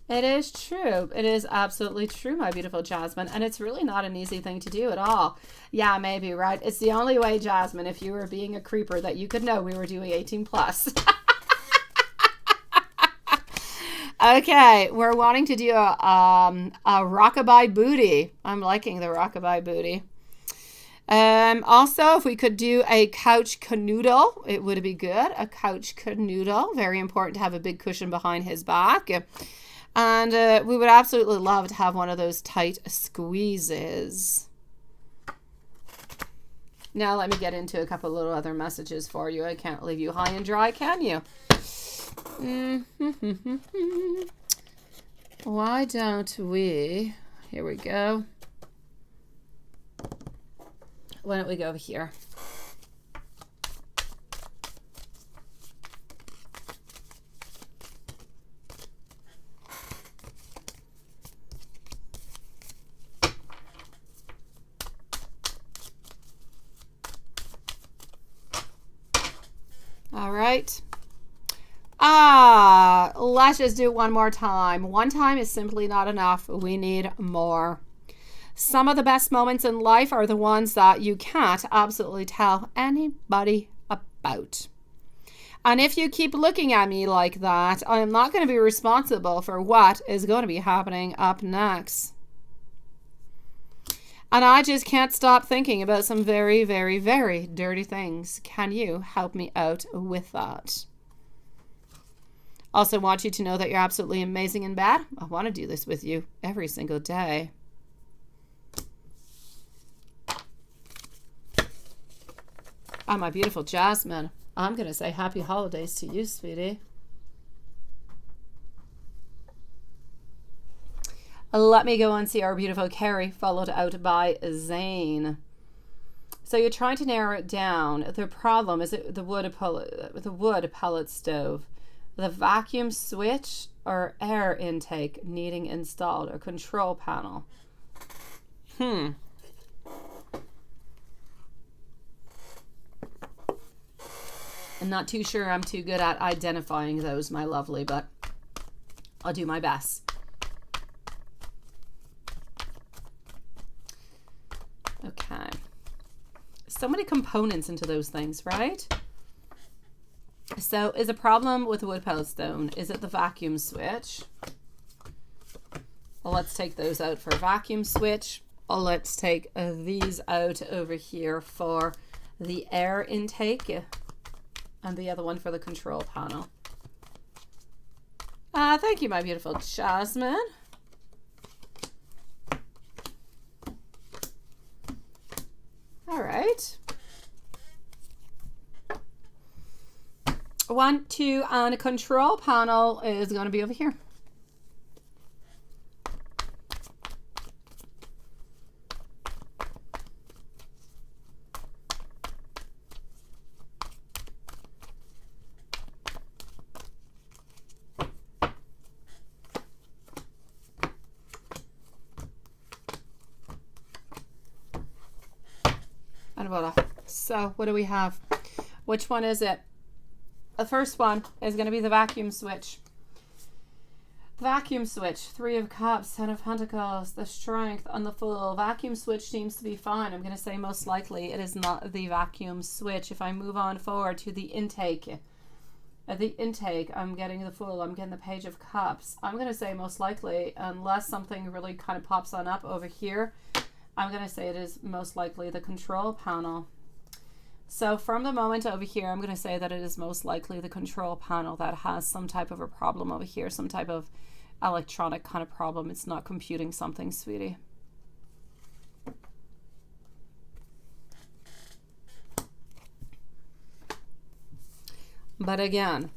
A: It is true. It is absolutely true, my beautiful Jasmine. And it's really not an easy thing to do at all. Yeah, maybe, right? It's the only way, Jasmine, if you were being a creeper, that you could know we were doing 18 plus. Okay, we're wanting to do a rockabye booty. I'm liking the rockabye booty. Also, if we could do a couch canoodle, it would be good. A couch canoodle. Very important to have a big cushion behind his back. And we would absolutely love to have one of those tight squeezes. Now let me get into a couple little other messages for you. I can't leave you high and dry, can you? Why don't we... Here we go. Why don't we go over here? All right. Let's just do one more time. One time is simply not enough. We need more. Some of the best moments in life are the ones that you can't absolutely tell anybody about. And if you keep looking at me like that, I am not going to be responsible for what is going to be happening up next. And I just can't stop thinking about some very, very, very dirty things. Can you help me out with that? Also want you to know that you're absolutely amazing in bed. I want to do this with you every single day. Oh, my beautiful Jasmine. I'm going to say happy holidays to you, sweetie. Let me go and see our beautiful Carrie, followed out by Zane. So you're trying to narrow it down. The problem is the wood pellet stove, the vacuum switch, or air intake needing installed, or control panel. I'm not too sure I'm too good at identifying those, my lovely, but I'll do my best. Okay. So many components into those things, right? So is a problem with the wood pellet stone? Is it the vacuum switch? Well, let's take those out for a vacuum switch. Let's take these out over here for the air intake. And the other one for the control panel. Thank you, my beautiful Jasmine. All right. 1, 2, and a control panel is going to be over here. So what do we have? Which one is it? The first one is going to be the vacuum switch. Vacuum switch, 3 of Cups, 10 of Pentacles, the Strength, and the Fool. Vacuum switch seems to be fine. I'm going to say most likely it is not the vacuum switch. If I move on forward to the intake, I'm getting the Fool. I'm getting the Page of Cups. I'm going to say most likely, unless something really kind of pops on up over here, I'm going to say it is most likely the control panel. So from the moment over here, I'm going to say that it is most likely the control panel that has some type of a problem over here, some type of electronic kind of problem. It's not computing something, sweetie. But again,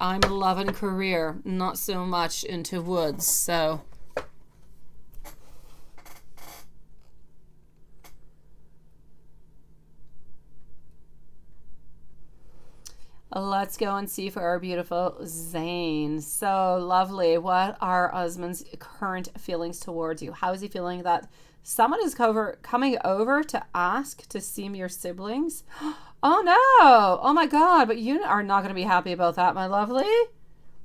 A: I'm loving career, not so much into woods, so... Let's go and see for our beautiful Zane. So lovely. What are husband's current feelings towards you? How is he feeling that someone is coming over to ask to see your siblings? Oh no. Oh my God. But you are not going to be happy about that, my lovely.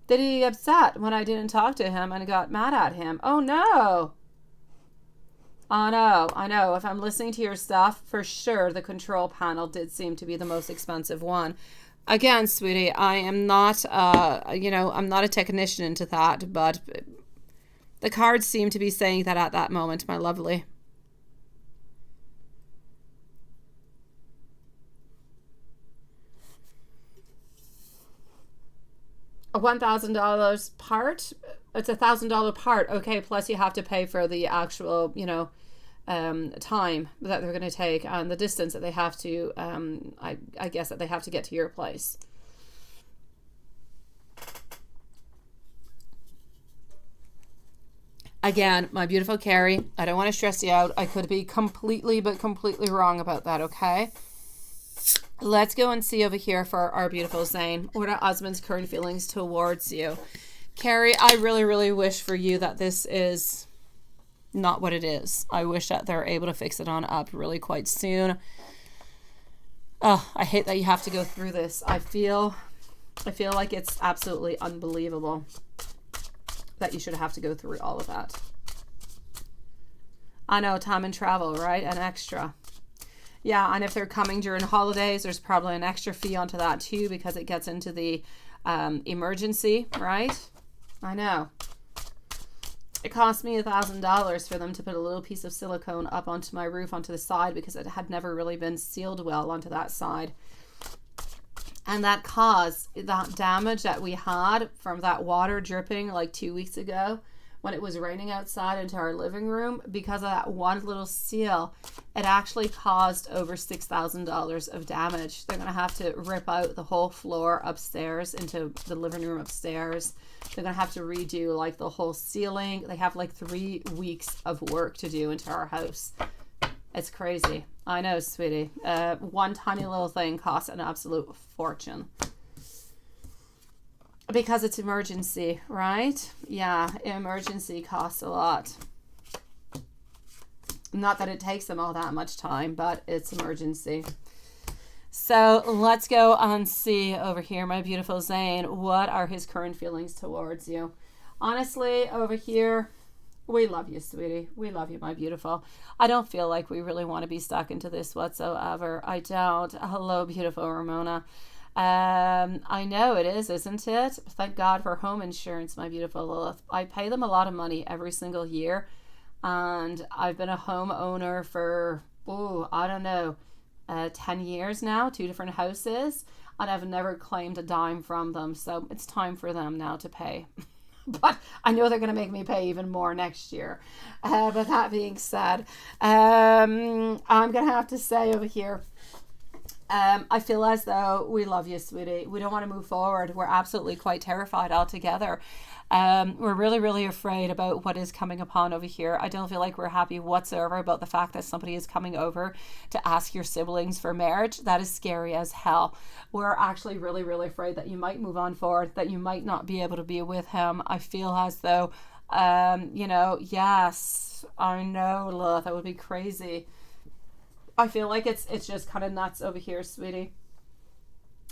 A: Did he get upset when I didn't talk to him and got mad at him? Oh no. Oh no. I know. If I'm listening to your stuff, for sure the control panel did seem to be the most expensive one. Again, sweetie, I am not, I'm not a technician into that, but the cards seem to be saying that at that moment, my lovely. a $1,000 part. It's $1,000 part. Okay, plus you have to pay for the actual, time that they're going to take and the distance that they have to, I guess that they have to get to your place. Again, my beautiful Carrie, I don't want to stress you out. I could be completely wrong about that, okay? Let's go and see over here for our beautiful Zane. What are Osmond's current feelings towards you? Carrie, I really wish for you that this is not what it is. I wish that they're able to fix it on up really quite soon. Oh, I hate that you have to go through this. I feel like it's absolutely unbelievable that you should have to go through all of that. I know, time and travel, right? An extra. Yeah, and if they're coming during holidays, there's probably an extra fee onto that too because it gets into the emergency, right? I know. It cost me $1,000 for them to put a little piece of silicone up onto my roof onto the side because it had never really been sealed well onto that side. And that caused that damage that we had from that water dripping like 2 weeks ago when it was raining outside into our living room. Because of that one little seal, it actually caused over $6,000 of damage. They're going to have to rip out the whole floor upstairs into the living room upstairs. They're going to have to redo like the whole ceiling. They have like 3 weeks of work to do into our house. It's crazy. I know, sweetie. One tiny little thing costs an absolute fortune. Because it's emergency, right? Yeah, emergency costs a lot. Not that it takes them all that much time, but it's emergency. So let's go and see over here, my beautiful Zane. What are his current feelings towards you? Honestly, over here, we love you, sweetie. We love you, my beautiful. I don't feel like we really want to be stuck into this whatsoever. I don't. Hello, beautiful Ramona. I know it is, isn't it? Thank God for home insurance, my beautiful Lilith. I pay them a lot of money every single year. And I've been a homeowner for, I don't know, 10 years now, 2 different houses. And I've never claimed a dime from them. So it's time for them now to pay. But I know they're going to make me pay even more next year. But that being said, I'm going to have to say over here, I feel as though we love you, sweetie. We don't want to move forward. We're absolutely quite terrified altogether. We're really afraid about what is coming upon over here. I don't feel like we're happy whatsoever about the fact that somebody is coming over to ask your siblings for marriage. That is scary as hell. We're actually really afraid that you might move on forward, that you might not be able to be with him. I feel as though, yes, I know, Lilith, that would be crazy. I feel like it's just kind of nuts over here, sweetie.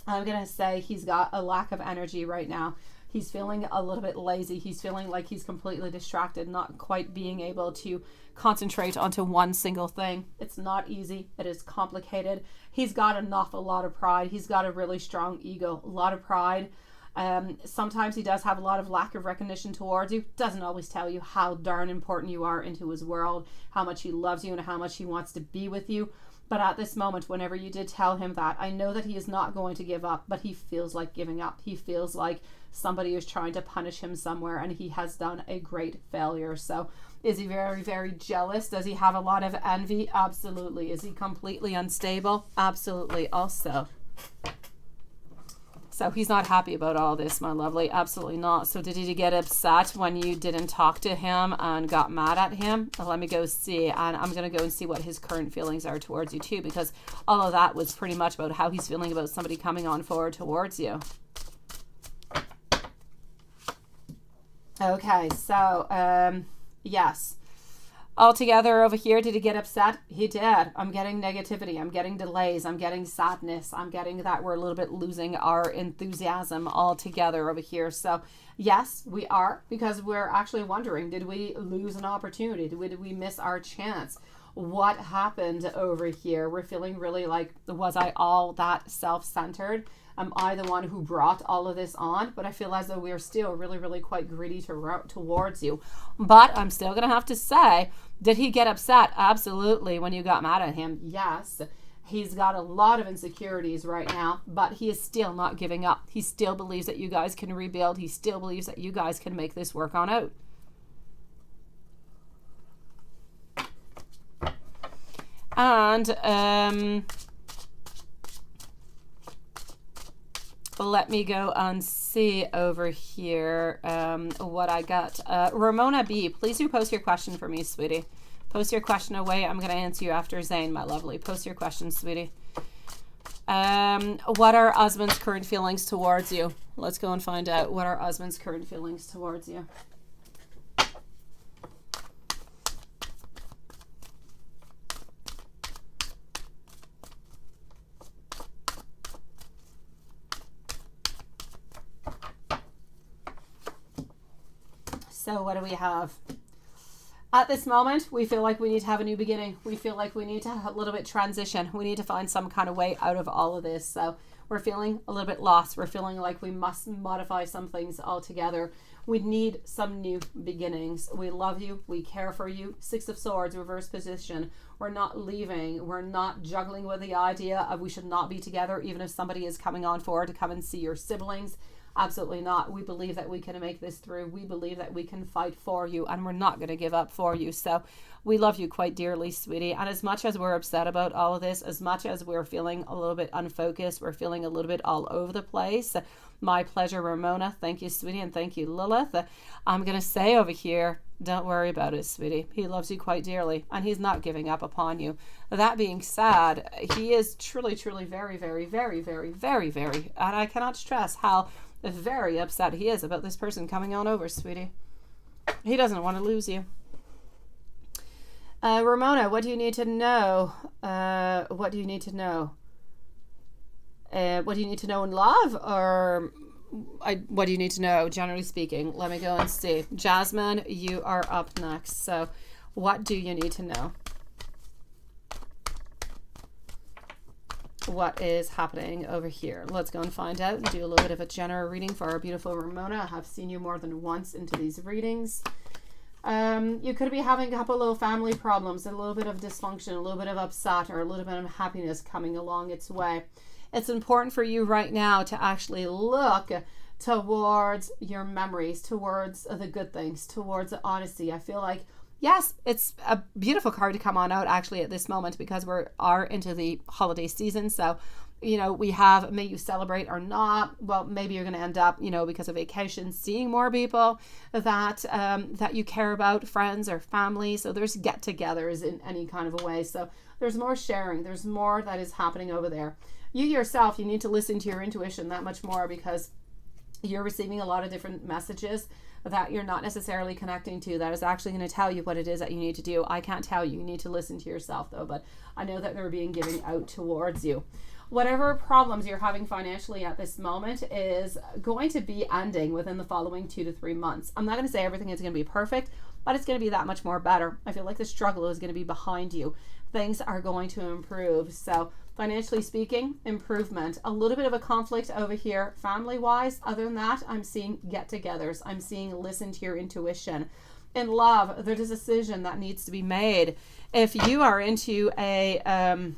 A: I'm going to say he's got a lack of energy right now. He's feeling a little bit lazy. He's feeling like he's completely distracted, not quite being able to concentrate onto one single thing. It's not easy. It is complicated. He's got an awful lot of pride. He's got a really strong ego, a lot of pride. Sometimes he does have a lot of lack of recognition towards you. Doesn't always tell you how darn important you are into his world, how much he loves you and how much he wants to be with you. But at this moment, whenever you did tell him that, I know that he is not going to give up, but he feels like giving up. He feels like somebody is trying to punish him somewhere, and he has done a great failure. So is he very jealous? Does he have a lot of envy? Absolutely. Is he completely unstable? Absolutely also. So he's not happy about all this, my lovely. Absolutely not. So did he get upset when you didn't talk to him and got mad at him? Well, let me go see. And I'm going to go and see what his current feelings are towards you too, because all of that was pretty much about how he's feeling about somebody coming on forward towards you. Okay, so, yes. Altogether over here, did he get upset? He did. I'm getting negativity. I'm getting delays. I'm getting sadness. I'm getting that we're a little bit losing our enthusiasm altogether over here. So yes, we are, because we're actually wondering, did we lose an opportunity? Did we miss our chance? What happened over here? We're feeling really like, was I all that self-centered? Am I the one who brought all of this on? But I feel as though we're still really quite greedy towards you. But I'm still going to have to say, did he get upset? Absolutely. When you got mad at him? Yes. He's got a lot of insecurities right now, but he is still not giving up. He still believes that you guys can rebuild. He still believes that you guys can make this work on out. And let me go and see over here what I got. Ramona B, please do post your question for me, sweetie. Post your question away. I'm going to answer you after Zane, my lovely. Post your question, sweetie. What are husband's current feelings towards you? Let's go and find out. What are husband's current feelings towards you? So what do we have? At this moment, we feel like we need to have a new beginning. We feel like we need to have a little bit transition. We need to find some kind of way out of all of this. So we're feeling a little bit lost. We're feeling like we must modify some things altogether. We need some new beginnings. We love you. We care for you. 6 of Swords, reverse position. We're not leaving. We're not juggling with the idea of we should not be together, even if somebody is coming on forward to come and see your siblings. Absolutely not. We believe that we can make this through. We believe that we can fight for you, and we're not going to give up for you. So we love you quite dearly, sweetie. And as much as we're upset about all of this, as much as we're feeling a little bit unfocused, we're feeling a little bit all over the place. My pleasure, Ramona. Thank you, sweetie, and thank you, Lilith. I'm going to say over here, don't worry about it, sweetie. He loves you quite dearly, and he's not giving up upon you. That being said, he is truly, truly very, very, very, very, very, very, and I cannot stress how very upset he is about this person coming on over, sweetie. He doesn't want to lose you. Ramona, what do you need to know? What do you need to know? What do you need to know in love, or what do you need to know, generally speaking? Let me go and see. Jasmine, you are up next. So what do you need to know? What is happening over here? Let's go and find out and do a little bit of a general reading for our beautiful Ramona. I have seen you more than once into these readings. You could be having a couple of little family problems, a little bit of dysfunction, a little bit of upset, or a little bit of happiness coming along its way. It's important for you right now to actually look towards your memories, towards the good things, towards the honesty. I feel like, yes, it's a beautiful card to come on out actually at this moment, because we are into the holiday season. So, you know, we have, may you celebrate or not. Well, maybe you're going to end up, you know, because of vacation, seeing more people that that you care about, friends or family. So there's get-togethers in any kind of a way. So there's more sharing. There's more that is happening over there. You yourself, you need to listen to your intuition that much more, because you're receiving a lot of different messages that you're not necessarily connecting to, that is actually going to tell you what it is that you need to do. I can't tell you. You need to listen to yourself though, but I know that they're being given out towards you. Whatever problems you're having financially at this moment is going to be ending within the following 2 to 3 months. I'm not going to say everything is going to be perfect, but it's going to be that much more better. I feel like the struggle is going to be behind you. Things are going to improve. So financially speaking, improvement. A little bit of a conflict over here family-wise. Other than that, I'm seeing get-togethers. I'm seeing listen to your intuition. In love, there's a decision that needs to be made. If you are into over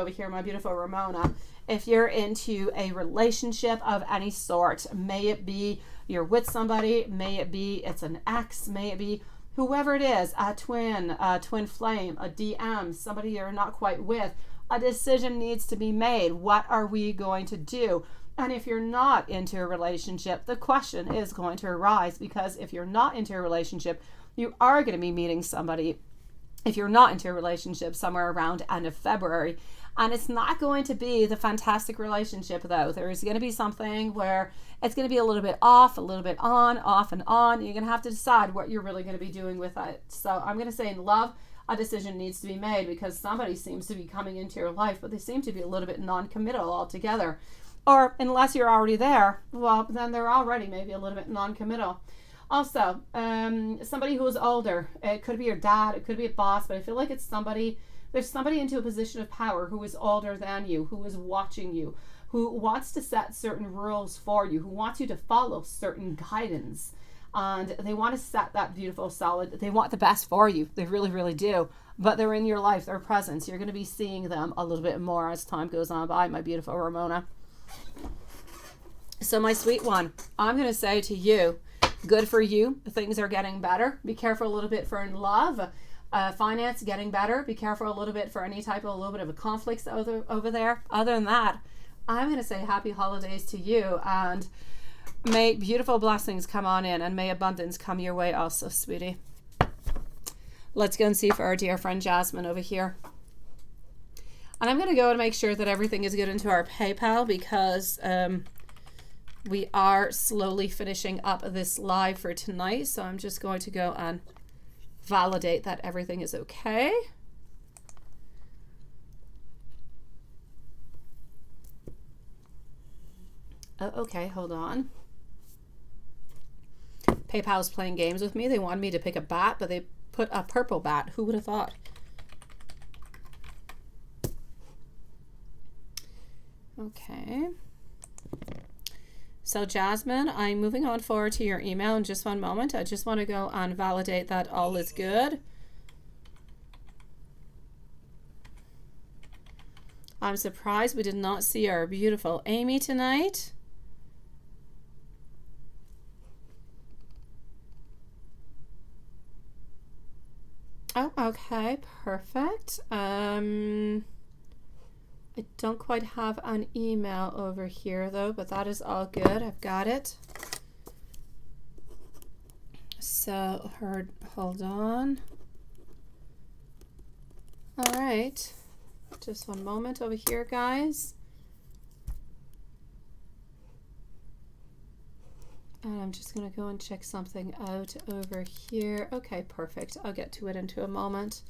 A: here, my beautiful Ramona, if you're into a relationship of any sort, may it be you're with somebody, may it be it's an ex, may it be whoever it is, a twin flame, a DM, somebody you're not quite with, a decision needs to be made. What are we going to do? And if you're not into a relationship, the question is going to arise, because if you're not into a relationship, you are going to be meeting somebody, if you're not into a relationship, somewhere around end of February. And it's not going to be the fantastic relationship though. There's going to be something where it's going to be a little bit off, a little bit on, off and on. You're going to have to decide what you're really going to be doing with it. So I'm going to say in love, a decision needs to be made, because somebody seems to be coming into your life, but they seem to be a little bit non-committal altogether. Or unless you're already there, well, then they're already maybe a little bit non-committal. Also, somebody who is older, it could be your dad, it could be a boss, but I feel like it's somebody, there's somebody into a position of power who is older than you, who is watching you, who wants to set certain rules for you, who wants you to follow certain guidance. and they want to set that beautiful solid, they want the best for you, they really, really do, but they're in your life, they're present, so you're going to be seeing them a little bit more as time goes on by, my beautiful Ramona. So my sweet one, I'm going to say to you, good for you, things are getting better. Be careful a little bit for in love, finance getting better. Be careful a little bit for any type of a little bit of a conflicts over there. Other than that, I'm going to say happy holidays to you, and may beautiful blessings come on in, and may abundance come your way also, sweetie. Let's go and see for our dear friend Jasmine over here. And I'm going to go and make sure that everything is good into our PayPal, because we are slowly finishing up this live for tonight. So I'm just going to go and validate that everything is okay. Oh, okay, hold on. PayPal's playing games with me. They wanted me to pick a bat, but they put a purple bat. Who would have thought? Okay. So Jasmine, I'm moving on forward to your email in just one moment. I just want to go and validate that all is good. I'm surprised we did not see our beautiful Amy tonight. Oh, okay, perfect. I don't quite have an email over here though, but that is all good. I've got it. So hold on. All right, just one moment over here, guys. And I'm just going to go and check something out over here. Okay, perfect. I'll get to it into a moment.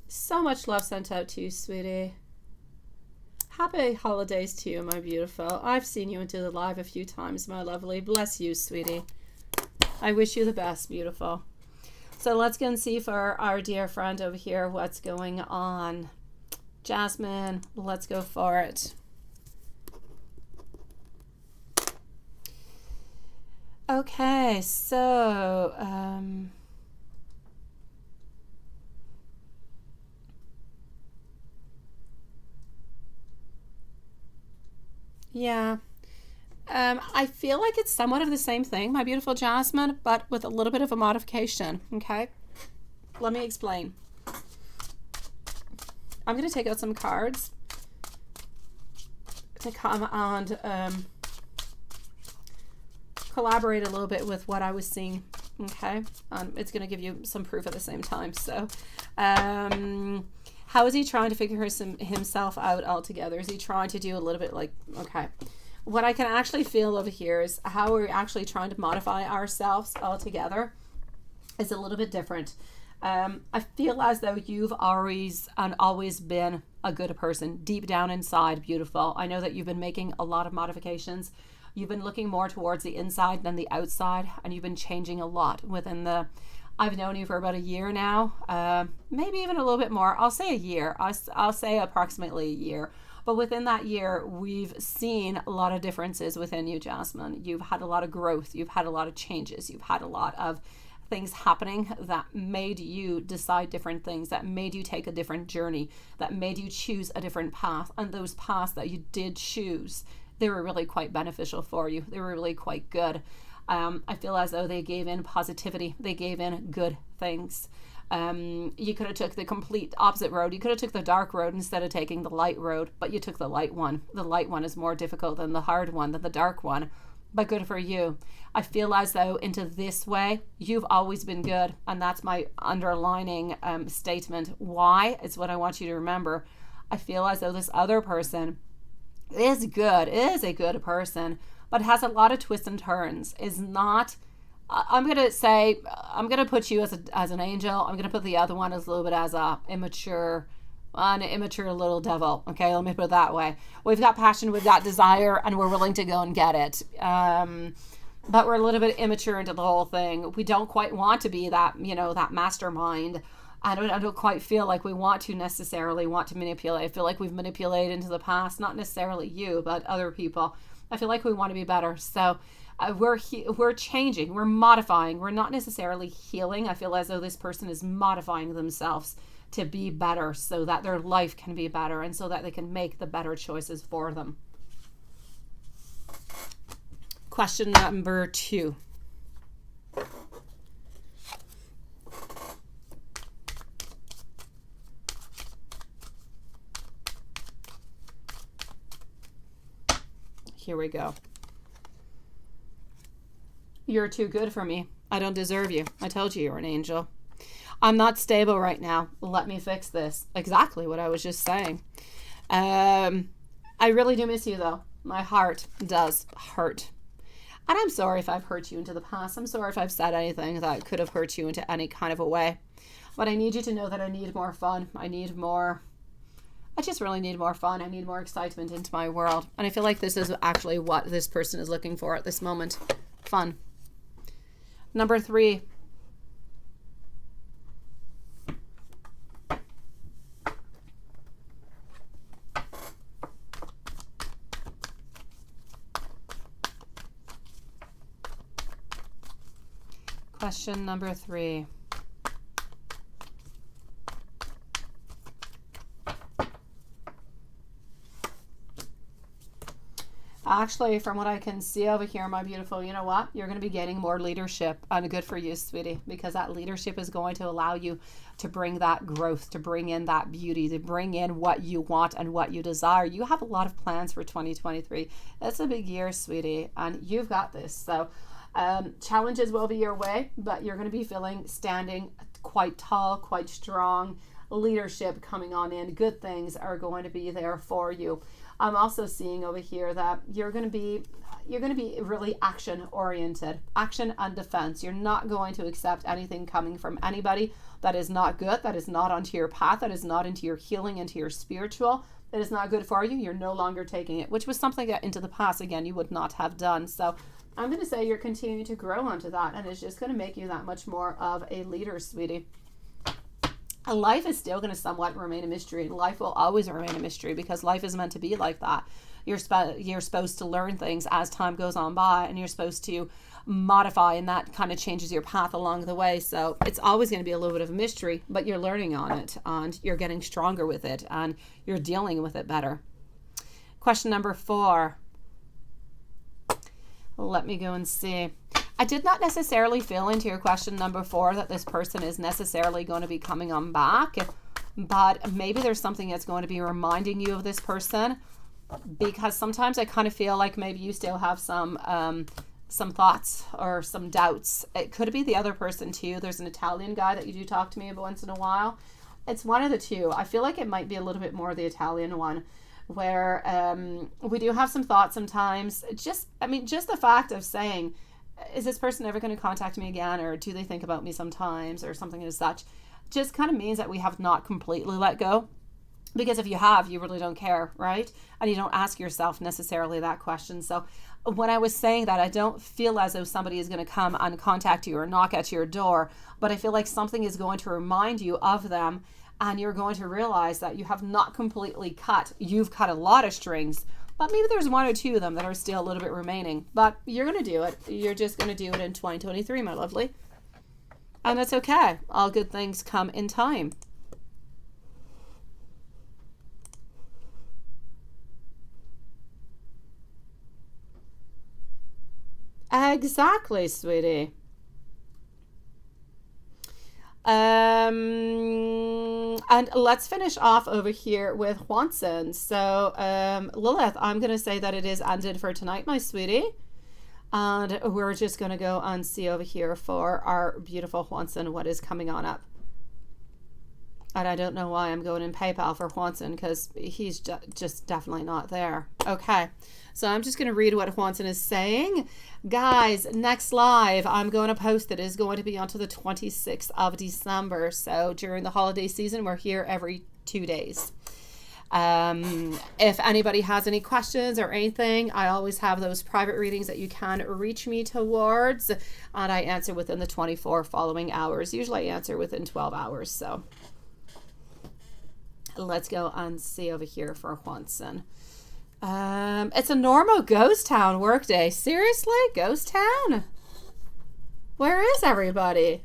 A: So much love sent out to you, sweetie. Happy holidays to you, my beautiful. I've seen you into the live a few times, my lovely. Bless you, sweetie. I wish you the best, beautiful. So let's go and see for our dear friend over here what's going on. Jasmine, let's go for it. Okay, so yeah, I feel like it's somewhat of the same thing, my beautiful Jasmine, but with a little bit of a modification. Okay, let me explain. I'm going to take out some cards to come and collaborate a little bit with what I was seeing. Okay, it's going to give you some proof at the same time. So how is he trying to figure himself out altogether? Is he trying to do a little bit like, okay, what I can actually feel over here is how we're actually trying to modify ourselves altogether is a little bit different. I feel as though you've always been a good person deep down inside, beautiful. I know that you've been making a lot of modifications. You've been looking more towards the inside than the outside, and you've been changing a lot within the, I've known you for about a year now, maybe even a little bit more. I'll say a year. I'll say approximately a year. But within that year, we've seen a lot of differences within you, Jasmine. You've had a lot of growth. You've had a lot of changes. You've had a lot of things happening that made you decide different things, that made you take a different journey, that made you choose a different path. And those paths that you did choose, they were really quite beneficial for you. They were really quite good. I feel as though they gave in positivity. They gave in good things. You could have took the complete opposite road. You could have took the dark road instead of taking the light road, but you took the light one. The light one is more difficult than the hard one, than the dark one. But good for you. I feel as though into this way, you've always been good. And that's my underlining statement. Why? It's what I want you to remember. I feel as though this other person is good, is a good person, but has a lot of twists and turns, is not, I'm going to say, I'm going to put you as an angel. I'm going to put the other one as a little bit as an immature little devil. Okay, let me put it that way. We've got passion, we've got desire, and we're willing to go and get it. But we're a little bit immature into the whole thing. We don't quite want to be that, that mastermind. I don't quite feel like we want to necessarily want to manipulate. I feel like we've manipulated into the past, not necessarily you, but other people. I feel like we want to be better. So we're changing, we're modifying. We're not necessarily healing. I feel as though this person is modifying themselves to be better so that their life can be better and so that they can make the better choices for them. Question number 2. Here we go. You're too good for me. I don't deserve you. I told you you're an angel. I'm not stable right now. Let me fix this. Exactly what I was just saying. I really do miss you, though. My heart does hurt. And I'm sorry if I've hurt you into the past. I'm sorry if I've said anything that could have hurt you into any kind of a way. But I need you to know that I need more fun. I just really need more fun. I need more excitement into my world. And I feel like this is actually what this person is looking for at this moment. Fun. Number 3. Question number 3. Actually, from what I can see over here, my beautiful, you know what? You're going to be gaining more leadership, and good for you, sweetie, because that leadership is going to allow you to bring that growth, to bring in that beauty, to bring in what you want and what you desire. You have a lot of plans for 2023. It's a big year, sweetie, and you've got this. So challenges will be your way, but you're going to be standing quite tall, quite strong. Leadership coming on in. Good things are going to be there for you. I'm also seeing over here that you're going to be really action oriented, action and defense. You're not going to accept anything coming from anybody that is not good, that is not onto your path, that is not into your healing, into your spiritual, that is not good for you. You're no longer taking it, which was something that into the past, again, you would not have done. So I'm going to say you're continuing to grow onto that, and it's just going to make you that much more of a leader, sweetie. Life is still going to somewhat remain a mystery. Life will always remain a mystery because life is meant to be like that. You're supposed to learn things as time goes on by, and you're supposed to modify, and that kind of changes your path along the way. So it's always going to be a little bit of a mystery, but you're learning on it, and you're getting stronger with it, and you're dealing with it better. Question number 4. Let me go and see. I did not necessarily feel into your question number 4 that this person is necessarily going to be coming on back, but maybe there's something that's going to be reminding you of this person, because sometimes I kind of feel like maybe you still have some thoughts or some doubts. It could be the other person too. There's an Italian guy that you do talk to me about once in a while. It's one of the two. I feel like it might be a little bit more the Italian one, where we do have some thoughts sometimes. Just the fact of saying, is this person ever going to contact me again, or do they think about me sometimes, or something as such, just kind of means that we have not completely let go. Because if you have, you really don't care, right? And you don't ask yourself necessarily that question. So when I was saying that, I don't feel as though somebody is going to come and contact you or knock at your door, but I feel like something is going to remind you of them, and you're going to realize that you have not completely cut. You've cut a lot of strings, but maybe there's 1 or 2 of them that are still a little bit remaining. But you're going to do it. You're just going to do it in 2023, my lovely. And that's okay. All good things come in time. Exactly, sweetie. And let's finish off over here with Juanson. So, Lilith, I'm going to say that it is ended for tonight, my sweetie. And we're just going to go and see over here for our beautiful Juanson what is coming on up. And I don't know why I'm going in PayPal for Juanson, because he's just definitely not there. Okay, so I'm just going to read what Juanson is saying. Guys, next live I'm going to post it is going to be onto the 26th of December. So during the holiday season, we're here every 2 days. If anybody has any questions or anything, I always have those private readings that you can reach me towards, and I answer within the 24 following hours. Usually I answer within 12 hours. So let's go and see over here for Juanson. It's a normal ghost town workday. Seriously? Ghost town? Where is everybody?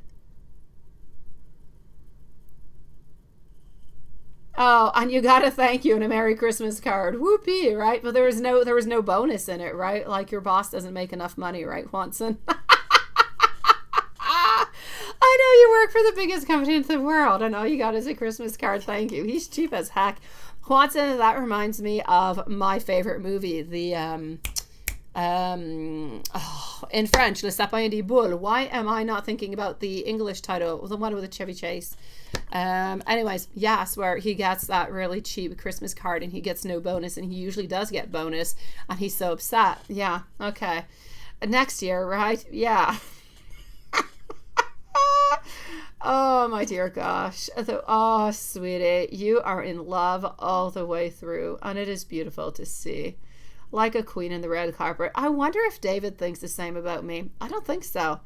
A: Oh, and you got a thank you and a Merry Christmas card. Whoopee, right? But there was no bonus in it, right? Like your boss doesn't make enough money, right, Watson? I know you work for the biggest company in the world, and all you got is a Christmas card. Thank you. He's cheap as heck. Watson, that reminds me of my favorite movie, in French, Le Sapin des Boules. Why am I not thinking about the English title? The one with the Chevy Chase. Anyways, yes, where he gets that really cheap Christmas card and he gets no bonus, and he usually does get bonus, and he's so upset. Yeah, okay. Next year, right? Yeah. Oh my dear gosh. Oh, sweetie, you are in love all the way through, and it is beautiful to see. Like a queen in the red carpet. I wonder if David thinks the same about me. I don't think so.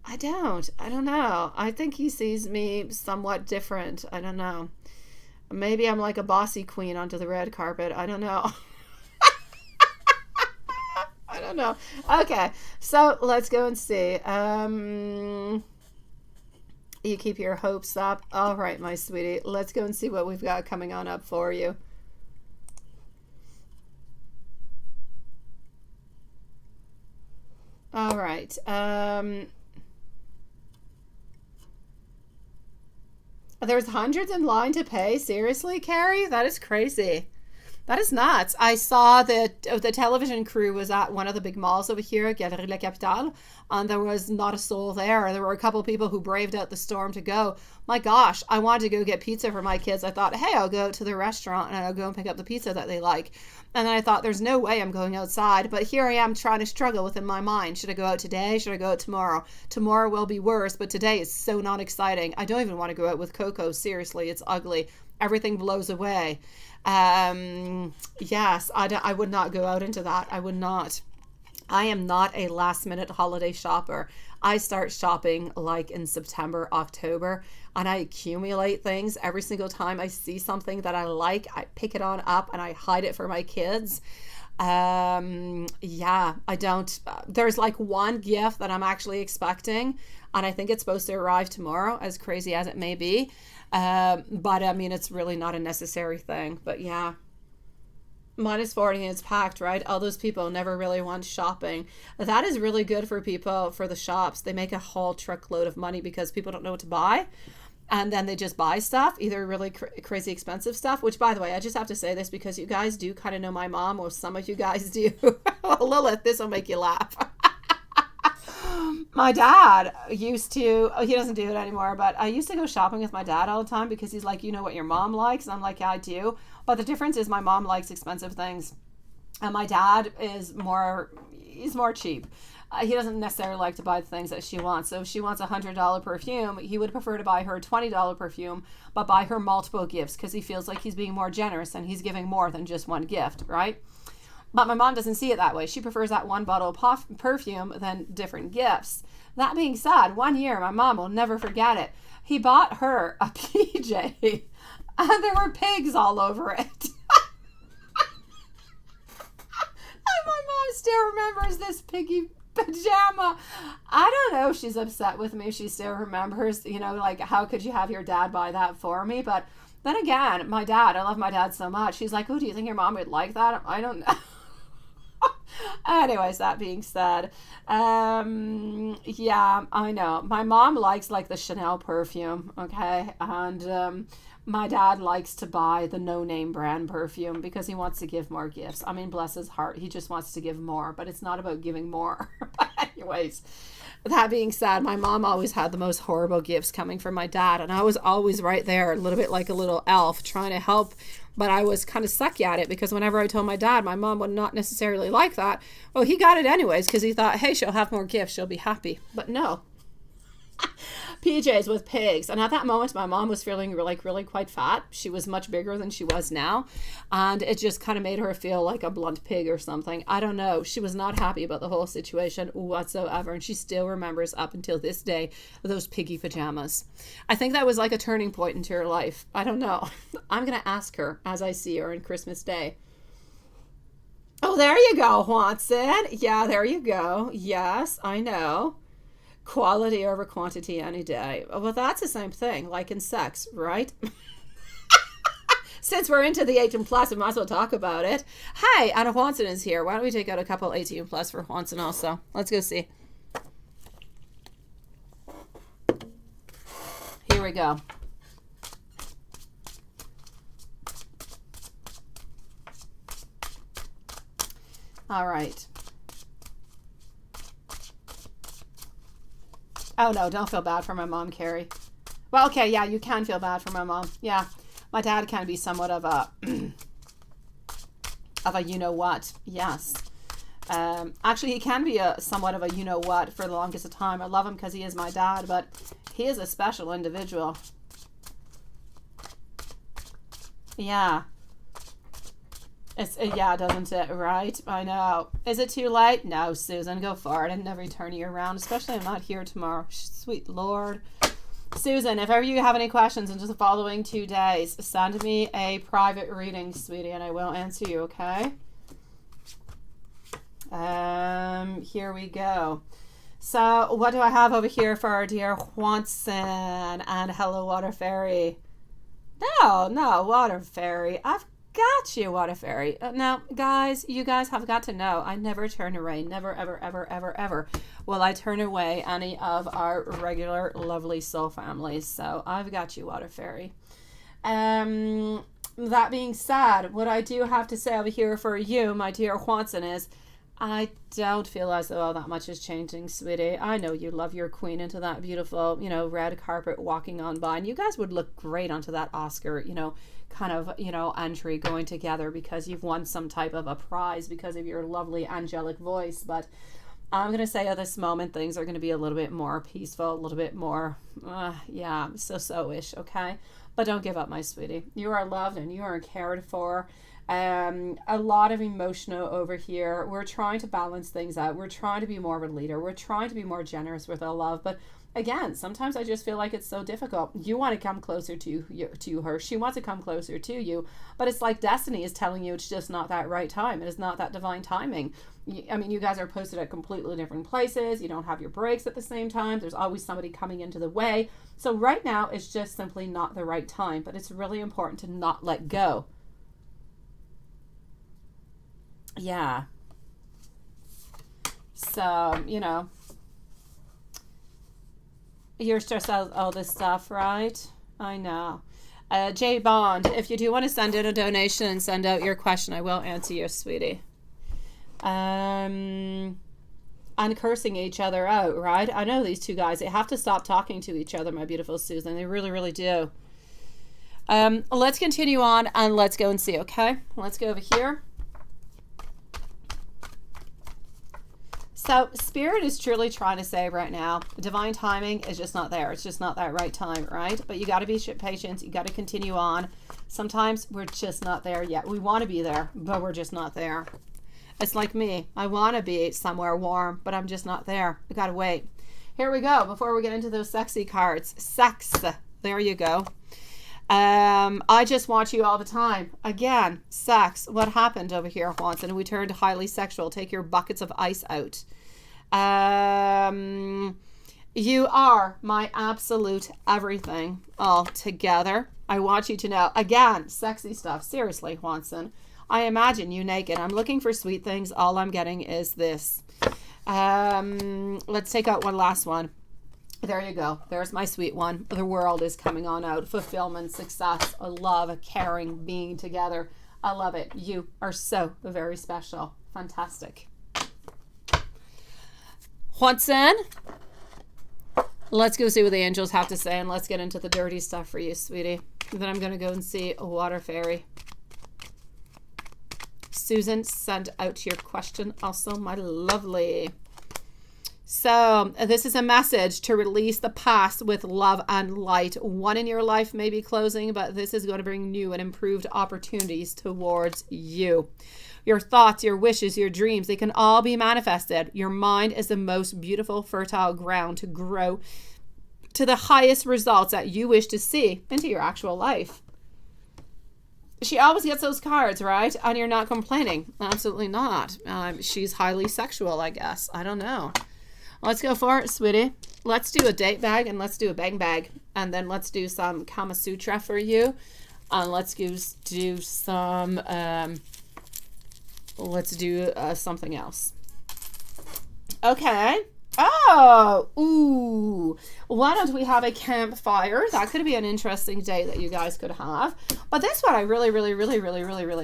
A: I don't know. I think he sees me somewhat different. I don't know. Maybe I'm like a bossy queen onto the red carpet. I don't know. I don't know. Okay, so let's go and see. You keep your hopes up. All right, my sweetie. Let's go and see what we've got coming on up for you. All right. There's hundreds in line to pay. Seriously, Carrie? That is crazy. That is nuts. I saw that the television crew was at one of the big malls over here, Galerie La Capitale, and there was not a soul there. There were a couple of people who braved out the storm to go. My gosh, I wanted to go get pizza for my kids. I thought, hey, I'll go to the restaurant and I'll go and pick up the pizza that they like. And then I thought, there's no way I'm going outside. But here I am trying to struggle within my mind. Should I go out today? Should I go out tomorrow? Tomorrow will be worse, but today is so not exciting. I don't even want to go out with Coco. Seriously, it's ugly. Everything blows away. Yes, I would not go out into that. I would not. I am not a last minute holiday shopper. I start shopping like in September, October, and I accumulate things. Every single time I see something that I like, I pick it on up and I hide it for my kids. Yeah, I don't. There's like one gift that I'm actually expecting, and I think it's supposed to arrive tomorrow, as crazy as it may be. But I mean, it's really not a necessary thing. But yeah, -40 and it's packed, right? All those people never really want shopping. That is really good for people, for the shops. They make a whole truckload of money because people don't know what to buy. And then they just buy stuff, either really crazy expensive stuff, which, by the way, I just have to say this because you guys do kind of know my mom, or some of you guys do. Lilith, this will make you laugh. My dad used to, he doesn't do it anymore, but I used to go shopping with my dad all the time because he's like, you know what your mom likes? And I'm like, yeah, I do. But the difference is my mom likes expensive things. And my dad he's more cheap. He doesn't necessarily like to buy the things that she wants. So if she wants a $100 perfume, he would prefer to buy her a $20 perfume, but buy her multiple gifts because he feels like he's being more generous and he's giving more than just one gift, right? But my mom doesn't see it that way. She prefers that one bottle of perfume than different gifts. That being said, one year, my mom will never forget it. He bought her a PJ and there were pigs all over it. And my mom still remembers this piggy pajama. I don't know if she's upset with me. She still remembers, like, how could you have your dad buy that for me? But then again, my dad, I love my dad so much. She's like, oh, do you think your mom would like that? I don't know. Anyways, that being said, yeah, I know. My mom likes like the Chanel perfume, okay? And my dad likes to buy the no-name brand perfume because he wants to give more gifts. I mean, bless his heart, he just wants to give more, but it's not about giving more. But anyways, that being said, my mom always had the most horrible gifts coming from my dad, and I was always right there, a little bit like a little elf trying to help, but I was kind of sucky at it because whenever I told my dad my mom would not necessarily like that, well, he got it anyways because he thought, hey, she'll have more gifts, she'll be happy. But no. PJs with pigs. And at that moment, my mom was feeling like really quite fat. She was much bigger than she was now. And it just kind of made her feel like a blunt pig or something. I don't know. She was not happy about the whole situation whatsoever. And she still remembers up until this day those piggy pajamas. I think that was like a turning point into her life. I don't know. I'm going to ask her as I see her on Christmas Day. there you go, Watson. Yeah, there you go. Yes, I know. Quality over quantity any day. Well, that's the same thing, like in sex, right? Since we're into the 18 plus, we might as well talk about it. Hi, Anna Watson is here. Why don't we take out a couple 18 plus for Watson also? Let's go see. Here we go. All right. Oh, no, don't feel bad for my mom, Carrie. Well, okay, yeah, you can feel bad for my mom. Yeah, my dad can be somewhat of a, you-know-what. Yes. Actually, he can be somewhat of a you-know-what for the longest of time. I love him because he is my dad, but he is a special individual. Yeah. Yeah, doesn't it? Right? I know. Is it too late? No, Susan, go for it and never turn you around, especially I'm not here tomorrow. Sweet Lord. Susan, if ever you have any questions in just the following 2 days, send me a private reading, sweetie, and I will answer you, okay? Here we go. So, what do I have over here for our dear Watson? And hello, Water Fairy. No, Water Fairy. I've got you, Water Fairy. Now, guys, you guys have got to know I never turn away. Never, ever, ever, ever, ever will I turn away any of our regular, lovely soul families. So I've got you, Water Fairy. That being said, what I do have to say over here for you, my dear Watson, is I don't feel as though all that much is changing, sweetie. I know you love your queen into that beautiful, red carpet walking on by. And you guys would look great onto that Oscar, kind of, entry going together because you've won some type of a prize because of your lovely angelic voice. But I'm going to say at this moment, things are going to be a little bit more peaceful, a little bit more, so-ish, okay? But don't give up, my sweetie. You are loved and you are cared for. A lot of emotional over here. We're trying to balance things out. We're trying to be more of a leader. We're trying to be more generous with our love. But again, sometimes I just feel like it's so difficult. You want to come closer to her. She wants to come closer to you. But it's like destiny is telling you it's just not that right time. It is not that divine timing. I mean, you guys are posted at completely different places. You don't have your breaks at the same time. There's always somebody coming into the way. So right now, it's just simply not the right time. But it's really important to not let go. Yeah. So, you're stressed out all this stuff, right? I know. J Bond, if you do want to send in a donation and send out your question, I will answer you, sweetie. And cursing each other out, right? I know these two guys, they have to stop talking to each other, my beautiful Susan. They really, really do. Let's continue on and let's go and see, okay? Let's go over here. So Spirit is truly trying to say right now, divine timing is just not there. It's just not that right time, right? But you got to be patient. You got to continue on. Sometimes we're just not there yet. We want to be there, but we're just not there. It's like me. I want to be somewhere warm, but I'm just not there. We got to wait. Here we go. Before we get into those sexy cards. Sex. There you go. I just want you all the time. Again, sex. What happened over here, Watson? We turned highly sexual. Take your buckets of ice out. You are my absolute everything all together. I want you to know. Again, sexy stuff. Seriously, Watson. I imagine you naked. I'm looking for sweet things. All I'm getting is this. Let's take out one last one. There you go. There's my sweet one. The world is coming on out. Fulfillment, success, love, caring, being together. I love it. You are so very special. Fantastic. Watson, let's go see what the angels have to say and let's get into the dirty stuff for you, sweetie. Then I'm going to go and see a Water Fairy. Susan, send out your question also, my lovely. So this is a message to release the past with love and light. One in your life may be closing, but this is going to bring new and improved opportunities towards you. Your thoughts, your wishes, your dreams, they can all be manifested. Your mind is the most beautiful, fertile ground to grow to the highest results that you wish to see into your actual life. She always gets those cards, right? And you're not complaining. Absolutely not. She's highly sexual, I guess. I don't know. Let's go for it, sweetie. Let's do a date bag and let's do a bang bag. And then let's do some Kama Sutra for you. And let's do some, something else. Okay. Oh, ooh. Why don't we have a campfire? That could be an interesting day that you guys could have. But this one I really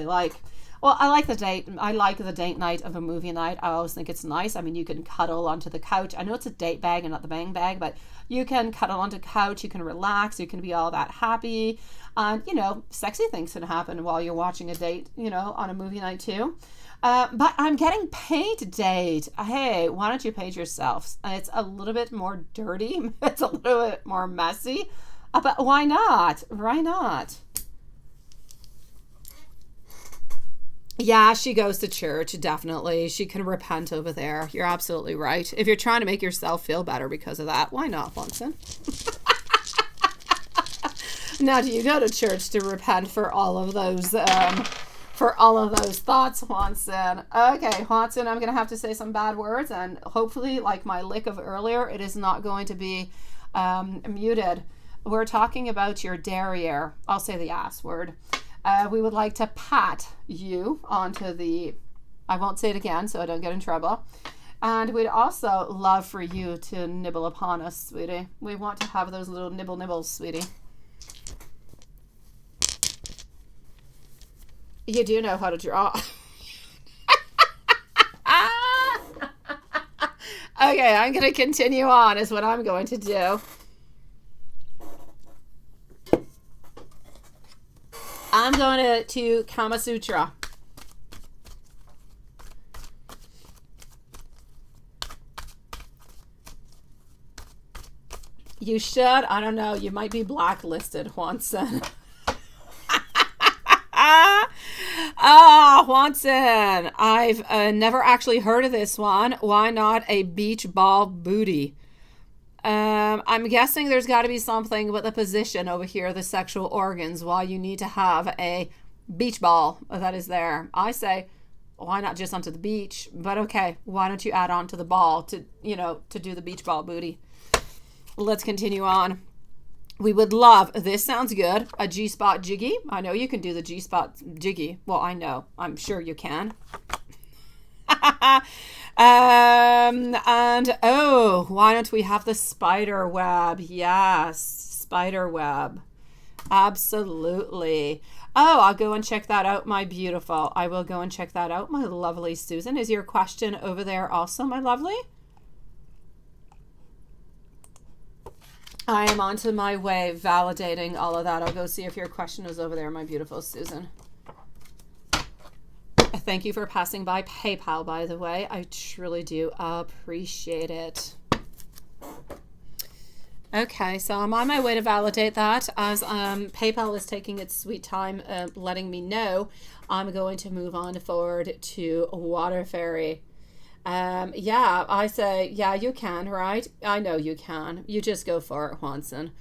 A: like. Well, I like the date. I like the date night of a movie night. I always think it's nice. I mean, you can cuddle onto the couch. I know it's a date bag and not the bang bag, but you can cuddle onto the couch. You can relax. You can be all that happy. And, you know, sexy things can happen while you're watching a date, you know, on a movie night too. But I'm getting paint date. Hey, why don't you paint yourselves? It's a little bit more dirty. It's a little bit more messy. But why not? Why not? Yeah, she goes to church, definitely. She can repent over there. You're absolutely right. If you're trying to make yourself feel better because of that, why not, Watson? Now, do you go to church to repent for all of those thoughts, Watson? Okay, Watson, I'm going to have to say some bad words, and hopefully, like my lick of earlier, it is not going to be muted. We're talking about your derriere. I'll say the ass word. We would like to pat you onto the, I won't say it again so I don't get in trouble. And we'd also love for you to nibble upon us, sweetie. We want to have those little nibbles, sweetie. You do know how to draw. Okay, I'm going to continue on is what I'm going to do. I'm going to Kama Sutra. You should. I don't know. You might be blacklisted, Watson. Watson. I've never actually heard of this one. Why not a beach ball booty? I'm guessing there's got to be something with the position over here, the sexual organs, why you need to have a beach ball that is there. I say, why not just onto the beach? But okay, why don't you add on to the ball to do the beach ball booty? Let's continue on. We would love, this sounds good, a G-spot jiggy. I know you can do the G-spot jiggy. Well, I know. I'm sure you can. And oh, why don't we have the spider web? Yes, spider web. Absolutely. Oh, I'll go and check that out, my beautiful. I will go and check that out, my lovely Susan. Is your question over there also, my lovely? I am on to my way validating all of that. I'll go see if your question is over there, my beautiful Susan. Thank you for passing by PayPal, by the way. I truly do appreciate it. Okay, so I'm on my way to validate that. As PayPal is taking its sweet time letting me know, I'm going to move on forward to Water Fairy. Yeah, I say, yeah, you can, right? I know you can. You just go for it, Watson.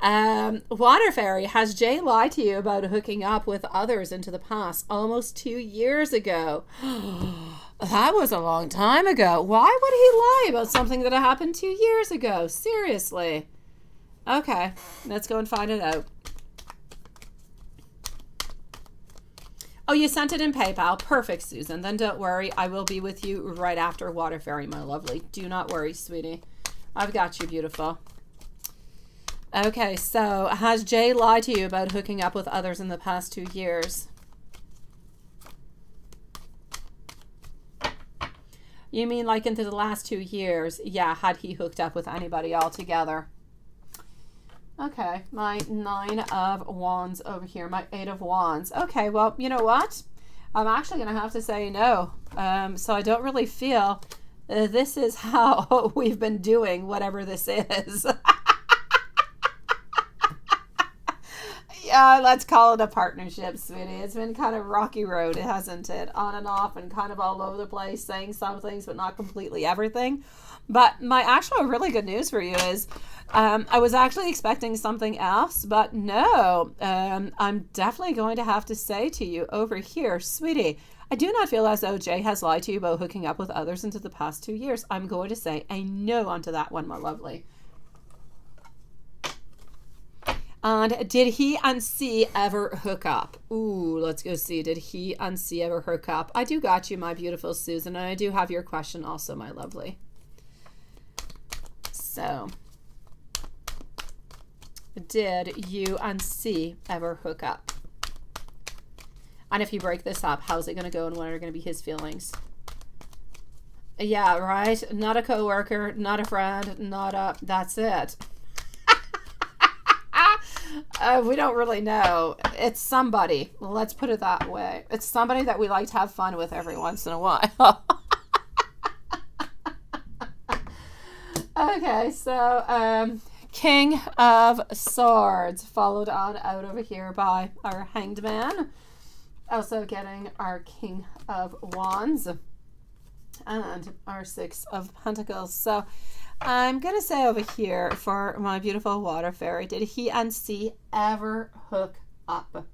A: Water Fairy, has Jay lied to you about hooking up with others into the past almost 2 years ago? That was a long time ago. Why would he lie about something that happened 2 years ago? Seriously. Okay, let's go and find it out. Oh, you sent it in PayPal. Perfect, Susan. Then don't worry. I will be with you right after Water Fairy, my lovely. Do not worry, sweetie. I've got you, beautiful. Okay, so has Jay lied to you about hooking up with others in the past 2 years? You mean like into the last 2 years? Yeah, had he hooked up with anybody altogether? Okay, my 9 of Wands over here, my 8 of Wands. Okay, well, you know what? I'm actually going to have to say no. So I don't really feel this is how we've been doing whatever this is. let's call it a partnership, sweetie. It's been kind of rocky road, hasn't it? On and off and kind of all over the place, saying some things, but not completely everything. But my actual really good news for you is I was actually expecting something else, but no. I'm definitely going to have to say to you over here, sweetie, I do not feel as though Jay has lied to you about hooking up with others into the past 2 years. I'm going to say a no onto that one, my lovely. And did he and C ever hook up? Ooh, let's go see. Did he and C ever hook up? I do got you, my beautiful Susan, and I do have your question also, my lovely. So, did you and C ever hook up? And if you break this up, how's it going to go and what are going to be his feelings? Yeah, right? Not a coworker, not a friend, not a... That's it. We don't really know. It's somebody. Let's put it that way. It's somebody that we like to have fun with every once in a while. Okay, so King of Swords, followed on out over here by our Hanged Man. Also getting our King of Wands and our Six of Pentacles. So I'm going to say over here for my beautiful water fairy, did he and C ever hook up?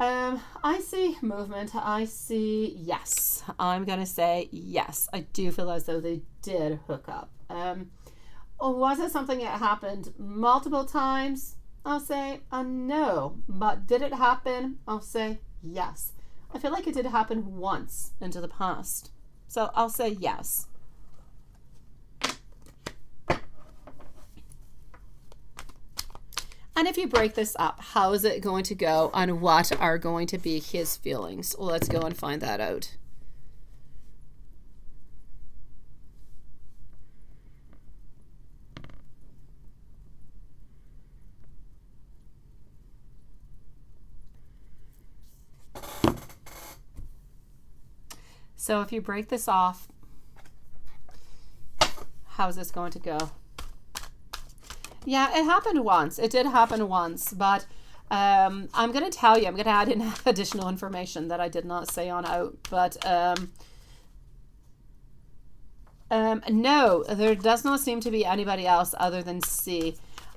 A: I see movement. I see yes. I'm going to say yes. I do feel as though they did hook up. Was it something that happened multiple times? I'll say no. But did it happen? I'll say yes. I feel like it did happen once into the past. So I'll say yes. And if you break this up, how is it going to go and what are going to be his feelings? Well, let's go and find that out. So if you break this off, how's this going to go? Yeah, it happened once. It did happen once, but I'm going to tell you, I'm going to add in additional information that I did not say on out, but no, there does not seem to be anybody else other than C.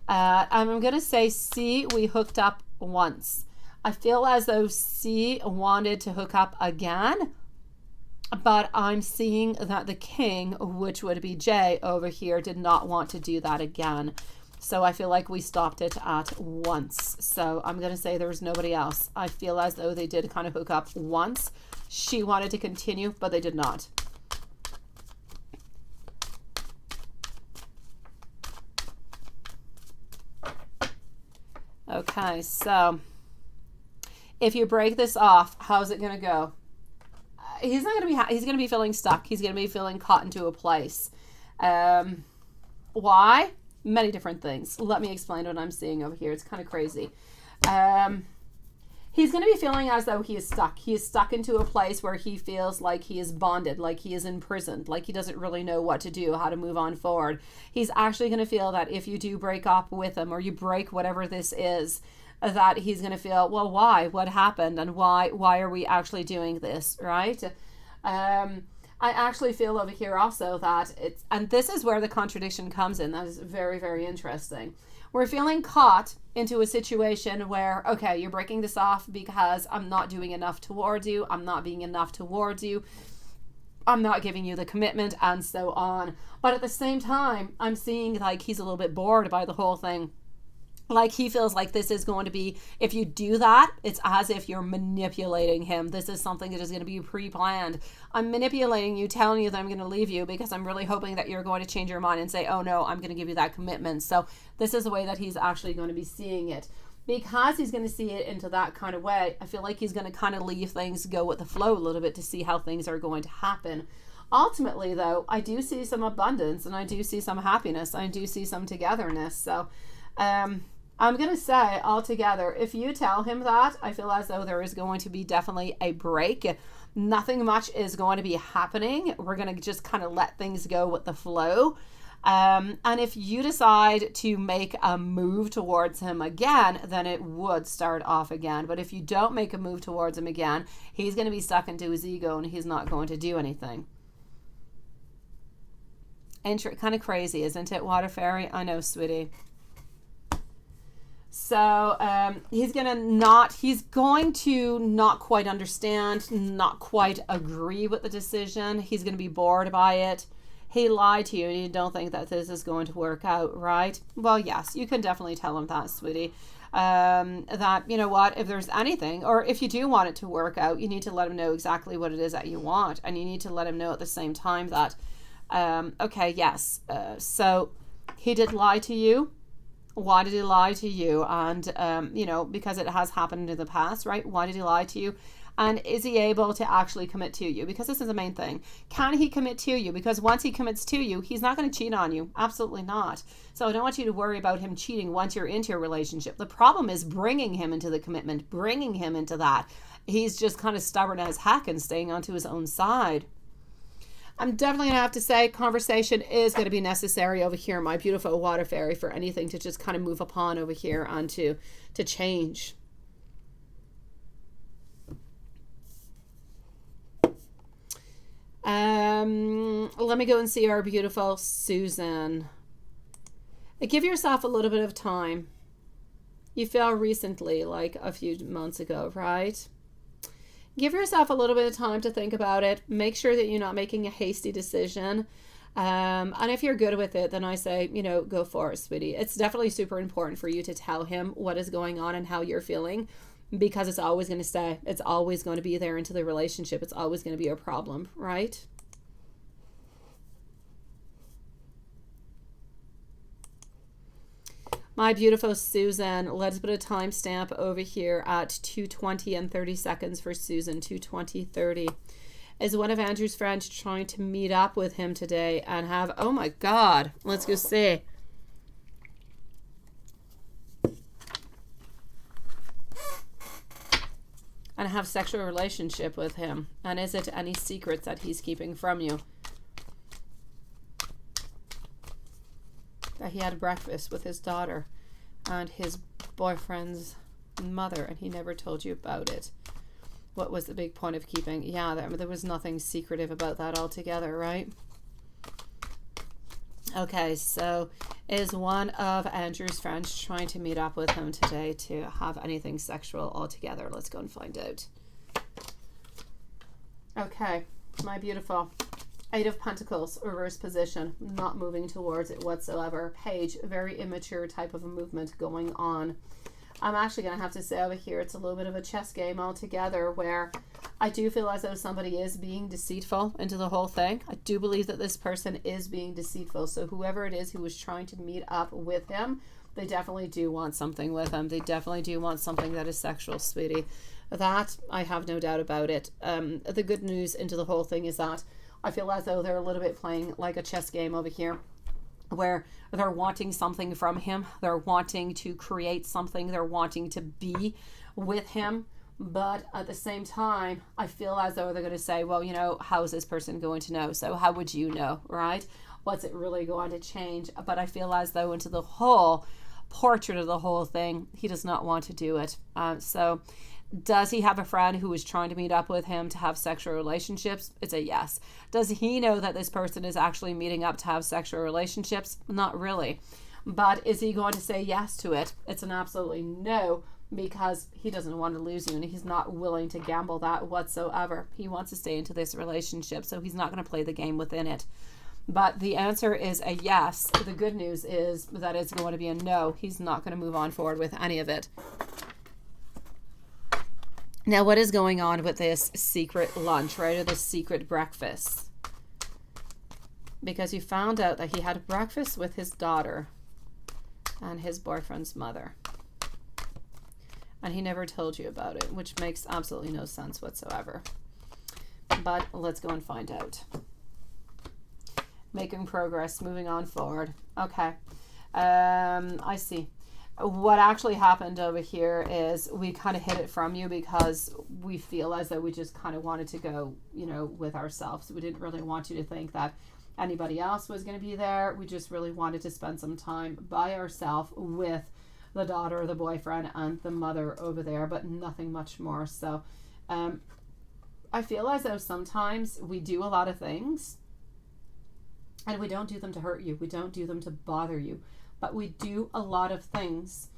A: I'm going to say C, we hooked up once. I feel as though C wanted to hook up again, but I'm seeing that the king, which would be J over here, did not want to do that again. So I feel like we stopped it at once. So I'm going to say there was nobody else. I feel as though they did kind of hook up once. She wanted to continue, but they did not. Okay, so if you break this off, how's it going to go? He's not going to be, he's going to be feeling stuck. He's going to be feeling caught into a place. Why? Many different things. Let me explain what I'm seeing over here. It's kind of crazy. He's going to be feeling as though he is stuck. He is stuck into a place where he feels like he is bonded, like he is imprisoned, like he doesn't really know what to do, how to move on forward. He's actually going to feel that if you do break up with him or you break whatever this is, that he's going to feel, well, why? What happened? And why are we actually doing this, right? I actually feel over here also that it's, and this is where the contradiction comes in. That is very, very interesting. We're feeling caught into a situation where, okay, you're breaking this off because I'm not doing enough towards you. I'm not being enough towards you. I'm not giving you the commitment and so on. But at the same time, I'm seeing like he's a little bit bored by the whole thing. Like he feels like this is going to be, if you do that, it's as if you're manipulating him. This is something that is going to be pre-planned. I'm manipulating you, telling you that I'm going to leave you because I'm really hoping that you're going to change your mind and say, oh no, I'm going to give you that commitment. So this is the way that he's actually going to be seeing it. Because he's going to see it into that kind of way, I feel like he's going to kind of leave things go with the flow a little bit to see how things are going to happen. Ultimately, though, I do see some abundance and I do see some happiness. I do see some togetherness. So, I'm going to say altogether, if you tell him that, I feel as though there is going to be definitely a break. Nothing much is going to be happening. We're going to just kind of let things go with the flow. And if you decide to make a move towards him again, then it would start off again. But if you don't make a move towards him again, he's going to be stuck into his ego and he's not going to do anything. Kind of crazy, isn't it, Water Fairy? I know, sweetie. So he's going to not quite understand, not quite agree with the decision. He's going to be bored by it. He lied to you and you don't think that this is going to work out, right? Well, yes, you can definitely tell him that, sweetie. That, you know what, if there's anything, or if you do want it to work out, you need to let him know exactly what it is that you want. And you need to let him know at the same time that, okay, yes, so he did lie to you. Why did he lie to you? And, you know, because it has happened in the past, right? Why did he lie to you? And is he able to actually commit to you? Because this is the main thing. Can he commit to you? Because once he commits to you, he's not going to cheat on you. Absolutely not. So I don't want you to worry about him cheating once you're into a relationship. The problem is bringing him into the commitment, bringing him into that. He's just kind of stubborn as heck and staying onto his own side. I'm definitely going to have to say conversation is going to be necessary over here, my beautiful Water Fairy, for anything to just kind of move upon over here and to change. Let me go and see our beautiful Susan. Give yourself a little bit of time. You fell recently, like a few months ago, right? Give yourself a little bit of time to think about it. Make sure that you're not making a hasty decision. And if you're good with it, then I say, you know, go for it, sweetie. It's definitely super important for you to tell him what is going on and how you're feeling, because it's always going to stay. It's always going to be there into the relationship. It's always going to be a problem, right? My beautiful Susan, let's put a timestamp over here at 2:20 and 30 seconds for Susan. 2:20:30. Is one of Andrew's friends trying to meet up with him today and have, oh my God, let's go see. And have sexual relationship with him? And is it any secrets that he's keeping from you? That he had breakfast with his daughter and his boyfriend's mother and he never told you about it. What was the big point of keeping? Yeah, there was nothing secretive about that altogether, right? Okay, so is one of Andrew's friends trying to meet up with him today to have anything sexual altogether? Let's go and find out. Okay, my beautiful Eight of Pentacles, reverse position, not moving towards it whatsoever. Page, very immature type of a movement going on. I'm actually going to have to say over here, it's a little bit of a chess game altogether, where I do feel as though somebody is being deceitful into the whole thing. I do believe that this person is being deceitful. So whoever it is who was trying to meet up with him, they definitely do want something with him. They definitely do want something that is sexual, sweetie. That, I have no doubt about it. The good news into the whole thing is that I feel as though they're a little bit playing like a chess game over here, where they're wanting something from him. They're wanting to create something. They're wanting to be with him. But at the same time, I feel as though they're going to say, well, you know, how is this person going to know? So how would you know, right? What's it really going to change? But I feel as though into the whole portrait of the whole thing, he does not want to do it. So does he have a friend who is trying to meet up with him to have sexual relationships? It's a yes. Does he know that this person is actually meeting up to have sexual relationships? Not really. But is he going to say yes to it? It's an absolutely no, because he doesn't want to lose you and he's not willing to gamble that whatsoever. He wants to stay into this relationship, so he's not going to play the game within it. But the answer is a yes. The good news is that it's going to be a no. He's not going to move on forward with any of it. Now, what is going on with this secret lunch, right, or this secret breakfast? Because you found out that he had breakfast with his daughter and his boyfriend's mother. And he never told you about it, which makes absolutely no sense whatsoever. But let's go and find out. Making progress, moving on forward. Okay. I see. What actually happened over here is we kind of hid it from you because we feel as though we just kind of wanted to go, you know, with ourselves. We didn't really want you to think that anybody else was going to be there. We just really wanted to spend some time by ourselves with the daughter, the boyfriend, and the mother over there, but nothing much more. So I feel as though sometimes we do a lot of things and we don't do them to hurt you. We don't do them to bother you, but we do a lot of things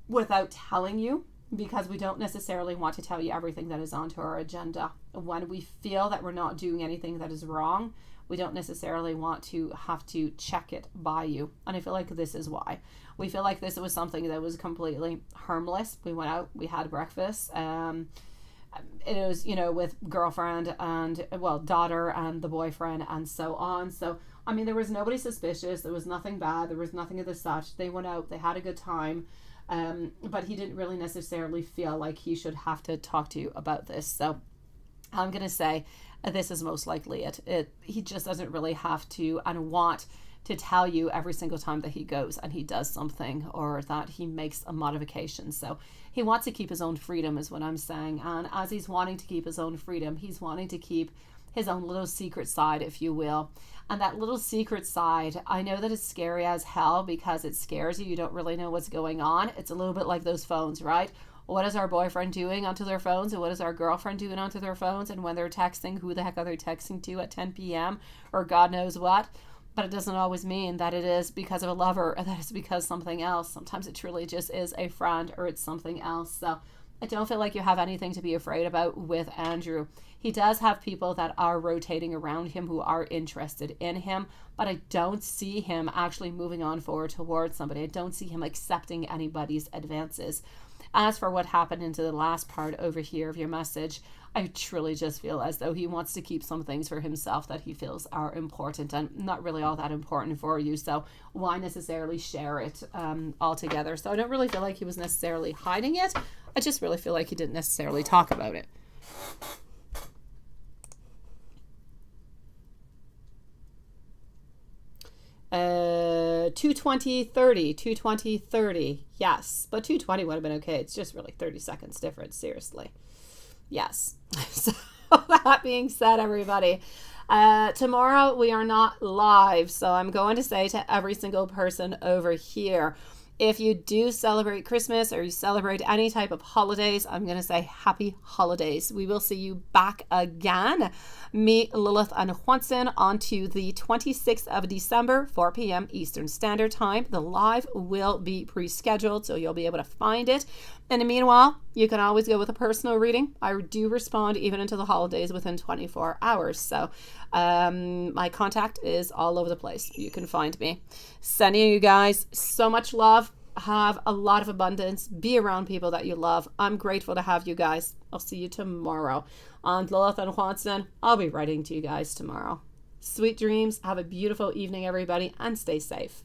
A: without telling you, because we don't necessarily want to tell you everything that is onto our agenda. When we feel that we're not doing anything that is wrong, we don't necessarily want to have to check it by you. And I feel like this is why. We feel like this was something that was completely harmless. We went out, we had breakfast. It was, you know, with girlfriend and, well, daughter and the boyfriend and so on. So, I mean, there was nobody suspicious. There was nothing bad. There was nothing of the such. They went out, they had a good time. But he didn't really necessarily feel like he should have to talk to you about this. So I'm going to say this is most likely it. He just doesn't really have to and want to tell you every single time that he goes and he does something or that he makes a modification. So he wants to keep his own freedom is what I'm saying. And as he's wanting to keep his own freedom, he's wanting to keep his own little secret side, if you will. And that little secret side, I know that it's scary as hell because it scares you. You don't really know what's going on. It's a little bit like those phones, right? What is our boyfriend doing onto their phones? And what is our girlfriend doing onto their phones? And when they're texting, who the heck are they texting to at 10 p.m. or God knows what? But it doesn't always mean that it is because of a lover or that it's because something else. Sometimes it truly just is a friend or it's something else. So I don't feel like you have anything to be afraid about with Andrew. He does have people that are rotating around him who are interested in him, but I don't see him actually moving on forward towards somebody. I don't see him accepting anybody's advances. As for what happened into the last part over here of your message, I truly just feel as though he wants to keep some things for himself that he feels are important and not really all that important for you. So why necessarily share it altogether? So I don't really feel like he was necessarily hiding it. I just really feel like he didn't necessarily talk about it. Uh, 220 yes, but 220 would have been okay. It's just really 30 seconds difference, seriously. Yes. So that being said, everybody, tomorrow we are not live, so I'm going to say to every single person over here, if you do celebrate Christmas or you celebrate any type of holidays, I'm going to say happy holidays. We will see you back again, me, Lilith, and Juanson, on to the 26th of December, 4 p.m. Eastern Standard Time. The live will be pre-scheduled, so you'll be able to find it. In the meanwhile, you can always go with a personal reading. I do respond even into the holidays within 24 hours. So my contact is all over the place. You can find me. Sending you guys so much love. Have a lot of abundance. Be around people that you love. I'm grateful to have you guys. I'll see you tomorrow. On Lilith and Juanson, I'll be writing to you guys tomorrow. Sweet dreams. Have a beautiful evening, everybody, and stay safe.